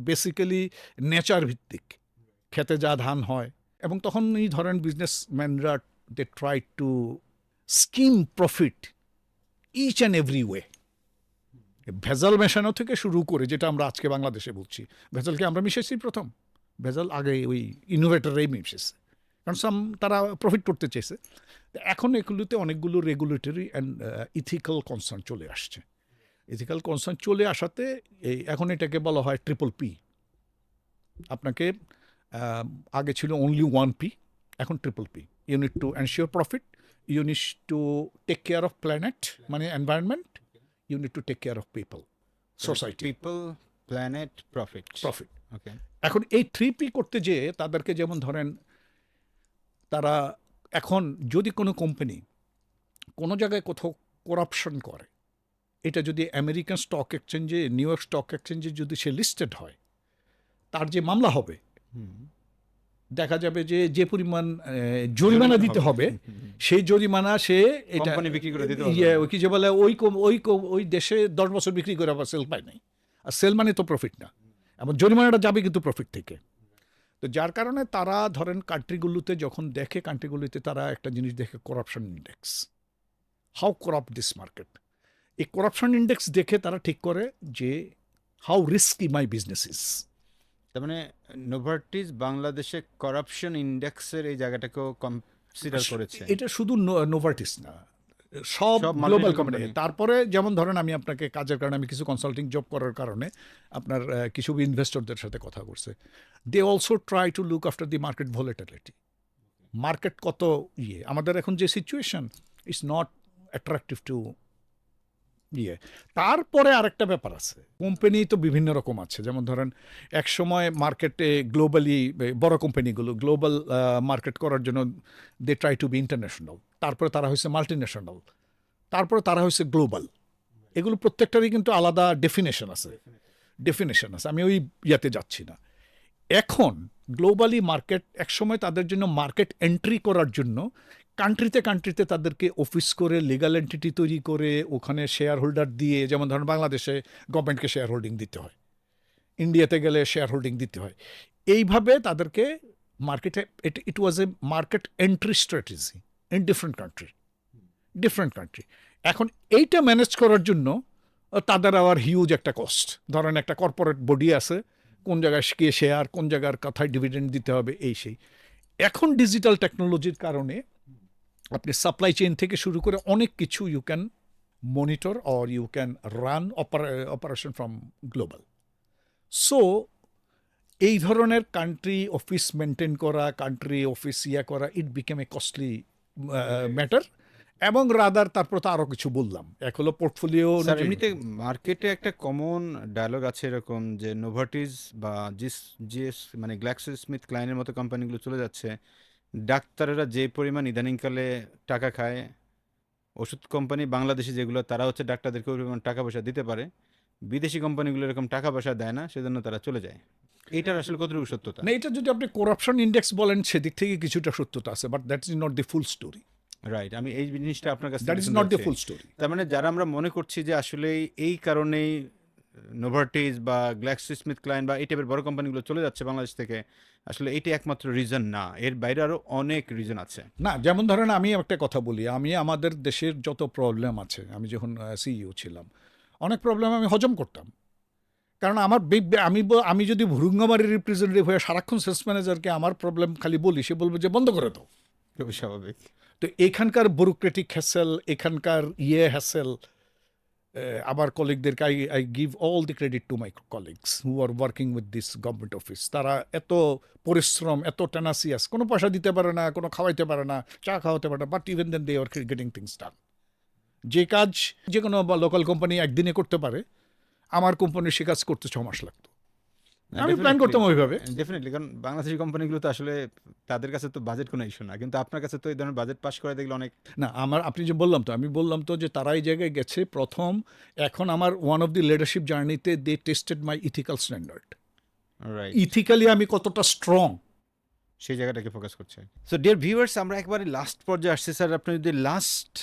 বেসিক্যালি নেচার ভিত্তিক, খেতে যা ধান হয়। এবং তখন এই ধরেন বিজনেসম্যানরা they try to skim profit each and every way. ভেজাল মেশানো থেকে শুরু করে, যেটা আমরা আজকে বাংলাদেশে বলছি, ভেজালকে আমরা মিশেছি প্রথম। ভেজাল আগে ওই ইনোভেটররাই মিশেছে, কারণ তারা প্রফিট করতে চেয়েছে। এখন এগুলোতে অনেকগুলো রেগুলেটরি অ্যান্ড ইথিক্যাল কনসার্ন চলে আসছে। ইথিক্যাল কনসার্ন চলে আসাতে এখন এটাকে বলা হয় ট্রিপল পি। আপনাকে আগে ছিল অনলি 1P, এখন triple P. You need to ensure profit, you need to take care of planet মানে environment, you need to take care of people, society. People, planet, profit. Okay. এখন এই 3P করতে যেয়ে তাদেরকে, যেমন ধরেন তারা এখন যদি কোনো কোম্পানি কোনো জায়গায় কোথাও করাপশন করে, এটা যদি আমেরিকান স্টক এক্সচেঞ্জে, নিউ ইয়র্ক স্টক এক্সচেঞ্জে যদি সে লিস্টেড হয়, তার যে মামলা হবে, দেখা যাবে যে পরিমাণ জরিমানা দিতে হবে, সেই জরিমানা সে এটা কোম্পানি বিক্রি করে দিতে পারবে। কি যে বলে ওই দেশে 10 বছর বিক্রি করে আবার সেল পায় নাই। আর সেল মানে তো প্রফিট না, এবং জরিমানাটা যাবে কিন্তু প্রফিট থেকে। তো যার কারণে তারা ধরেন কান্ট্রিগুলোতে যখন দেখে, কান্ট্রিগুলোতে তারা একটা জিনিস দেখে, corruption index, how corrupt this market. এই করাপশন ইন্ডেক্স দেখে তারা ঠিক করে যে how risky my business is. তার মানে নোভার্টিস বাংলাদেশে করাপশন ইন্ডেক্সের এই জায়গাটাকেও কনসিডার করেছে। এটা শুধু নোভার্টিস না, সব সব গ্লোবাল multinational কোম্পানি। company। তারপরে যেমন ধরেন আমি আপনাকে কাজের কারণে আমি কিছু কনসাল্টিং জব করার কারণে আপনার কিছু ইনভেস্টরদের সাথে কথা করছে। They also try to look after the market volatility. Market কত আমাদের এখন যে situation is not attractive to তারপরে আরেকটা ব্যাপার আছে, কোম্পানি তো বিভিন্ন রকম আছে। যেমন ধরেন এক সময় মার্কেটে গ্লোবালি বড় কোম্পানিগুলো গ্লোবাল মার্কেট করার জন্য they try to be international, তারপরে তারা হয়েছে মাল্টিন্যাশনাল, তারপরে তারা হয়েছে গ্লোবাল। এগুলো প্রত্যেকটারই কিন্তু আলাদা ডেফিনেশন আছে। আমি ওই ইয়াতে যাচ্ছি না। এখন গ্লোবালি মার্কেট একসময় তাদের জন্য মার্কেট এন্ট্রি করার জন্য কান্ট্রিতে তাদেরকে অফিস করে লিগাল এন্টিটি তৈরি করে ওখানে শেয়ার হোল্ডার দিয়ে, যেমন ধরেন বাংলাদেশে গভর্নমেন্টকে শেয়ার হোল্ডিং দিতে হয়, ইন্ডিয়াতে গেলে শেয়ার হোল্ডিং দিতে হয়। এইভাবে তাদেরকে মার্কেটে it was a market entry strategy in different country. এখন এইটা ম্যানেজ করার জন্য তাদের আবার হিউজ একটা কস্ট। ধরেন একটা কর্পোরেট বডি আছে, কোন জায়গায় কে শেয়ার, কোন জায়গার কথায় ডিভিডেন্ড দিতে হবে, এই সেই। এখন ডিজিটাল টেকনোলজির কারণে আপনি সাপ্লাই চেইন থেকে শুরু করে অনেক কিছু you can monitor or you can run operation from global. So এই ধরনের কান্ট্রি অফিস মেনটেন করা, কান্ট্রি অফিস করা, it became a costly matter. এবং রাদার তারপর তো আরও কিছু বললাম, এক হলো পোর্টফোলিও। স্যার এমনিতে মার্কেটে একটা কমন ডায়লগ আছে এরকম যে নোভার্টিস বা জিএস মানে গ্ল্যাক্সোস্মিথ ক্লাইনের মতো কোম্পানিগুলো চলে যাচ্ছে, ডাক্তারেরা যে পরিমাণ ইদানিংকালে টাকা খায়, ওষুধ কোম্পানি বাংলাদেশে যেগুলো তারা হচ্ছে ডাক্তারদেরকে ওই পরিমাণ টাকা পয়সা দিতে পারে, বিদেশি কোম্পানিগুলো এরকম টাকা পয়সা দেয় না, সেজন্য তারা চলে যায়। এইটার আসলে কতটুকু সত্যতা? না, এটা যদি আপনি করাপশন ইন্ডেক্স বলেন সেদিক থেকে কিছুটা সত্যতা আছে, but that is not the full story. Right, আমি এই জিনিসটা আপনার কাছে that is not the full story. তার মানে যারা আমরা মনে করছি যে আসলে এই কারণেই নোভার্টিস বা গ্ল্যাক্সোস্মিথ ক্লাইন বা এই টাইপের বড় কোম্পানিগুলো চলে যাচ্ছে বাংলাদেশ থেকে, আসলে এইটা একমাত্র রিজন না, এর বাইরে আরও অনেক রিজন আছে। না, যেমন ধরেন আমি একটা কথা বলি, আমি আমাদের দেশের যত প্রবলেম আছে, আমি যখন সিইও ছিলাম অনেক প্রবলেম আমি হজম করতাম। কারণ আমার আমি যদি ভুরুঙ্গামারির রিপ্রেজেন্টেটিভ হয়ে সারাক্ষণ সেলস ম্যানেজারকে আমার প্রবলেম খালি বলি, সে বলবে যে বন্ধ করে দাও। খুবই স্বাভাবিক। তো এখানকার ব্যুরোক্রেটিক হ্যাসেল, এখানকার হ্যাসেল, আবার কলিগদেরকে I give all the credit to my colleagues who are working with this government office. তারা এত পরিশ্রম, এত টেনাসিয়াস, কোনো পয়সা দিতে পারে না, কোনো খাওয়াইতে পারে না, চা খাওয়াতে পারে না, but even then they are getting things done. যে কাজ যে কোনো লোকাল কোম্পানি একদিনে করতে পারে, আমার কোম্পানির সে কাজ করতে 6 মাস লাগতো। আমি প্ল্যান করতাম ওইভাবে। ডেফিনেটলি, কারণ বাংলাদেশি কোম্পানিগুলো তো আসলে তাদের কাছে তো বাজেট কোনো ইস্যু না, কিন্তু আপনার কাছে তো এই ধরনের বাজেট পাস করে দেখলে অনেক। না, আপনি যে আমি বললাম তো যে তারা এই জায়গায় গেছে প্রথম। এখন আমার ওয়ান অফ দি লিডারশিপ জার্নিতে দে টেস্টেড মাই ইথিক্যাল স্ট্যান্ডার্ড। রাইট, ইথিক্যালি আমি কতটা স্ট্রং, সেই জায়গাটাকে ফোকাস করছে। সো ডিয়ার ভিউয়ার্স, আমরা একবারে লাস্ট পর্যায়ে আসছি। স্যার আপনি যদি লাস্ট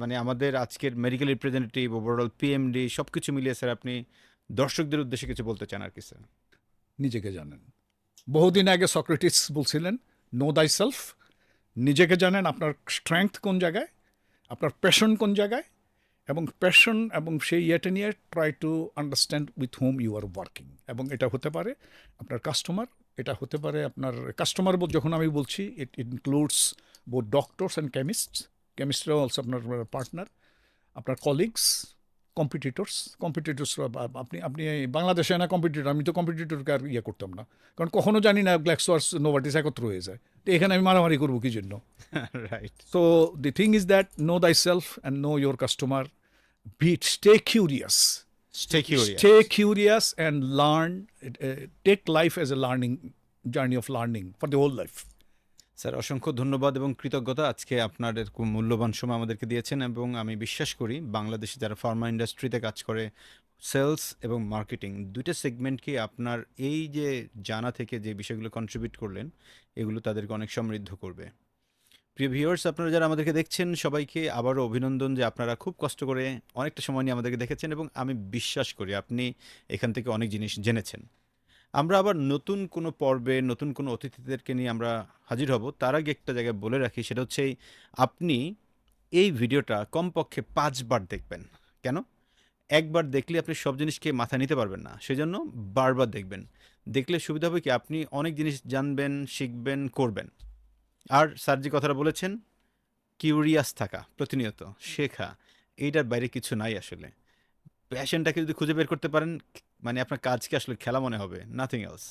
মানে আমাদের আজকের মেডিকেল রিপ্রেজেন্টেটিভ, ওভারঅল পিএমডি সব কিছু মিলিয়ে স্যার আপনি দর্শকদের উদ্দেশ্যে কিছু বলতে চান আর কি স্যার? নিজেকে জানেন। বহুদিন আগে সক্রেটিস বলছিলেন নো দাই সেলফ। নিজেকে জানেন, আপনার স্ট্রেংথ কোন জায়গায়, আপনার প্যাশন কোন জায়গায়, এবং প্যাশন এবং সেই ইয়েটা নিয়ে try to understand with home you are working. এবং এটা হতে পারে আপনার কাস্টমার, এটা হতে পারে আপনার কাস্টমার যখন আমি বলছি it includes both doctors and কেমিস্টরা অলসো আপনার পার্টনার, আপনার কলিগস, কম্পিটিটরসরা। আপনি বাংলাদেশে না কম্পিটিটর, আমি তো কম্পিটিটরকে আর করতাম না, কারণ কখনো জানি না গ্ল্যাক্সো আর নোভার্টিস একত্র হয়ে যায়, তো এখানে আমি মারামারি করবো কি জন্য? Right. So the thing is that know thyself and know your customer. Stay curious. Stay curious and learn. Take life as a learning journey of learning for the whole life. Sir অসংখ্য ধন্যবাদ এবং কৃতজ্ঞতা, আজকে আপনার এরকম মূল্যবান সময় আমাদেরকে দিয়েছেন। এবং আমি বিশ্বাস করি বাংলাদেশে যারা ফার্মা ইন্ডাস্ট্রিতে কাজ করে, সেলস এবং মার্কেটিং দুইটা সেগমেন্টকে আপনার এই যে জানা থেকে যে বিষয়গুলো কন্ট্রিবিউট করলেন, এগুলো তাদেরকে অনেক সমৃদ্ধ করবে। প্রিয় ভিউয়ার্স, আপনারা যারা আমাদেরকে দেখছেন সবাইকে আবারও অভিনন্দন যে আপনারা খুব কষ্ট করে অনেকটা সময় নিয়ে আমাদেরকে দেখেছেন, এবং আমি বিশ্বাস করি আপনি এখান থেকে অনেক জিনিস জেনেছেন। আমরা আবার নতুন কোনো পর্বে নতুন কোনো অতিথিদেরকে নিয়ে আমরা হাজির হব। তার আগে একটা জায়গায় বলে রাখি, সেটা হচ্ছে আপনি এই ভিডিওটা কমপক্ষে 5 বার দেখবেন। কেন? একবার দেখলে আপনি সব জিনিসকে মাথায় নিতে পারবেন না। সেজন্য বারবার দেখবেন। দেখলে সুবিধা হবে কি আপনি অনেক জিনিস জানবেন, শিখবেন, করবেন। আর স্যার যে কথাটা বলেছেন, কিউরিয়াস থাকা, প্রতিনিয়ত শেখা, এইটার বাইরে কিছু নাই আসলে। প্যাশনটাকে যদি খুঁজে বের করতে পারেন, মানে আপনার কাজকে আসলে খেলা মনে হবে, নাথিং এলস।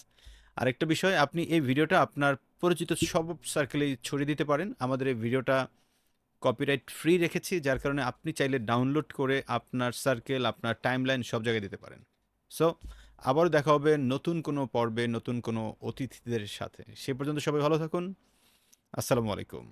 আরেকটা বিষয়, আপনি এই ভিডিওটা আপনার পরিচিত সব সার্কেলেই ছড়িয়ে দিতে পারেন। আমাদের এই ভিডিওটা কপিরাইট ফ্রি রেখেছি, যার কারণে আপনি চাইলে ডাউনলোড করে আপনার সার্কেল, আপনার টাইমলাইন সব জায়গায় দিতে পারেন। সো আবারও দেখা হবে নতুন কোনো পর্বে, নতুন কোনো অতিথিদের সাথে। সে পর্যন্ত সবাই ভালো থাকুন। আসসালামু আলাইকুম।